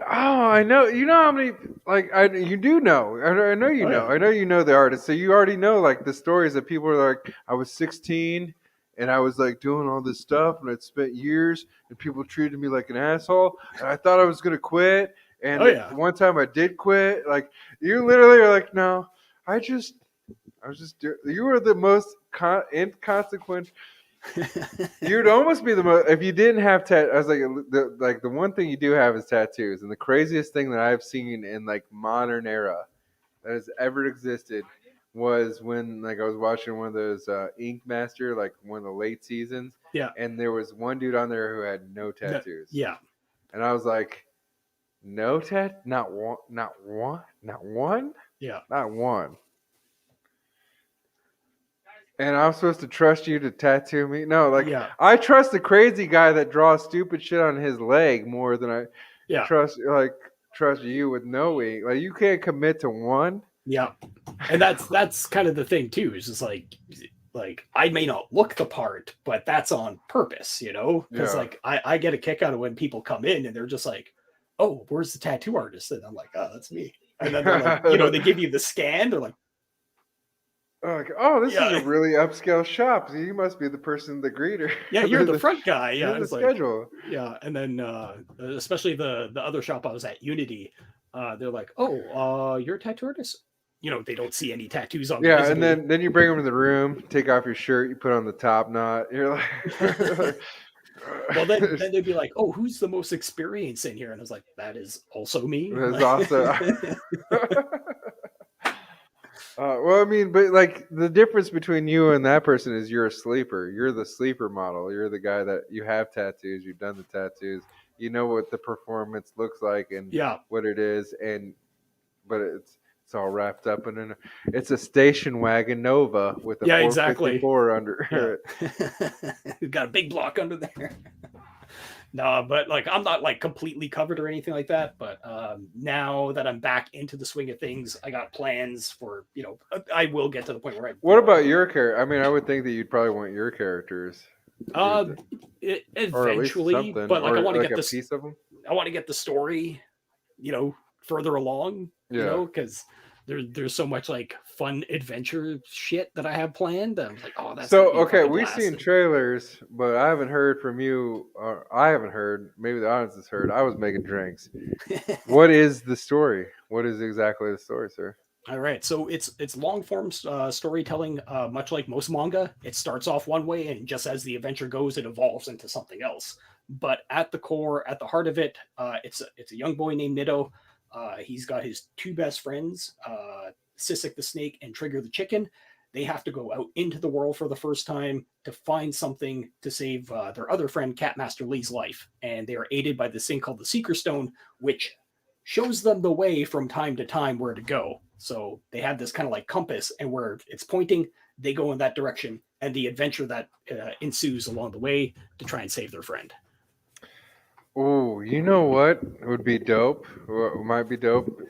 I know. You know how many? Like, you do know. I know you oh know. yeah, I know you know the artist. So you already know like the stories that people are like, I was 16 and I was like doing all this stuff and I'd spent years and people treated me like an asshole and I thought I was gonna quit. And oh yeah. one time I did quit. Like, you literally are like, no, I was just you were the most inconsequential. You'd almost be the most if you didn't have I was like the one thing you do have is tattoos, and the craziest thing that I've seen in like modern era that has ever existed was when like I was watching one of those Ink Master, like one of the late seasons, Yeah. and there was one dude on there who had no tattoos, Yeah. and I was like, no not one, not one, not one, Yeah. not one. And I'm supposed to trust you to tattoo me? No, like Yeah. I trust the crazy guy that draws stupid shit on his leg more than I Yeah. trust you with no ink. Like, you can't commit to one. Yeah. And that's kind of the thing too. It's just like I may not look the part, but that's on purpose, you know? Because Yeah. like I get a kick out of when people come in and they're just like, oh, where's the tattoo artist? And I'm like, oh, that's me. And then they're like, you know, they give you the scan. They're like, Like, oh, this Yeah. is a really upscale shop. So you must be the person, the greeter. yeah, you're the front guy. Yeah. You're the It's like, schedule. yeah. And then especially the other shop I was at, Unity, they're like, oh, you're a tattoo artist? You know, they don't see any tattoos on me Yeah, and visibly. then you bring them in the room, take off your shirt, you put on the top knot. You're like, Well, then they'd be like, "Oh, who's the most experienced in here?" And I was like, "That is also me." That's also. Well, I mean, but like the difference between you and that person is you're a sleeper. You're the sleeper model. You're the guy that you have tattoos. You've done the tattoos. You know what the performance looks like and yeah, what it is, but it's all wrapped up in it's a station wagon Nova with a yeah, exactly. 454 under Yeah. Got a big block under there. No, but like I'm not like completely covered or anything like that. But now that I'm back into the swing of things, I got plans for I will get to the point where What about your character? I mean, I would think that you'd probably want your characters, uh or at least eventually, something, but like I or want to like get a this. piece of them. I want to get the story, further along. Yeah. Because there's so much like fun adventure shit that I have planned. I'm like, oh, that's gonna So be a okay, fucking we've blast. seen trailers, but I haven't heard from you. Or I haven't heard. Maybe the audience has heard. I was making drinks. What is the story? What is exactly the story, sir? All right, so it's long form storytelling, much like most manga. It starts off one way, and just as the adventure goes, it evolves into something else. But at the core, at the heart of it, it's a young boy named Nido. He's got his two best friends, Sisik the snake and Trigger the chicken. They have to go out into the world for the first time to find something to save their other friend, Catmaster Lee's life, and they are aided by this thing called the Seeker Stone, which shows them the way from time to time where to go. So they have this kind of like compass, and where it's pointing, they go in that direction, and the adventure that ensues along the way to try and save their friend. Oh, you know what would be dope? What might be dope?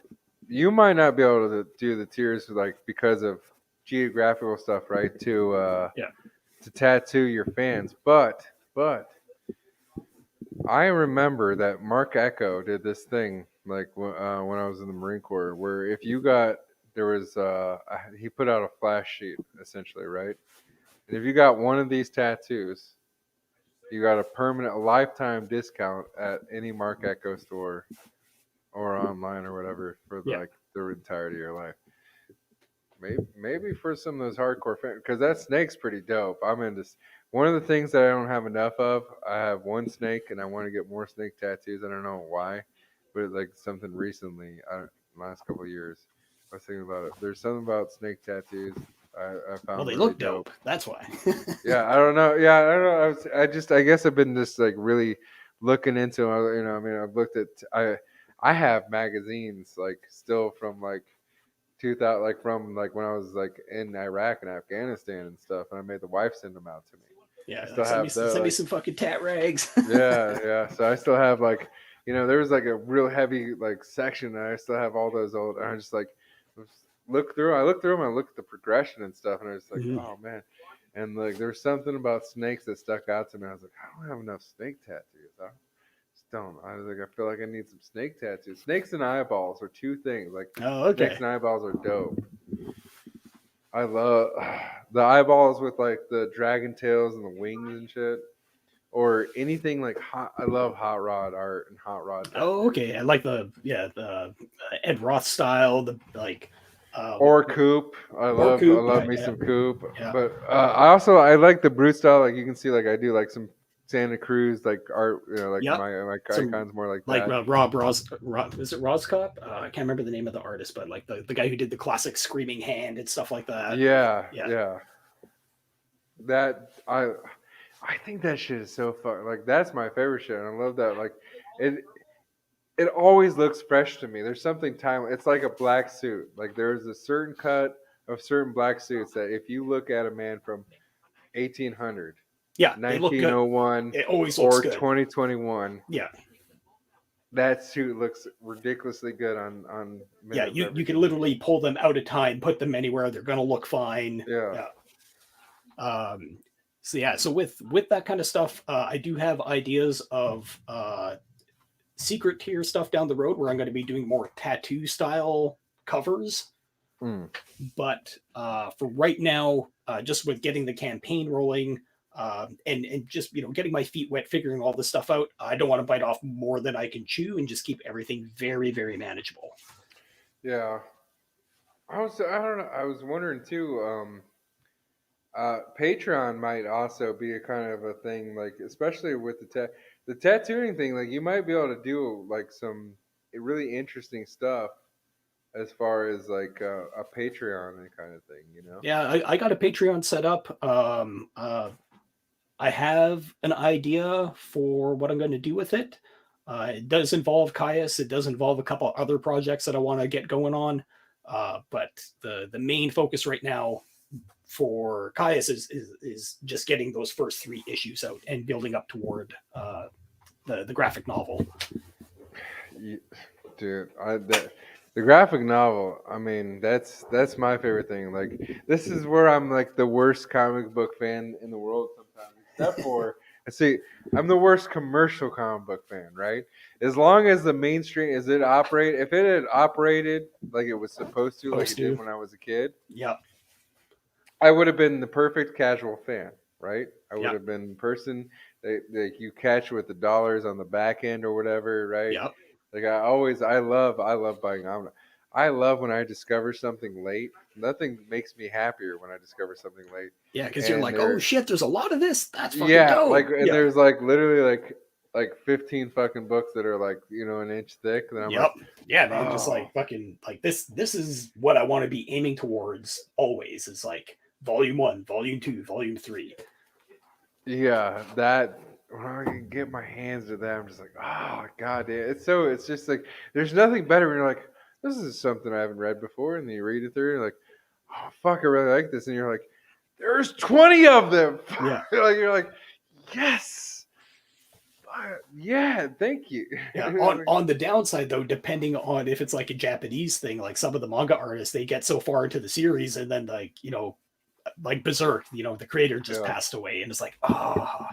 You might not be able to do the tiers like because of geographical stuff, right? Yeah. To tattoo your fans, but I remember that Mark Echo did this thing like when I was in the Marine Corps, where if you got there was he put out a flash sheet essentially, right? And if you got one of these tattoos, you got a permanent, a lifetime discount at any Mark Echo store or online or whatever for Yeah. like the entirety of your life. Maybe for some of those hardcore fans, because that snake's pretty dope. I'm into. One of the things that I don't have enough of, I have one snake, and I want to get more snake tattoos. I don't know why, but like something recently, last couple of years, I was thinking about it. There's something about snake tattoos I Well, found they really look dope. That's why. Yeah, I don't know. Yeah, I don't know. I guess I've been just like really looking into. I mean, I've looked at. I have magazines like still from like 2000, like from like when I was like in Iraq and Afghanistan and stuff, and I made the wife send them out to me. Yeah, I still like, have those. send me Like, some fucking tat rags. yeah, yeah. So I still have like, there was like a real heavy like section, and I still have all those old. And I just like look through. I look through them. I look at the progression and stuff, and I was like, Mhm. oh man. And like there's something about snakes that stuck out to me. I was like, I don't have enough snake tattoos. I just don't. I was like, I feel like I need some snake tattoos. Snakes and eyeballs are two things. Like Oh, snakes okay. and eyeballs are dope. I love the eyeballs with like the dragon tails and the wings and shit, or anything like hot. I love hot rod art and hot rod Oh, tattoos. okay. I like the Ed Roth style, the like, Or Coop. or I Coop. love Yeah, me yeah, some Coop. yeah. But I like the brute style. Like you can see, like I do like some Santa Cruz like art. Like Yep. my Some icons more like like that. Is it Roscop? I can't remember the name of the artist, but like the guy who did the classic Screaming Hand and stuff like that. Yeah, Yeah. yeah. That I think that shit is so fun. Like that's my favorite shit. And I love that. Like it it always looks fresh to me. There's something time. It's like a black suit. Like there's a certain cut of certain black suits that if you look at a man from 1800, Yeah, they look good. 1901, It always looks or good. 2021, Yeah. that suit looks ridiculously good on men Yeah, of every you can generation. literally pull them out of time, put them anywhere, they're gonna look fine. Yeah. Yeah. So yeah, so with that kind of stuff, I do have ideas of secret tier stuff down the road where I'm going to be doing more tattoo style covers. Mm. But for right now, just with getting the campaign rolling, and just getting my feet wet, figuring all this stuff out, I don't want to bite off more than I can chew, and just keep everything very, very manageable. Yeah. I don't know. I was wondering too. Patreon might also be a kind of a thing, like especially with the tattooing thing. Like you might be able to do like some really interesting stuff as far as like a Patreon and kind of thing. Yeah, I got a Patreon set up. I have an idea for what I'm going to do with it. It does involve Caius. It does involve a couple other projects that I want to get going on. But the main focus right now for Caius is just getting those first 3 issues out and building up toward the graphic novel. Dude, the graphic novel. I mean, that's my favorite thing. Like, this is where I'm like the worst comic book fan in the world sometimes, except for I see I'm the worst commercial comic book fan. Right? As long as the mainstream is it operate, if it had operated like it was supposed to, like it did when I was a kid, Yep. I would have been the perfect casual fan. Right? I would Yep. have been the person that you catch with the dollars on the back end or whatever. Right? Yep. Like I love buying omnibus. I love when I discover something late. Nothing makes me happier when I discover something late. Yeah, because you're And like, oh there, shit, there's a lot of this. That's fucking yeah, like, dope. and Yeah. there's like literally like 15 fucking books that are like an inch thick. And I'm Yep. like, Yeah, man. Just oh, like fucking like this. This is what I want to be aiming towards always. Is like volume 1, volume 2, volume 3. yeah, that when I can get my hands to that, I'm just like, oh god, damn. It's just like there's nothing better when you're like, this is something I haven't read before, and then you read it through, and you're like, oh fuck, I really like this, and you're like, there's 20 of them. Yeah. You're like, yes, yeah, thank you. Yeah. On the downside though, depending on if it's like a Japanese thing, like some of the manga artists, they get so far into the series and then like Berserk, the creator just Yeah. passed away, and it's like, ah.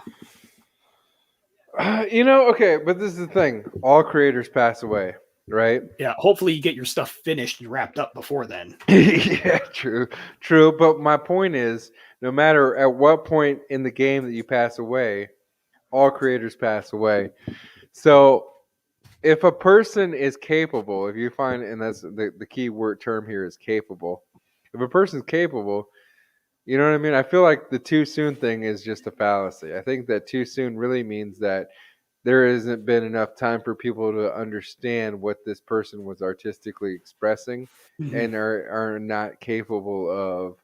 Okay, but this is the thing: all creators pass away, right? Yeah, hopefully you get your stuff finished and wrapped up before then. Yeah, true. But my point is, no matter at what point in the game that you pass away, all creators pass away. So if a person is capable, if you find, and that's the key word term here is capable. If a person's capable, you know what I mean? I feel like the too soon thing is just a fallacy. I think that too soon really means that there hasn't been enough time for people to understand what this person was artistically expressing and are not capable of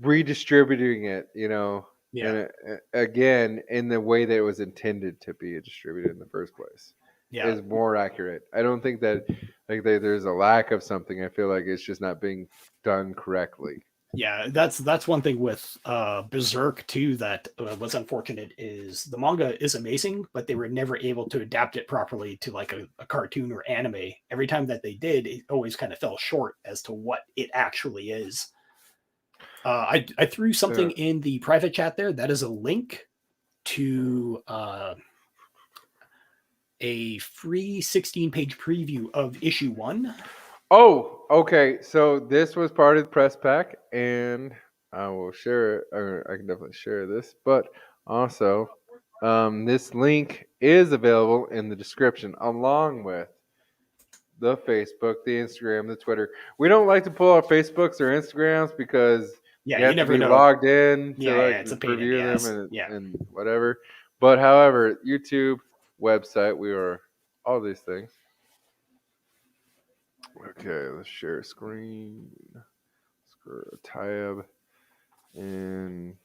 redistributing it, Yeah. and again, in the way that it was intended to be distributed in the first place. Yeah. Is more accurate. I don't think that there's a lack of something. I feel like it's just not being done correctly. Yeah, that's one thing with Berserk too that was unfortunate is the manga is amazing, but they were never able to adapt it properly to like a cartoon or anime. Every time that they did, it always kind of fell short as to what it actually is. I threw something in the private chat there. That is a link to a free 16-page preview of issue 1. Oh, okay. So this was part of the press pack, and I will share it. Or I can definitely share this, but also, this link is available in the description, along with the Facebook, the Instagram, the Twitter. We don't like to pull our Facebooks or Instagrams because Yeah, you have you never to be know. logged in to It's a pain in preview the them ass. and whatever. But however, YouTube, website, we are all these things. Okay, let's share a screen. Tab and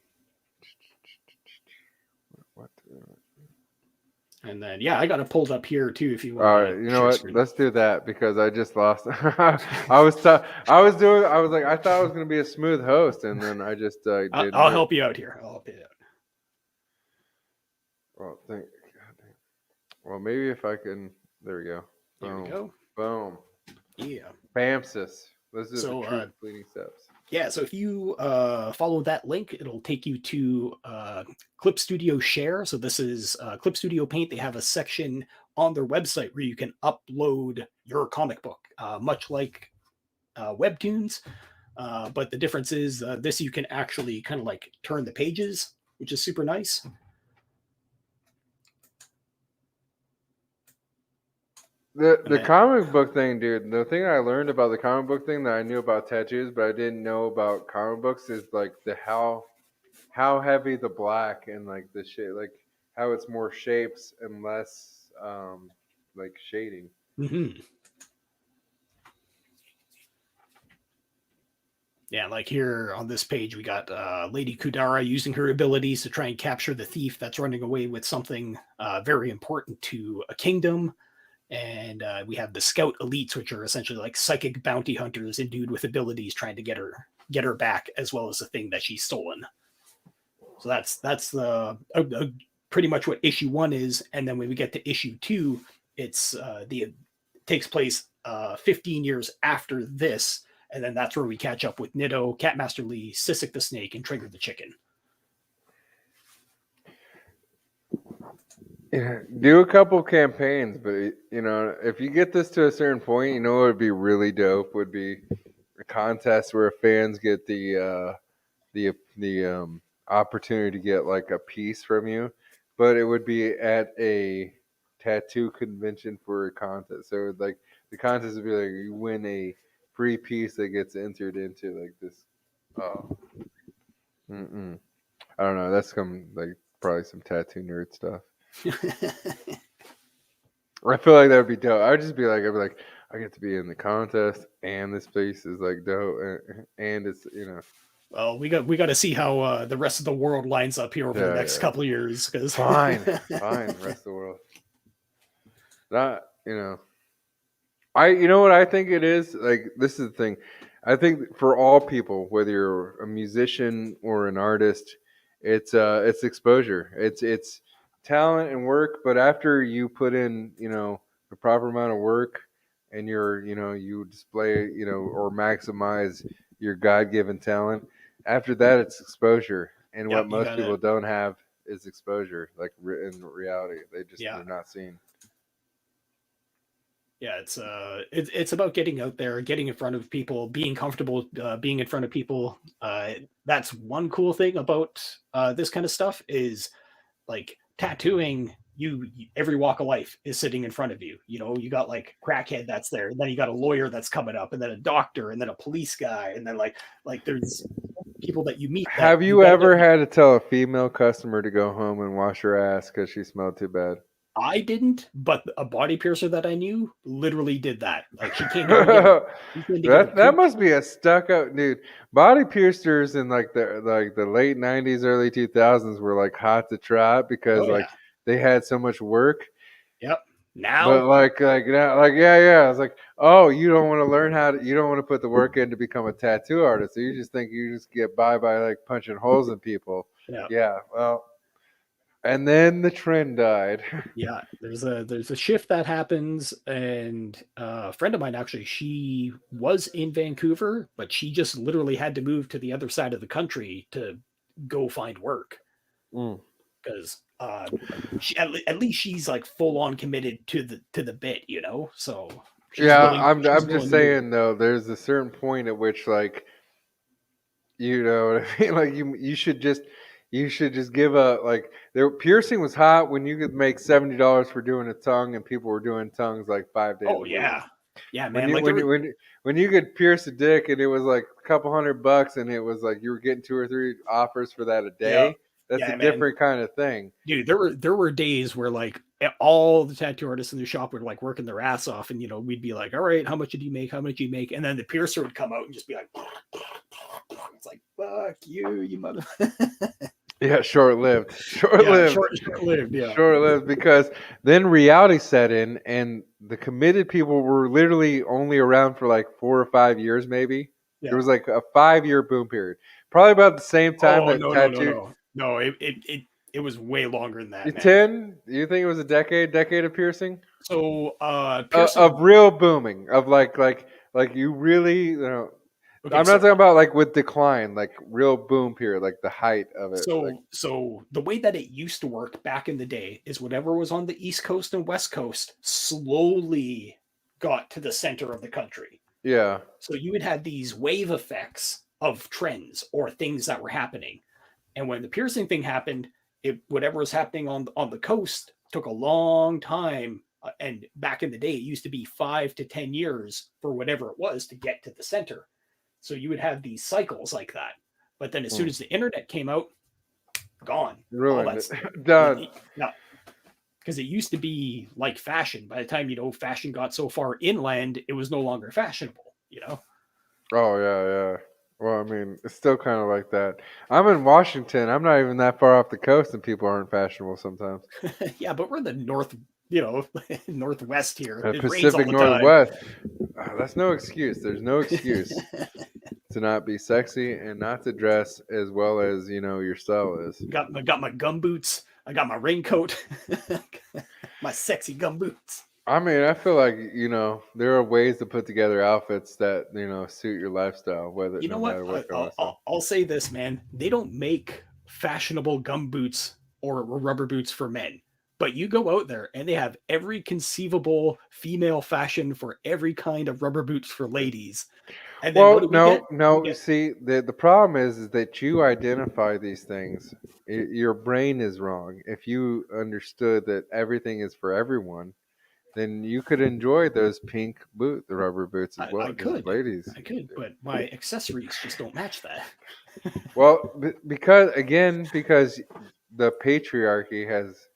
what? And then I got it pulled up here too if you want. All right, you know what? Let's do that because I just lost. I was like, I thought I was gonna be a smooth host, and then I just didn't. I'll help you out here. I'll help you out. Well, maybe if I can. There we go. There we go. Boom. Yeah. Bamsis. This is So, the true fleeting steps. Yeah, so if you follow that link, it'll take you to Clip Studio Share. So this is Clip Studio Paint. They have a section on their website where you can upload your comic book, much like Webtoons. But the difference is this you can actually kind of like turn the pages, which is super nice. The comic book thing, dude. The thing I learned about the comic book thing that I knew about tattoos, but I didn't know about comic books is like how heavy the black and like the shit, like how it's more shapes and less like shading. Mm-hmm. Yeah, like here on this page, we got Lady Kudara using her abilities to try and capture the thief that's running away with something very important to a kingdom. And we have the scout elites, which are essentially like psychic bounty hunters endued with abilities trying to get her back, as well as the thing that she's stolen. So that's a pretty much what issue 1 is, and then when we get to issue 2, it's takes place 15 years after this, and then that's where we catch up with Nitto, Catmaster Lee, Sissik the Snake, and Trigger the Chicken. Yeah, do a couple campaigns, but you know, if you get this to a certain point, you know what would be really dope would be a contest where fans get the opportunity to get like a piece from you, but it would be at a tattoo convention for a contest. So like the contest would be like you win a free piece that gets entered into like this. Oh, I don't know. That's some like probably some tattoo nerd stuff. I feel like that would be dope. I'd just be like, I'd be like, I get to be in the contest, and this piece is like dope, and it's Well, we got to see how the rest of the world lines up here over the next couple of years. Because fine, rest of the world. Not you know what I think it is. Like this is the thing. I think for all people, whether you're a musician or an artist, it's exposure. It's talent and work, but after you put in the proper amount of work and you display or maximize your God-given talent, after that it's exposure, and what most people don't have is exposure, like in reality they're not seen. Yeah, it's about getting out there, getting in front of people, being comfortable being in front of people. That's one cool thing about this kind of stuff is like tattooing. Every walk of life is sitting in front of you. You got like crackhead that's there, and then you got a lawyer that's coming up, and then a doctor, and then a police guy, and then like there's people that you meet. Have you ever had to tell a female customer to go home and wash her ass because she smelled too bad? I didn't, but a body piercer that I knew literally did that. Like she came to that must be a stuck up dude. Body piercers in like the late 90s, early 2000s were like hot to try because they had so much work. Yep. Now, but like now, yeah. It's like, oh, you don't want to learn you don't want to put the work in to become a tattoo artist. So you just think you just get by like punching holes in people. Yeah. Well. And then the trend died. Yeah, there's a shift that happens, and a friend of mine actually, she was in Vancouver, but she just literally had to move to the other side of the country to go find work because at least she's like full on committed to the bit, So I'm just saying though, there's a certain point at which like what I mean, like you should just give piercing was hot when you could make $70 for doing a tongue, and people were doing tongues like 5 days. Oh yeah, man. When you could pierce a dick and it was like a couple $100, and it was like you were getting 2 or 3 offers for that a day. That's a different kind of thing, dude. There were days where like all the tattoo artists in the shop were like working their ass off, and we'd be like, all right, how much did you make? How much did you make? And then the piercer would come out and just be like, it's like, fuck you mother. Yeah, short-lived. Yeah. Short-lived, because then reality set in, and the committed people were literally only around for like 4 or 5 years, maybe. Yeah. There was like a 5-year boom period, probably about the same time tattoo. No, it was way longer than that. 10? Do you think it was a decade of piercing? So piercing of real booming, of like you really Okay, I'm not talking about like with decline, like real boom period, like the height of it. So the way that it used to work back in the day is whatever was on the East Coast and West Coast slowly got to the center of the country. Yeah. So you would have these wave effects of trends or things that were happening. And when the piercing thing happened, whatever was happening on the coast took a long time. And back in the day, it used to be 5 to 10 years for whatever it was to get to the center. So you would have these cycles like that. But then as soon as the internet came out, gone. Ruined it. Done. Yeah. Because it used to be like fashion. By the time, fashion got so far inland, it was no longer fashionable, Oh, yeah. Well, I mean, it's still kind of like that. I'm in Washington. I'm not even that far off the coast, and people aren't fashionable sometimes. Yeah, but we're the northwest here. The Pacific Northwest. That's no excuse. There's no excuse to not be sexy and not to dress as well as your style is. Got my gum boots. I got my raincoat, my sexy gum boots. I mean, I feel like there are ways to put together outfits that suit your lifestyle, whether You know no what? matter what kind I'll, of stuff. I'll, I'll say this, man. They don't make fashionable gum boots or rubber boots for men. But you go out there and they have every conceivable female fashion for every kind of rubber boots for ladies. And then what Well, do we no, get? We no. You get see, the problem is that you identify these things. Your brain is wrong. If you understood that everything is for everyone, then you could enjoy those the rubber boots as well, I because could. ladies. I could, but my accessories just don't match that. Well, because the patriarchy has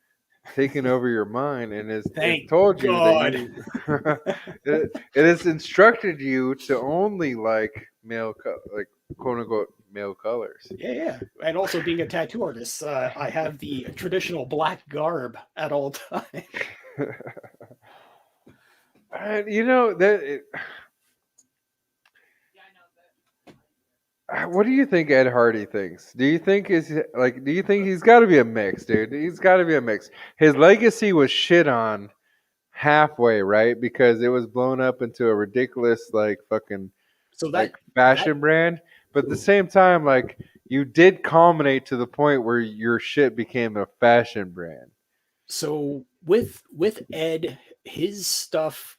taken over your mind and has Thank told you that God. you it has instructed you to only like like quote unquote male colors. Yeah, yeah. And also being a tattoo artist, I have the traditional black garb at all times. And you know that what do you think Ed Hardy thinks? Do you think do you think he's got to be a mix, dude? He's got to be a mix. His legacy was shit on halfway, right? Because it was blown up into a ridiculous like fucking So like that fashion brand, but at the same time, like you did culminate to the point where your shit became a fashion brand. so with Ed, his stuff,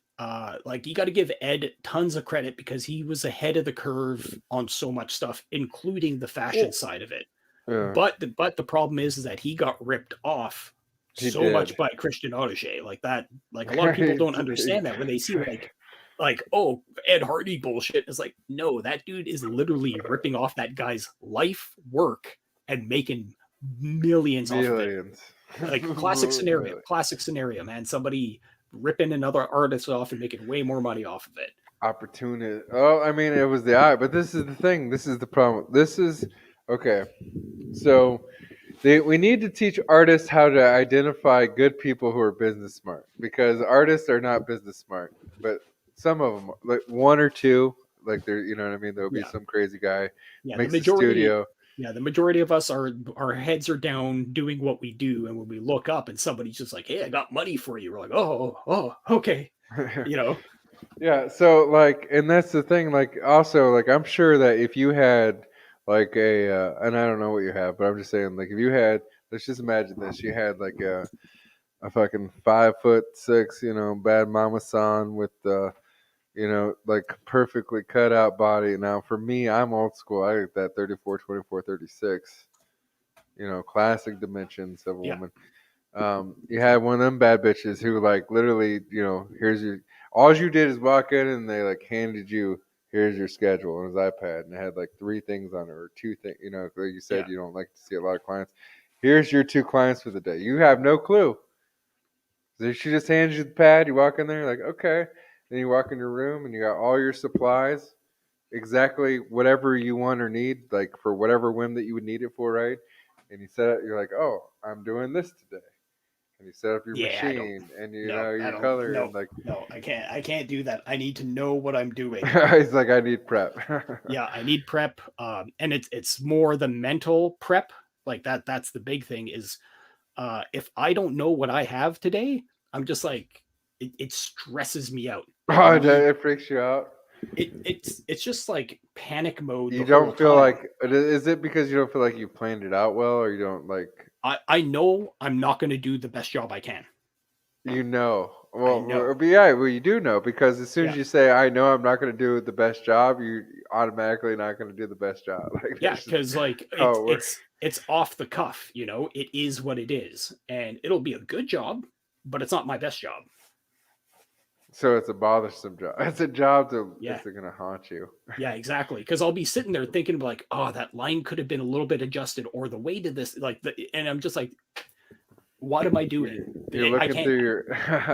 like you got to give Ed tons of credit because he was ahead of the curve on so much stuff, including the fashion Well, side of it. yeah, But the problem is that he got ripped off he so did. much by Christian Audigier. Like that, like a lot of people don't understand that when they see like oh, Ed Hardy bullshit. It's like, no, that dude is literally ripping off that guy's life work and making millions off of it. Millions. Like Really. classic scenario, man. Somebody ripping another artist off and making way more money off of it. Opportunity. Oh, I mean, it was the eye, but this is the thing. This is the problem. This is okay. So we need to teach artists how to identify good people who are business smart because artists are not business smart, but some of them, like one or two, like there, you know what I mean. There'll be Yeah, some crazy guy yeah. makes a studio. The majority of us are our heads are down doing what we do, and when we look up and somebody's just like, "Hey, I got money for you," we're like, "Oh, okay," you know. Yeah. So like, and that's the thing. Like, also, like, I'm sure that if you had like and I don't know what you have, but I'm just saying, like, if you had, let's just imagine this, you had like a fucking 5'6", bad mama san with like perfectly cut out body. Now for me, I'm old school. I get that 34, 24, 36. Classic dimensions of a Yeah, woman. You had one of them bad bitches who like literally, here's your. All you did is walk in and they like handed you, here's your schedule on his iPad, and it had like three things on it or two things. Like you said, yeah, you don't like to see a lot of clients. Here's your two clients for the day. You have no clue. So she just hands you the pad. You walk in there, like, okay. Then you walk in your room and you got all your supplies, exactly whatever you want or need, like for whatever whim that you would need it for, right? And you set up, you're like, oh, I'm doing this today. And you set up your yeah. I don't. machine and you No, know I your don't. color No, and like, no. I can't do that. I need to know what I'm doing. he's like, I need prep. Yeah, I need prep. And it's more the mental prep. Like that. That's the big thing. Is if I don't know what I have today, I'm just like it stresses me out. Like Oh, me, it freaks you out. it's just like panic mode the You whole don't feel time. like, is it because you don't feel like you planned it out well, or you don't like, I know I'm not going to do the best job I can. Well, I know. but yeah, well, you do know because as soon as Yeah. you say, I know I'm not going to do the best job, you automatically not going to do the best job. Like, Yeah, that's just because like how it works. it's off the cuff, you know. It is what it is, and it'll be a good job, but it's not my best job. So it's a bothersome job. It's a job Yeah, it's going to haunt you. yeah, exactly. Because I'll be sitting there thinking like, oh, that line could have been a little bit adjusted, or the weight of this, and I'm just like, what am I doing? You're I looking can't. through your.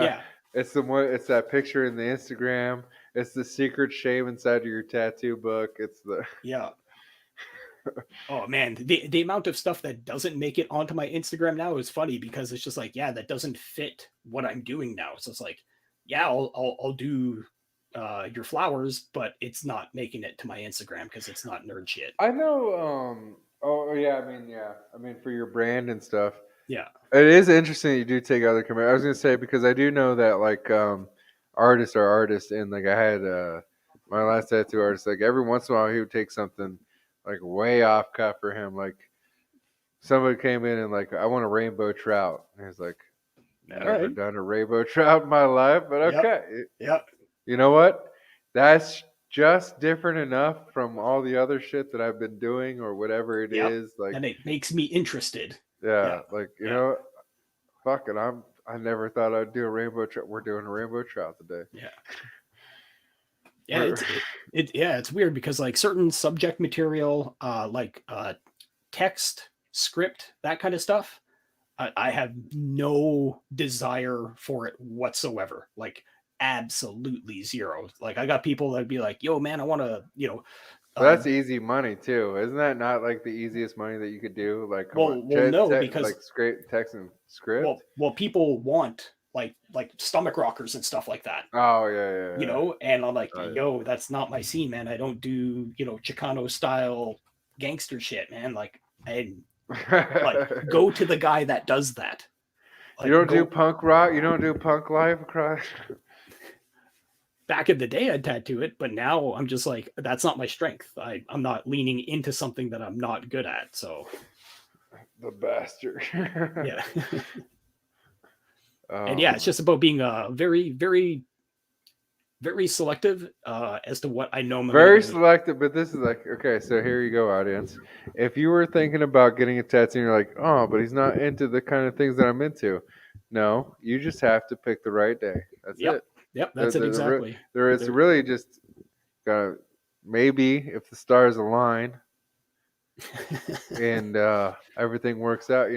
Yeah, It's the one. It's that picture in the Instagram. It's the secret shame inside of your tattoo book. It's the. yeah. Oh man, the amount of stuff that doesn't make it onto my Instagram now is funny because it's just like, yeah, that doesn't fit what I'm doing now. So it's like, yeah, I'll do your flowers, but it's not making it to my Instagram because it's not nerd shit. I know. Oh yeah. I mean, yeah. I mean, for your brand and stuff. Yeah. It is interesting that you do take other commercials. I was gonna say because I do know that like artists are artists, and like I had my last tattoo artist. Like every once in a while, he would take something like way off cut for him. Like somebody came in and like I want a rainbow trout, and he's like, All never right. done a rainbow trout in my life, but Yep. okay. Yep. You know what? That's just different enough from all the other shit that I've been doing or whatever it Yep. is. Like And it makes me interested. yeah, Yeah. like you Yeah. know. Fuck it, I never thought I'd do a rainbow trout. We're doing a rainbow trout today. Yeah. Yeah. It's weird because like certain subject material, like text, script, that kind of stuff, I have no desire for it whatsoever. Like absolutely zero. Like I got people that'd be like, "Yo, man, I want to, But that's easy money too, isn't that not like the easiest money that you could do? Like, come on, no, because like script, text and script. people want like stomach rockers and stuff like that, Oh yeah, yeah, and I'm like, yeah. yo, that's not my scene, man. I don't do Chicano style gangster shit, man. Like, and like go to the guy that does that. Like, you don't do punk rock. You don't do punk life across. Back in the day, I'd tattoo it, but now I'm just like, that's not my strength. I'm not leaning into something that I'm not good at. So The bastard. yeah. Oh, And yeah, it's just about being very, very, very selective as to what I know. very selective, but this is like okay. So here you go, audience. If you were thinking about getting a tattoo, and you're like, oh, but he's not into the kind of things that I'm into. No, you just have to pick the right day. That's Yep. it. Yep, that's it exactly. There is really just gotta maybe if the stars align and everything works out,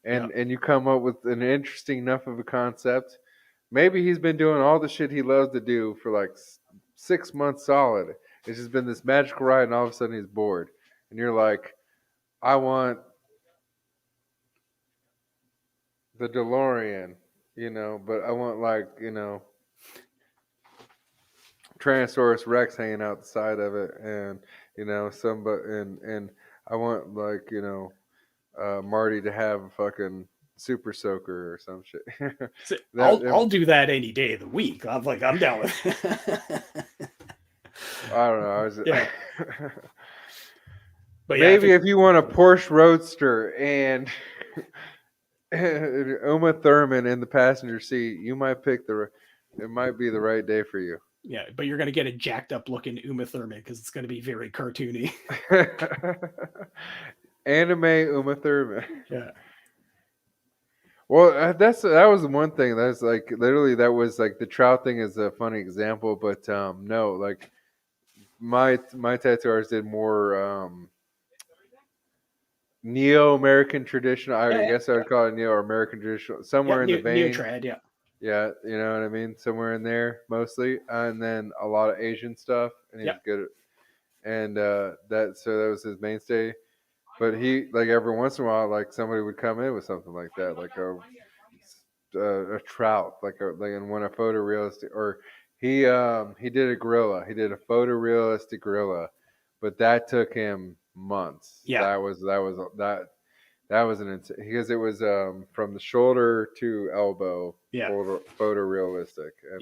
and you come up with an interesting enough of a concept. Maybe he's been doing all the shit he loves to do for like 6 months solid. It's just been this magical ride, and all of a sudden he's bored, and you're like, I want the DeLorean, but I want like Tyrannosaurus Rex hanging out the side of it, and somebody, and I want like Marty to have a fucking super soaker or some shit. I'll do that any day of the week. I'm like, I'm down with it. I don't know. Yeah. But maybe if you want a Porsche Roadster and Uma Thurman in the passenger seat, you might pick it might be the right day for you. Yeah, but you're going to get a jacked up looking Uma Thurman because it's going to be very cartoony. Anime Uma Thurman. Yeah. Well, that was the one thing. That's like literally that was like the trout thing is a funny example, but no, like my tattoo artist did more neo-American traditional. I guess I would call it neo-American traditional, somewhere in the vein. Neo-trad, yeah. Yeah, you know what I mean? Somewhere in there, mostly. And then a lot of Asian stuff. And he's good at, and that was his mainstay. But he, like, every once in a while, like, somebody would come in with something like that, like a trout, and want a photorealistic, or he did a gorilla. He did a photorealistic gorilla, but that took him months. Yeah. That was an insane, because it was from the shoulder to elbow, photorealistic. And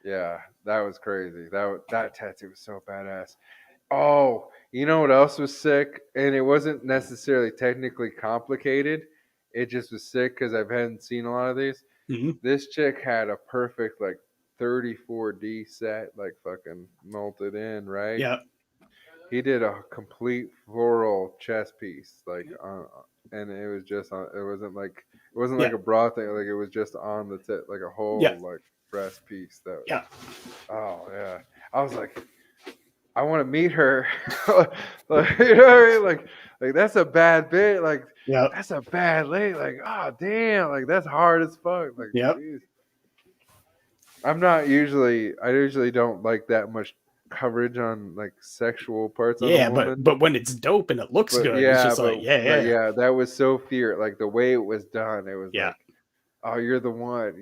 yeah, that was crazy. That tattoo was so badass. Oh, you know what else was sick? And it wasn't necessarily technically complicated. It just was sick because I hadn't seen a lot of these. Mm-hmm. This chick had a perfect like 34D set, like fucking melted in, right? Yeah. He did a complete floral chest piece, like, and it was just on. It wasn't like like a bra thing. Like it was just on the tip, like a whole like breast piece. Oh yeah. I was like, I want to meet her. Like, you know what I mean? Like that's a bad bit. Like that's a bad lady. Like, oh damn. Like that's hard as fuck. Like, geez. I usually don't like that much coverage on like sexual parts of a woman. but when it's dope and it looks good, it's just that was so like the way it was done, it was like, oh, you're the one,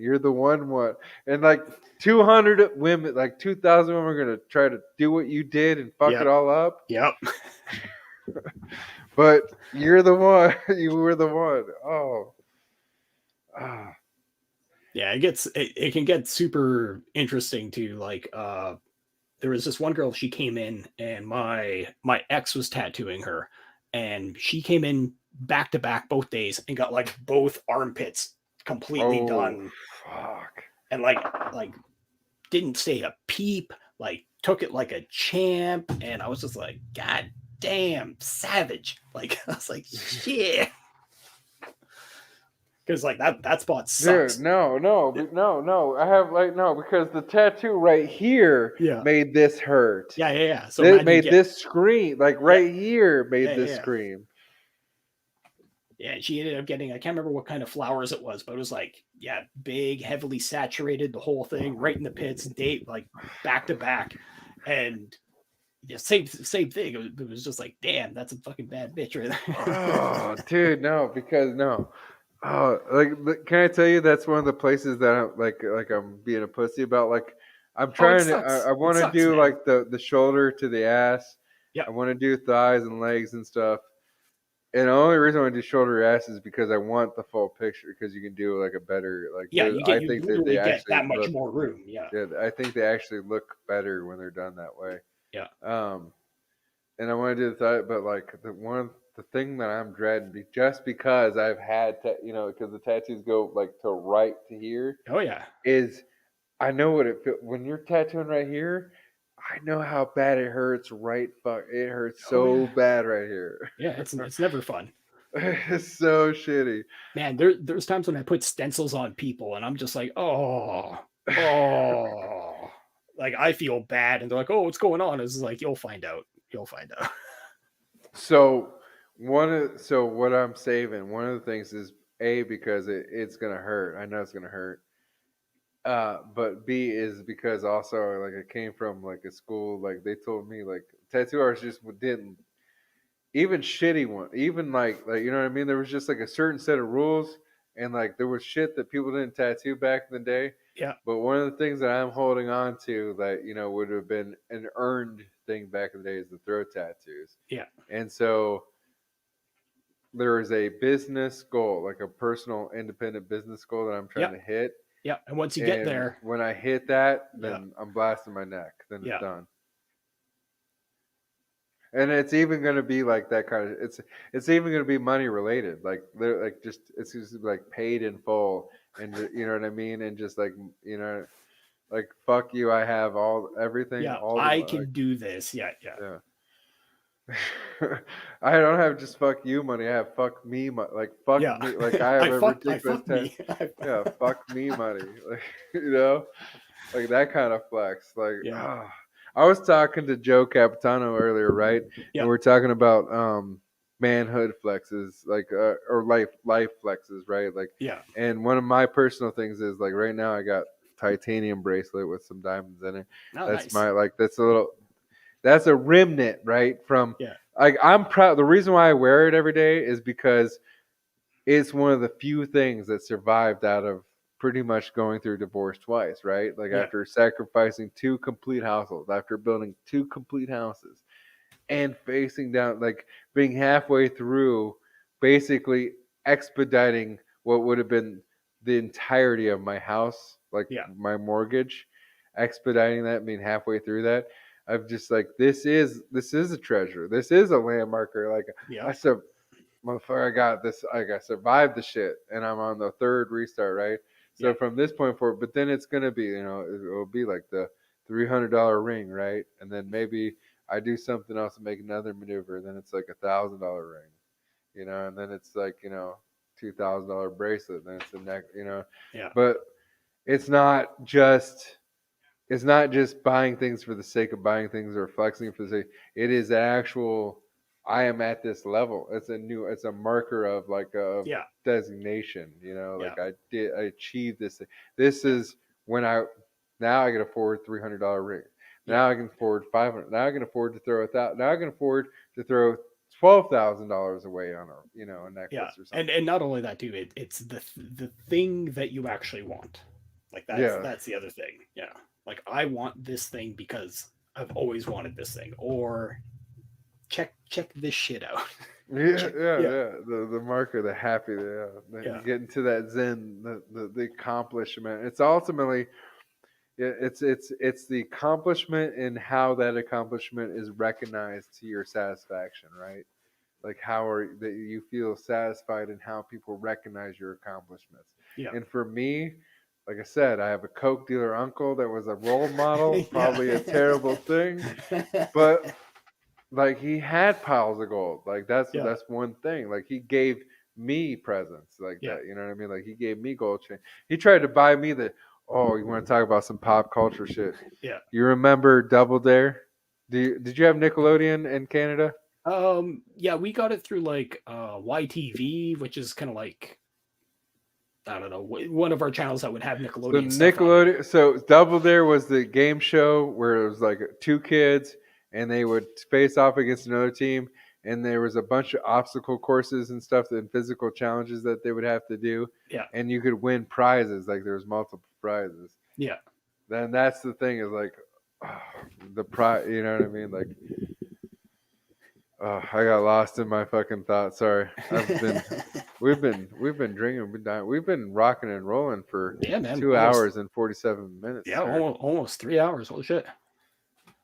and like 200 women, like 2,000 women are gonna try to do what you did and fuck it all up. Yep. But You're the one. You were the one. Oh. Ah. Yeah, it can get super interesting too. Like there was this one girl, she came in and my ex was tattooing her, and she came in back to back both days and got like both armpits completely Oh. done, Fuck. and like didn't say a peep, like took it like a champ, and I was just like, God damn, savage. Like I was like, shit. Because like that spot Dude, sucks. no. I have like no because the tattoo right here Yeah. made this hurt. Yeah. So It imagine made get this scream. Like yeah, right here made this yeah. scream. Yeah, and she ended up getting, I can't remember what kind of flowers it was, but it was like, yeah, big, heavily saturated, the whole thing, right in the pits, date, like back to back. And yeah, same thing. It was just like, damn, that's a fucking bad bitch right there. Oh, dude, no, because no. Oh, can I tell you that's one of the places that like I'm being a pussy about. Like, I'm Oh, it trying to. sucks. I It want to sucks, do man. like the shoulder to the ass. Yeah. I want to do thighs and legs and stuff. And the only reason I want to do shoulder ass is because I want the full picture. Because you can do like a better like. Yeah, I you think that they literally get actually that much look. more room. Yeah. Yeah, I think they actually look better when they're done that way. Yeah. And I want to do the thigh, but like the thing that I'm dreading, just because I've had, because the tattoos go like to right to here, Oh yeah. is I know what it feels when you're tattooing right here. I know how bad it hurts. Right, fuck, it hurts Oh so yeah. bad right here. Yeah, it's never fun. It's so shitty. Man, there's times when I put stencils on people and I'm just like, oh, like I feel bad, and they're like, oh, what's going on? It's like, you'll find out. You'll find out. So so what I'm saving, one of the things is A, because it's gonna hurt. I know it's gonna hurt. But B is because also like I came from like a school like they told me like tattoo artists just didn't even shitty one even like you know what I mean, there was just like a certain set of rules, and like there was shit that people didn't tattoo back in the day. Yeah. But one of the things that I'm holding on to that would have been an earned thing back in the day is the throat tattoos. Yeah. And so there is a business goal, like a personal independent business goal that I'm trying Yeah. to hit. Yeah. And once you get And there, when I hit that, yeah. then I'm blasting my neck. Then it's Yeah. done. And it's even going to be like that kind of. It's even going to be money related. Like they're like just it's just like paid in full, and you know what I mean. And just like like fuck you. I have everything, Yeah. all the I money. can do this. Yeah. Yeah. Yeah. I don't have just fuck you money. I have fuck me money. Like fuck Yeah. me. Like I have a I ridiculous fucked me. yeah, fuck me money. Like like that kind of flex. Like Yeah. I was talking to Joe Capitano earlier, right? Yeah. And we're talking about manhood flexes, like or life flexes, right? Like, Yeah. and one of my personal things is like right now I got titanium bracelet with some diamonds in it. Oh, That's nice. my like that's a remnant, right? From Yeah. like I'm proud. The reason why I wear it every day is because it's one of the few things that survived out of pretty much going through divorce twice, right? Like Yeah. after sacrificing two complete households, after building two complete houses, and facing down, like being halfway through, basically expediting what would have been the entirety of my house, like Yeah. my mortgage, expediting that, being halfway through that. I've just like this is a treasure. This is a landmarker. Like Yeah. I said, motherfucker, I got this. Like I survived the shit, and I'm on the third restart, right? So Yeah. from this point forward, but then it's gonna be, it'll be like the $300 ring, right? And then maybe I do something else and make another maneuver, then it's like $1,000 ring, and then it's like $2,000 bracelet, then it's the neck, Yeah. but it's not just it's not just buying things for the sake of buying things or flexing for the sake. It is actual. I am at this level. It's a marker of like a Yeah. designation. Yeah. Like I achieved this. This Yeah. is when now I can afford $300 ring. Yeah. Now I can afford 500. Now I can afford to throw 1,000. Now I can afford to throw $12,000 away on a Yeah. necklace or something. And not only that, too, it's the thing that you actually want. Like Yeah. that's the other thing. Yeah. Like I want this thing because I've always wanted this thing, or check this shit out. Yeah, yeah, Yeah, yeah. The marker, the happy, you yeah, get into that zen, the accomplishment. It's ultimately, yeah, it's the accomplishment and how that accomplishment is recognized to your satisfaction, right? Like how are that you feel satisfied in how people recognize your accomplishments. yeah, And for me, like I said, I have a Coke dealer uncle that was a role model, probably a terrible thing, but like he had piles of gold. Like yeah, that's one thing. Like he gave me presents like yeah, that. You know what I mean? Like he gave me gold chain. He tried to buy me the. Oh, you want to talk about some pop culture shit? yeah. You remember Double Dare? Did you have Nickelodeon in Canada? Yeah, we got it through like YTV, which is kind of like, I don't know, one of our channels that would have So Nickelodeon stuff on. Nickelodeon, so Double Dare was the game show where it was like two kids and they would face off against another team, and there was a bunch of obstacle courses and stuff and physical challenges that they would have to do, Yeah, and you could win prizes. Like there was multiple prizes. yeah. Then that's the thing is like oh, the prize. You know what I mean? Like oh, I got lost in my fucking thoughts. Sorry, we've been drinking, we've been rocking and rolling for Yeah, man, two almost. hours and 47 minutes, Yeah, sir. almost 3 hours. Holy shit.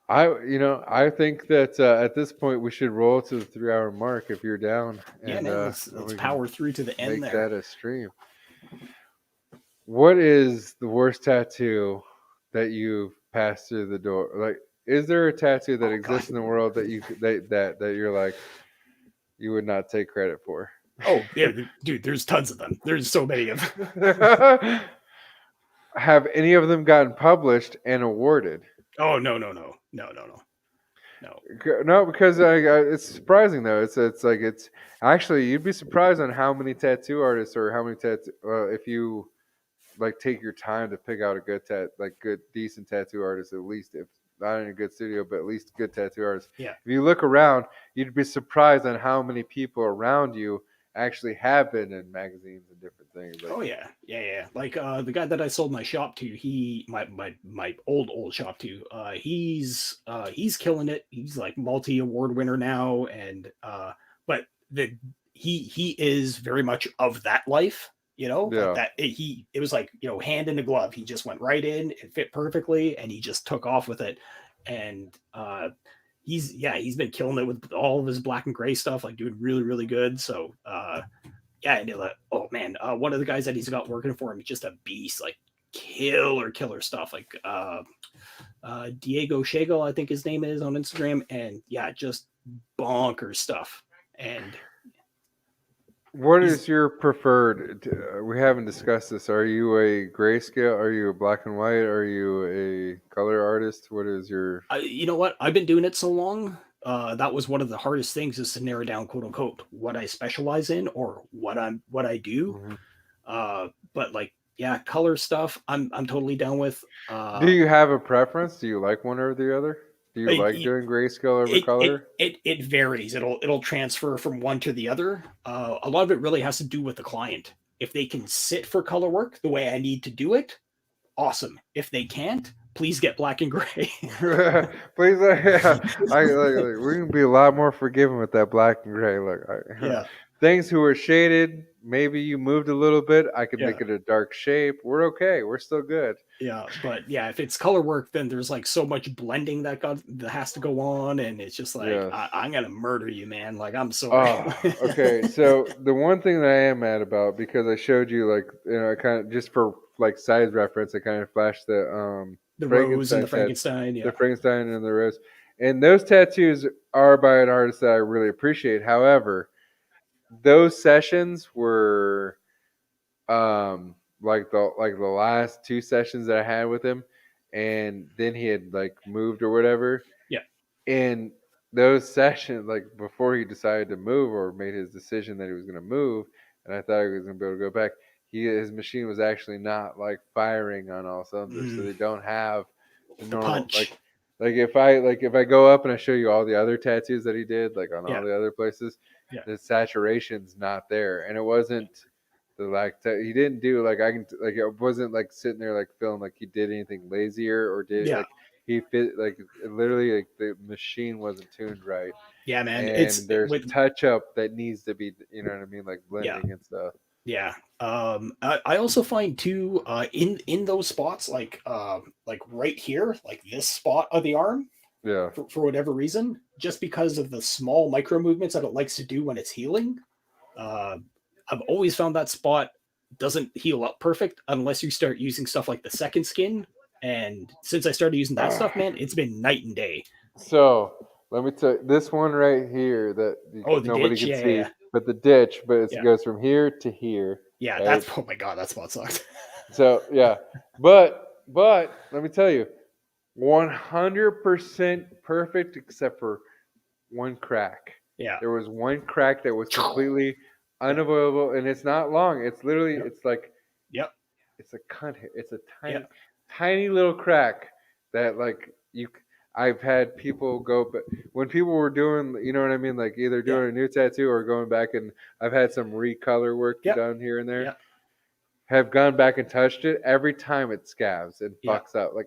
I think that at this point we should roll to the 3 hour mark if you're down, Yeah, and man. Let's we can power through to the end make there. that a stream. What is the worst tattoo that you've passed through the door? Like, is there a tattoo that Oh god. exists in the world that that you're like you would not take credit for? Oh yeah, dude. There's tons of them. There's so many of them. Have any of them gotten published and awarded? Oh no, no, no, no, no, no, no. No, because it's surprising though. It's like it's actually you'd be surprised on how many tattoo artists or how many tattoo if you like take your time to pick out a good decent tattoo artist at least if not in a good studio but at least good tattoo artist. Yeah. If you look around, you'd be surprised on how many people around you actually have been in magazines and different things. Like Oh yeah, yeah, yeah. Like the guy that I sold my shop to, my old shop to, he's killing it. He's like multi award winner now, and but the he is very much of that life. You know, like yeah. that. It was like hand in a glove. He just went right in, it fit perfectly, and he just took off with it. And he's been killing it with all of his black and gray stuff, like doing really really good. So yeah, and like, oh man, one of the guys that he's got working for him is just a beast, like killer stuff. Like Diego Shago, I think his name is on Instagram, and yeah, just bonkers stuff. And What he's, is your preferred? We haven't discussed this. Are you a grayscale? Are you a black and white? Are you a color artist? What is your? you know what? I've been doing it so long. That was one of the hardest things is to narrow down, quote unquote, what I specialize in or what I do. Mhm. But like, yeah, color stuff, I'm totally down with. Do you have a preference? Do you like one or the other? Do you like It, doing grayscale over it it color? it varies. It'll transfer from one to the other. A lot of it really has to do with the client. If they can sit for color work the way I need to do it, awesome. If they can't, please get black and gray. Please, yeah, we can be a lot more forgiving with that black and gray. Look, Yeah, things who are shaded, maybe you moved a little bit. I could yeah, make it a dark shape. We're okay. We're still good. yeah. But yeah, if it's color work, then there's like so much blending that has to go on, and it's just like Yes. I'm gonna murder you, man. Like I'm sorry. Oh, okay. So the one thing that I am mad about because I showed you like I kind of just for like size reference, I kind of flashed The rose and Frankenstein the Frankenstein. the Yeah. Frankenstein and the rose, and those tattoos are by an artist that I really appreciate. However, those sessions were like the last two sessions that I had with him, and then he had like moved or whatever, Yeah. in those sessions, like before he decided to move or made his decision that he was going to move, and I thought he was going to be able to go back, his machine was actually not like firing on all cylinders, so Mm, they don't have the the normal punch. if I go up and I show you all the other tattoos that he did, like on all Yeah. the other places, Yeah. the saturation's not there, and it wasn't he didn't do like I can like it wasn't like sitting there like feeling like he did anything lazier or did Yeah. like he fit like literally like the machine wasn't tuned right, Yeah, man. and there's With touch up that needs to be, you know what I mean, like yeah. blending and stuff. Yeah. I also find too in those spots like right here, like this spot of the arm, Yeah. for whatever reason, just because of the small micro movements that it likes to do when it's healing. Uh, I've always found that spot doesn't heal up perfect unless you start using stuff like the second skin. And since I started using that stuff, man, it's been night and day. So let me tell you, this one right here that Oh, the nobody ditch, can yeah, yeah, see, yeah. but the ditch, but it Yeah. goes from here to here. Yeah, Right? that's oh my god, that spot sucks. So yeah, but let me tell you, 100% perfect except for one crack. Yeah. There was one crack that was completely Yeah. unavoidable, and it's not long. It's literally, Yep. it's like, Yep. it's a cunt. It's a tiny, Yep. tiny little crack that like you. I've had people go, but when people were doing, you know what I mean, like either Yeah. doing a new tattoo or going back, and I've had some recolor work Yep. done here and there. Yep. Have gone back and touched it. Every time it scabs and Yep. fucks up. Like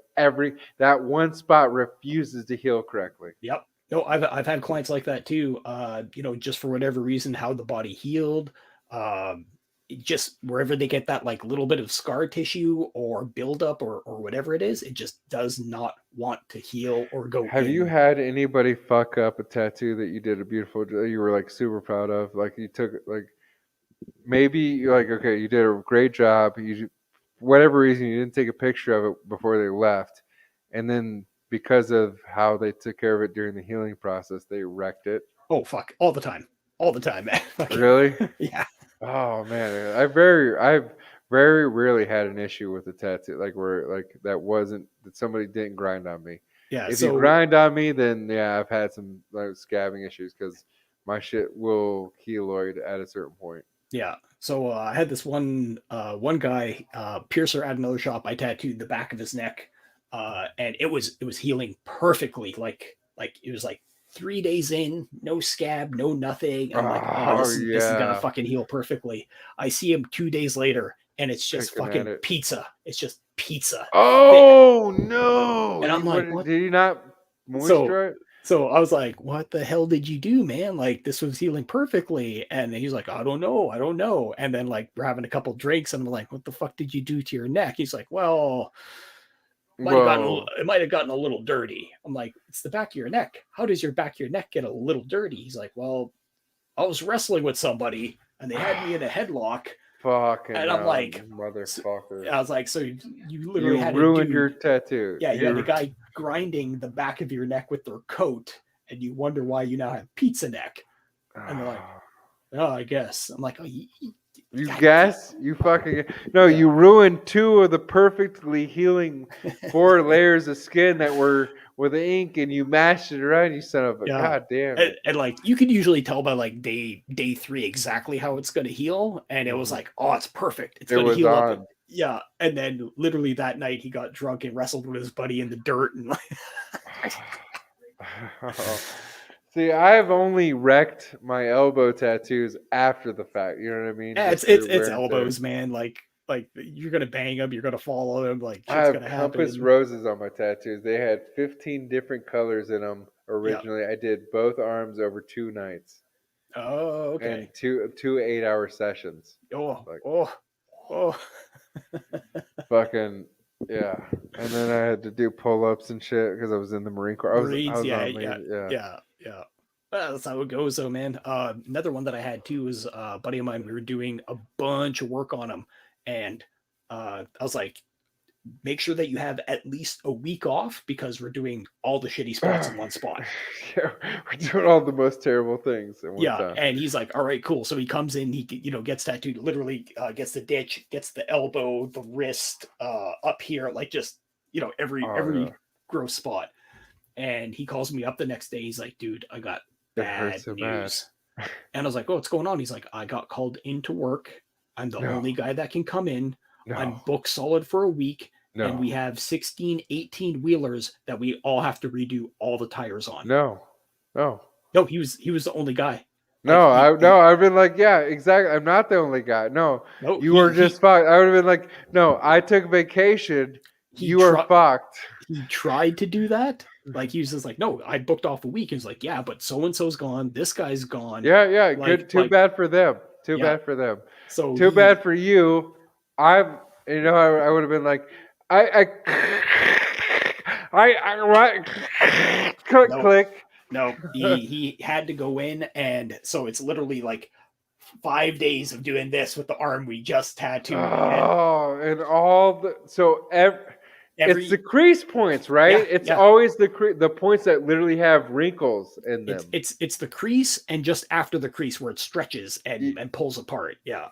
that one spot refuses to heal correctly. Yep. No, I've had clients like that too. Just for whatever reason, how the body healed, just wherever they get that like little bit of scar tissue or buildup or whatever it is, it just does not want to heal or go. Have you had anybody fuck up a tattoo that you did a beautiful, you were like super proud of? Like you took like maybe you're like, okay, you did a great job. You, for whatever reason, you didn't take a picture of it before they left, and then because of how they took care of it during the healing process, they wrecked it. Oh fuck! All the time, man. Really? Yeah. Oh man, I've very rarely had an issue with a tattoo like where like that somebody didn't grind on me. Yeah. If you grind on me, then yeah, I've had some like scabbing issues because my shit will keloid at a certain point. Yeah. So I had this one guy, piercer at another shop. I tattooed the back of his neck, and it was healing perfectly. Like it was like 3 days in, no scab, no nothing. I'm like, oh, this is gonna fucking heal perfectly. I see him 2 days later, and it's just fucking pizza. It's just pizza. Oh no! And I'm like, what? Did he not moisturize? So I was like, what the hell did you do, man? Like, this was healing perfectly. And he's like, I don't know. And then, like, we're having a couple drinks. And I'm like, what the fuck did you do to your neck? He's like, well, it might have gotten a little dirty. I'm like, it's the back of your neck. How does your back of your neck get a little dirty? He's like, well, I was wrestling with somebody and they had me in a headlock. Fucking and I'm like, motherfucker. I was like, so you literally had ruined your tattoo. Yeah, you had a guy grinding the back of your neck with their coat, and you wonder why you now have pizza neck. And they're like, oh, I guess. I'm like, oh, you guess? You fucking no! Yeah. You ruined 2 of the perfectly healing 4 layers of skin that were with the ink, and you mashed it around. You son of a god damn. And like you could usually tell by like day 3 exactly how it's going to heal, and it was like, oh, it's perfect. It's going to heal up. Yeah, and then literally that night he got drunk and wrestled with his buddy in the dirt, and like. See, I've only wrecked my elbow tattoos after the fact. You know what I mean? Yeah, it's elbows, man. Like you're gonna bang them, you're gonna fall on them. Like I have compass roses on my tattoos. They had 15 different colors in them originally. Yeah. I did both arms over 2 nights. Oh, okay. And two 8-hour sessions. Oh. Fucking. Yeah, and then I had to do pull-ups and shit because I was in the Marine Corps. Yeah. Well, that's how it goes, though, man. Another one that I had too was a buddy of mine. We were doing a bunch of work on him, and I was like, make sure that you have at least a week off because we're doing all the shitty spots in one spot. Yeah, we're doing all the most terrible things in one time. And he's like, all right, cool. So he comes in, he gets tattooed, literally gets the ditch, gets the elbow, the wrist, up here, like just every gross spot. And he calls me up the next day. He's like, dude, I got bad news. And I was like, oh, what's going on? He's like, I got called into work. I'm the only guy that can come in. I'm booked solid for a week. And we have 16, 18 wheelers that we all have to redo all the tires on. No, he was the only guy. I've been like, yeah, exactly. I'm not the only guy. No, you were just fucked. I would have been like, no, I took vacation. You were fucked. He tried to do that, Like he was just like, no, I booked off a week. He was like, yeah, but so and so's gone. This guy's gone. Yeah. Like, Good. Too bad for them. Too Yeah. bad for them. So Too bad for you. I would have been like, click, No. click. No, he had to go in, and so it's literally like 5 days of doing this with the arm we just tattooed. Oh, and all the Every it's the crease points, right? Yeah, It's yeah. always the points that literally have wrinkles in them. It's the crease and just after the crease where it stretches and pulls apart. Yeah.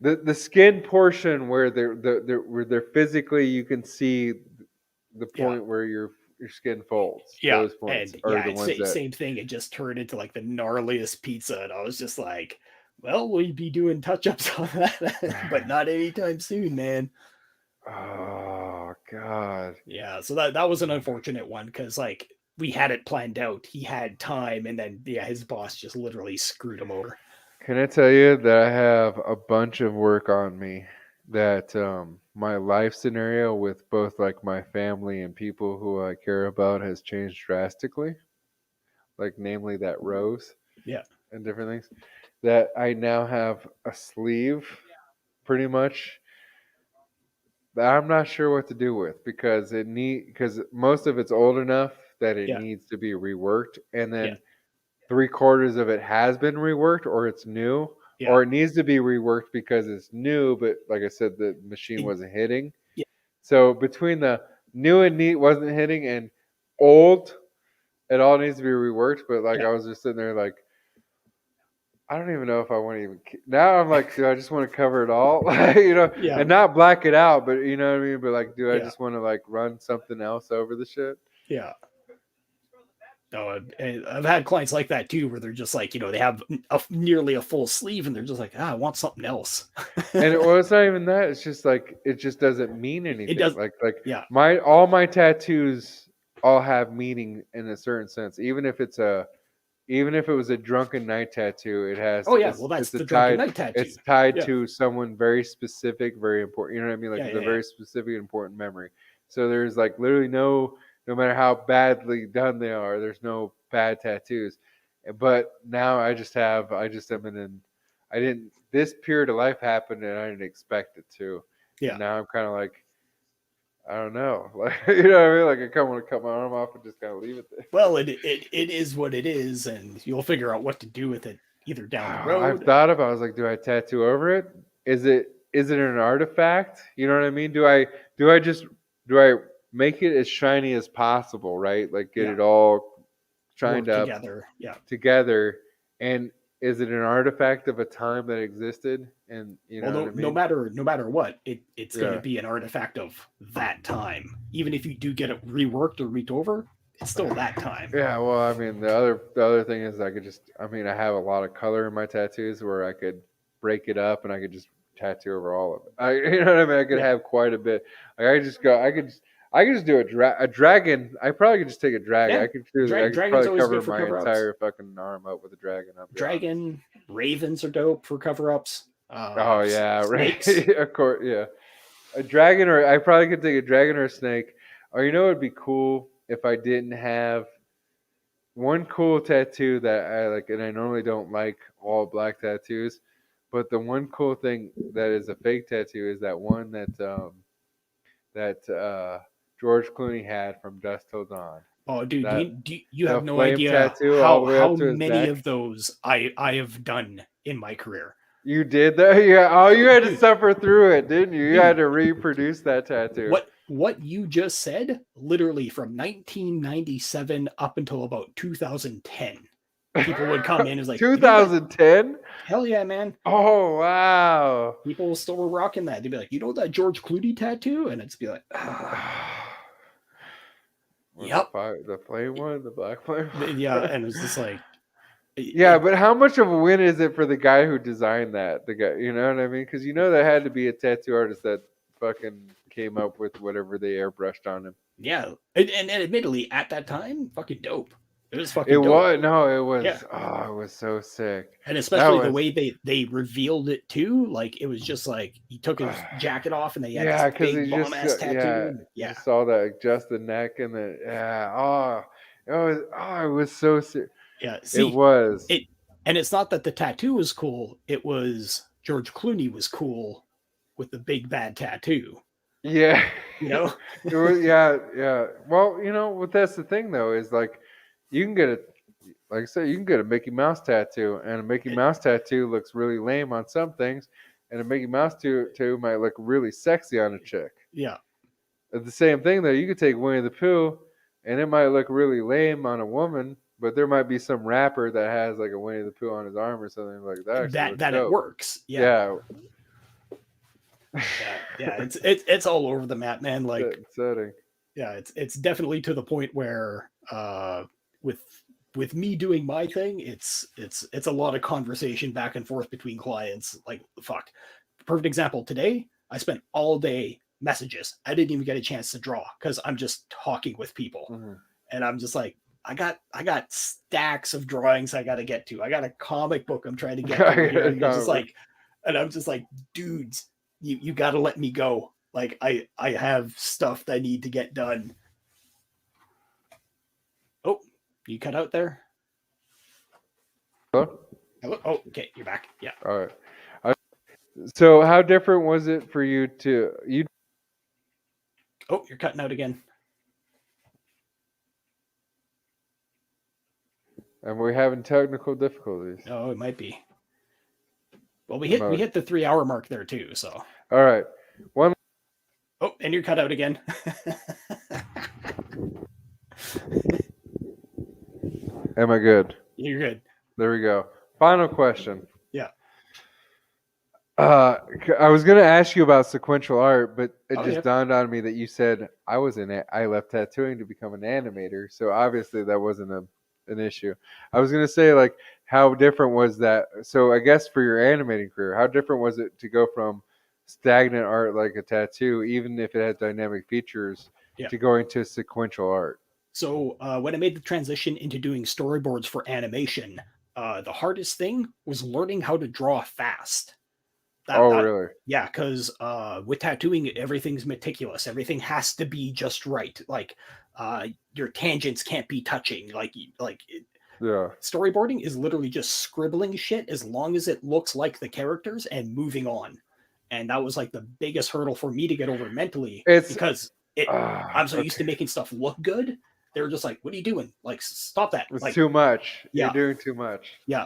The skin portion where they're physically you can see the point where your skin folds. Yeah, Those points and are the ones that same thing. It just turned into like the gnarliest pizza, and I was just like, "Well, we'd be doing touch-ups on that, but not anytime soon, man." Oh God. Yeah, so that was an unfortunate one because like we had it planned out. He had time, and then his boss just literally screwed him over. Can I tell you that I have a bunch of work on me that my life scenario with both like my family and people who I care about has changed drastically. Like namely that rose. Yeah. And different things. That I now have a sleeve pretty much that I'm not sure what to do with because because most of it's old enough that it needs to be reworked and then 3/4 of it has been reworked or it's new or it needs to be reworked because it's new but like I said the machine wasn't hitting. So between the new and neat wasn't hitting and old it all needs to be reworked but like I was just sitting there like I don't even know if I want to even. Now I'm like, do I just want to cover it all, and not black it out? But you know what I mean. But like, do I just want to like run something else over the shit? Yeah. No, I've had clients like that too, where they're just like, they have nearly a full sleeve, and they're just like, I want something else. And it's not even that. It's just like it just doesn't mean anything. It does. Like all my tattoos all have meaning in a certain sense, even if it was a drunken night tattoo, it has. Oh yeah, well that's the drunken night tattoo. It's tied to someone very specific, very important. You know what I mean? Like it's a very specific, important memory. So there's like literally no matter how badly done they are, there's no bad tattoos. But now I just am this period of life happened and I didn't expect it to. Yeah. And now I'm kind of like. I don't know, like you know what I mean. Like I kind of want to cut my arm off and just kind of leave it there. Well, it is what it is, and you'll figure out what to do with it either down the road. I've thought about. I was like, do I tattoo over it? Is it an artifact? You know what I mean? Do I make it as shiny as possible? Right, like get it all shined up together, and is it an artifact of a time that existed? And what I mean? no matter what, it's going to be an artifact of that time. Even if you do get it reworked or read over, it's still that time. Yeah, well, I mean, the other thing is I have a lot of color in my tattoos where I could break it up and I could just tattoo over all of it. You know what I mean? I could have quite a bit. Like I could just do a dragon. I probably could just take a dragon. I could probably cover my entire fucking arm up with a dragon. Dragon, ravens are dope for cover-ups. Oh yeah, right. Of course, yeah. A dragon, or I probably could take a dragon or a snake. Or it'd be cool if I didn't have one cool tattoo that I like, and I normally don't like all black tattoos, but the one cool thing that is a fake tattoo is that one that George Clooney had from Dusk Till Dawn. Oh, dude, you have no idea how many of those I have done in my career. You did that? Yeah. Oh, you had to suffer through it, didn't you? You had to reproduce that tattoo. What you just said, literally from 1997 up until about 2010, people would come in as like 2010. Hell yeah, man! Oh wow! People still were rocking that. They'd be like, that George Clooney tattoo, and it's be like, yep, the flame one, the black flame. Yeah, and it's just like. Yeah, but how much of a win is it for the guy who designed that? The guy, you know what I mean? Because there had to be a tattoo artist that fucking came up with whatever they airbrushed on him. Yeah, and admittedly, at that time, fucking dope. It was fucking. It dope. was no, it was. Yeah. Oh, it was so sick. And especially the way they revealed it too. Like it was just like he took his jacket off and they had this big bomb ass tattoo. Yeah, you saw that just the neck and the it was so serious. Yeah, It see, was. and it's not that the tattoo was cool. It was George Clooney was cool with the big bad tattoo. Yeah. You know? It was, yeah, yeah. Well, what that's the thing though is like you can get a like I said, you can get a Mickey Mouse tattoo, and a Mickey Mouse tattoo looks really lame on some things, and a Mickey Mouse tattoo might look really sexy on a chick. Yeah. It's the same thing though. You could take Winnie the Pooh, and it might look really lame on a woman, but there might be some rapper that has like a Winnie the Pooh on his arm or something like that. Actually looks That it dope. works. Yeah. Yeah. Yeah. It's all over the map, man. Like, Setting. yeah, it's definitely to the point where with me doing my thing, it's a lot of conversation back and forth between clients. Like, fuck. Perfect example. Today, I spent all day messages. I didn't even get a chance to draw because I'm just talking with people. Mm-hmm. And I'm just like, I got stacks of drawings I got to get to. I got a comic book I'm trying to get to here. And I'm just like, dudes, you got to let me go. Like I have stuff that I need to get done. Oh, you cut out there? Hello? Hello? Oh, okay, you're back. Yeah. All right. So how different was it for you to you? Oh, you're cutting out again. And we're having technical difficulties. Oh, it might be. Well, we hit the 3 hour mark there too. So. All right. One. Oh, and you're cut out again. Am I good? You're good. There we go. Final question. Yeah. I was gonna ask you about sequential art, but it just yeah. dawned on me that you said I left tattooing to become an animator, so obviously that wasn't an issue. I was gonna say like how different was that? So I guess for your animating career, how different was it to go from stagnant art like a tattoo, even if it had dynamic features, to going to sequential art? So when I made the transition into doing storyboards for animation, the hardest thing was learning how to draw fast. Really? Yeah, because with tattooing, everything's meticulous. Everything has to be just right. Like your tangents can't be touching. Yeah. Storyboarding is literally just scribbling shit as long as it looks like the characters and moving on. And that was like the biggest hurdle for me to get over mentally because I'm so used to making stuff look good. They were just like, "What are you doing? Like, stop that! It's like, too much. Yeah. You're doing too much." Yeah.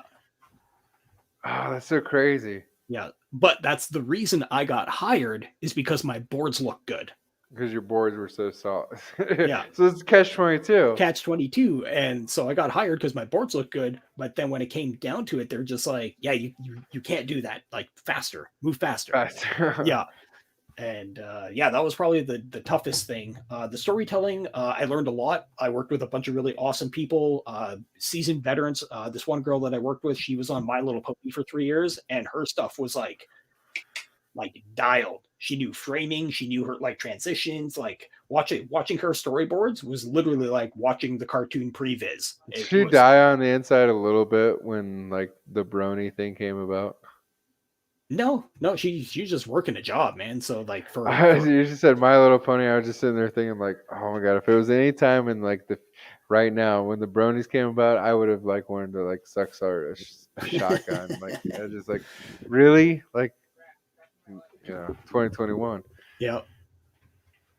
Oh, that's so crazy. Yeah, but that's the reason I got hired is because my boards look good. Because your boards were so soft. Yeah. So it's catch-22. Catch-22, and so I got hired because my boards look good. But then when it came down to it, they're just like, "Yeah, you can't do that. Like, faster, move faster." Yeah. And that was probably the toughest thing. The storytelling, I learned a lot. I worked with a bunch of really awesome people, seasoned veterans. This one girl that I worked with, she was on My Little Pony for 3 years, and her stuff was like dialed. She knew framing, she knew her like transitions. Like watching her storyboards was literally like watching the cartoon previs. Did she die on the inside a little bit when like the brony thing came about? No, she's just working a job, man. So like you just said My Little Pony. I was just sitting there thinking like, oh my god, if it was any time in like the right now when the bronies came about, I would have like wanted to like suck a shotgun. Like I just like really like 2021. Yeah.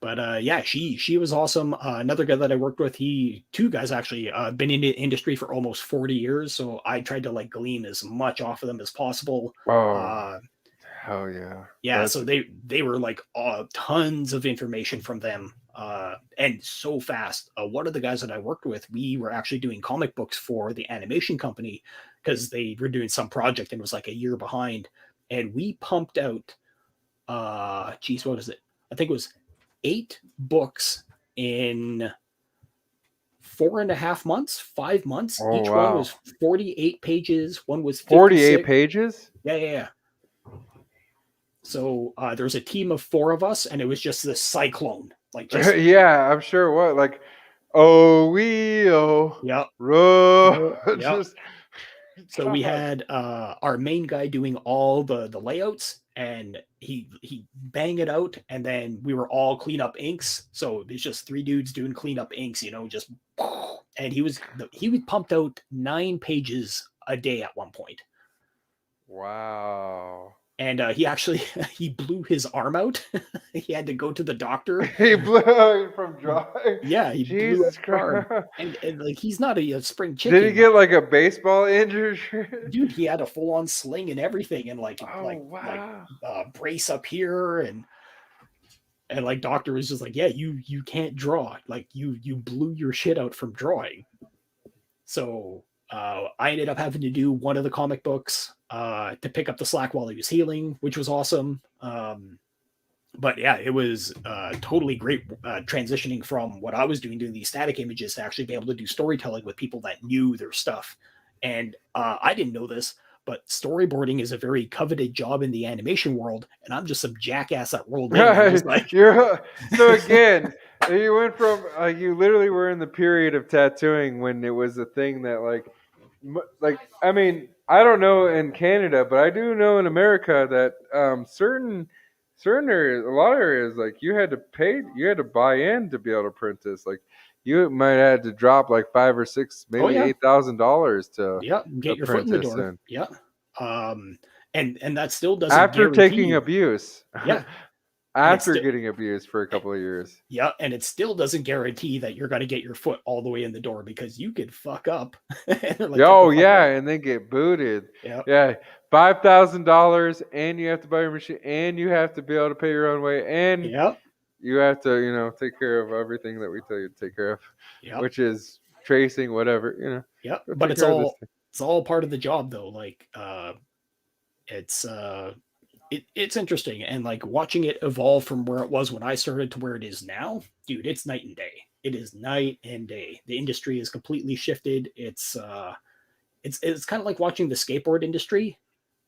But she was awesome. Another guy that I worked with, two guys actually, been in the industry for almost 40 years. So I tried to like glean as much off of them as possible. Oh, hell yeah. Yeah. So they were like tons of information from them, and so fast. One of the guys that I worked with, we were actually doing comic books for the animation company because they were doing some project and was like a year behind. And we pumped out, what is it? I think it was 8 books in 4.5 months, 5 months. Oh, Each wow. one was 48 pages. One was 48 pages. Yeah. So there was a team of 4 of us, and it was just this cyclone. Like, just yeah, I'm sure. What like, yeah, just. So we had our main guy doing all the layouts, and he bang it out, and then we were all clean up inks. So it's just 3 dudes doing clean up inks, just and he pumped out 9 pages a day at one point. Wow. And he actually he blew his arm out. He had to go to the doctor. He blew from drawing. Yeah, he blew Jesus his arm. Christ. And like he's not a spring chicken. Did he get like a baseball injury? Dude, he had a full-on sling and everything, and Wow. brace up here, and like doctor was just like, yeah, you can't draw. Like you blew your shit out from drawing. So I ended up having to do one of the comic books to pick up the slack while he was healing, which was awesome. But yeah, it was totally great transitioning from what I was doing these static images to actually be able to do storytelling with people that knew their stuff. And I didn't know this, but storyboarding is a very coveted job in the animation world, and I'm just some jackass that rolled in. I'm just like, so again, you went from you literally were in the period of tattooing when it was a thing that like I mean, I don't know in Canada, but I do know in America that certain areas, a lot of areas, like you had to buy in to be able to print this. Like you might have had to drop like $5,000 or $6,000, maybe $8,000 to get your foot in the door. Yeah. And that still doesn't after guarantee taking abuse. Yeah. After getting abused for a couple of years. Yeah, and it still doesn't guarantee that you're going to get your foot all the way in the door, because you could fuck up. And then get booted. Yeah, $5,000, and you have to buy your machine, and you have to be able to pay your own way, and you have to, take care of everything that we tell you to take care of, which is tracing, whatever, But it's all part of the job, though. Like, it's interesting, and like watching it evolve from where it was when I started to where it is now, dude, it's night and day. It is night and day. The industry has completely shifted. It's kind of like watching the skateboard industry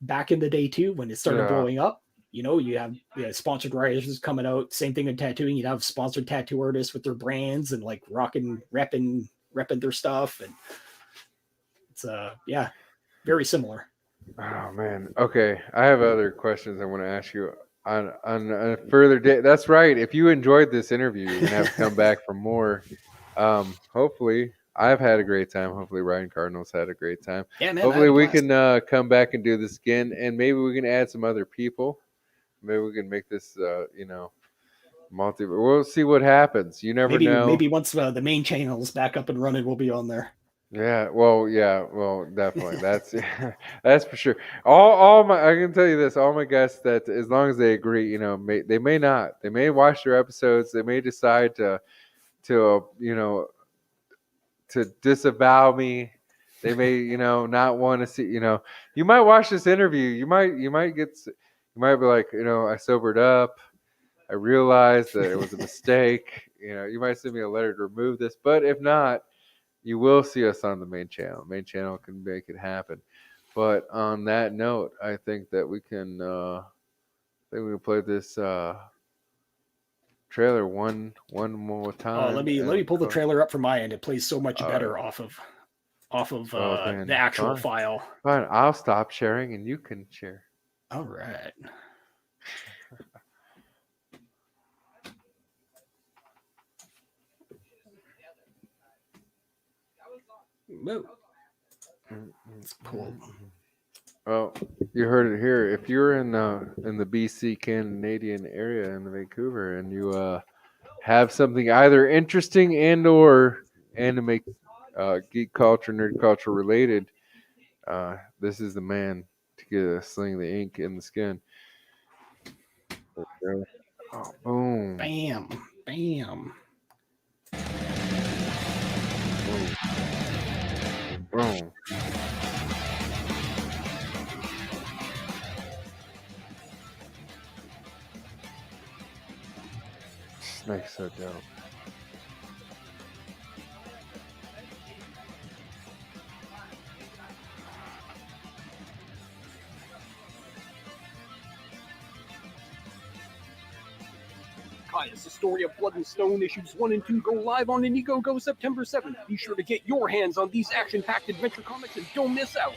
back in the day too, when it started blowing up. You have sponsored riders coming out. Same thing in tattooing. You'd have sponsored tattoo artists with their brands and like repping their stuff, and it's very similar. Oh man. Okay, I have other questions I want to ask you on a further day. That's right. If you enjoyed this interview, you're gonna have to come back for more. Hopefully, I've had a great time. Hopefully, Ryan Cardinal's had a great time. Yeah, man. Hopefully, we can come back and do this again, and maybe we can add some other people. Maybe we can make this, multi. We'll see what happens. You never know. Maybe once the main channel is back up and running, we'll be on there. Well, definitely. That's for sure. I can tell you this, all my guests, that as long as they agree, they may watch their episodes, they may decide to disavow me. They may, not want to see, you might watch this interview. You might be like, I sobered up. I realized that it was a mistake. You might send me a letter to remove this, but if not, you will see us on the main channel. Main channel can make it happen. But on that note, I think that we can play this trailer one more time. Oh, let me pull the trailer up from my end. It plays so much better off of the actual file. Fine, I'll stop sharing and you can share. All right. Whoa. It's cool. Well, you heard it here. If you're in the BC Canadian area in the Vancouver, and you have something either interesting and or anime, geek culture, nerd culture related, this is the man to get a Sling the ink in the skin. Oh, boom! Bam! Bam! Boom! Snake's so dope. Caius, the story of Blood and Stone issues 1 and 2 go live on IndieGoGo September 7th. Be sure to get your hands on these action-packed adventure comics and don't miss out.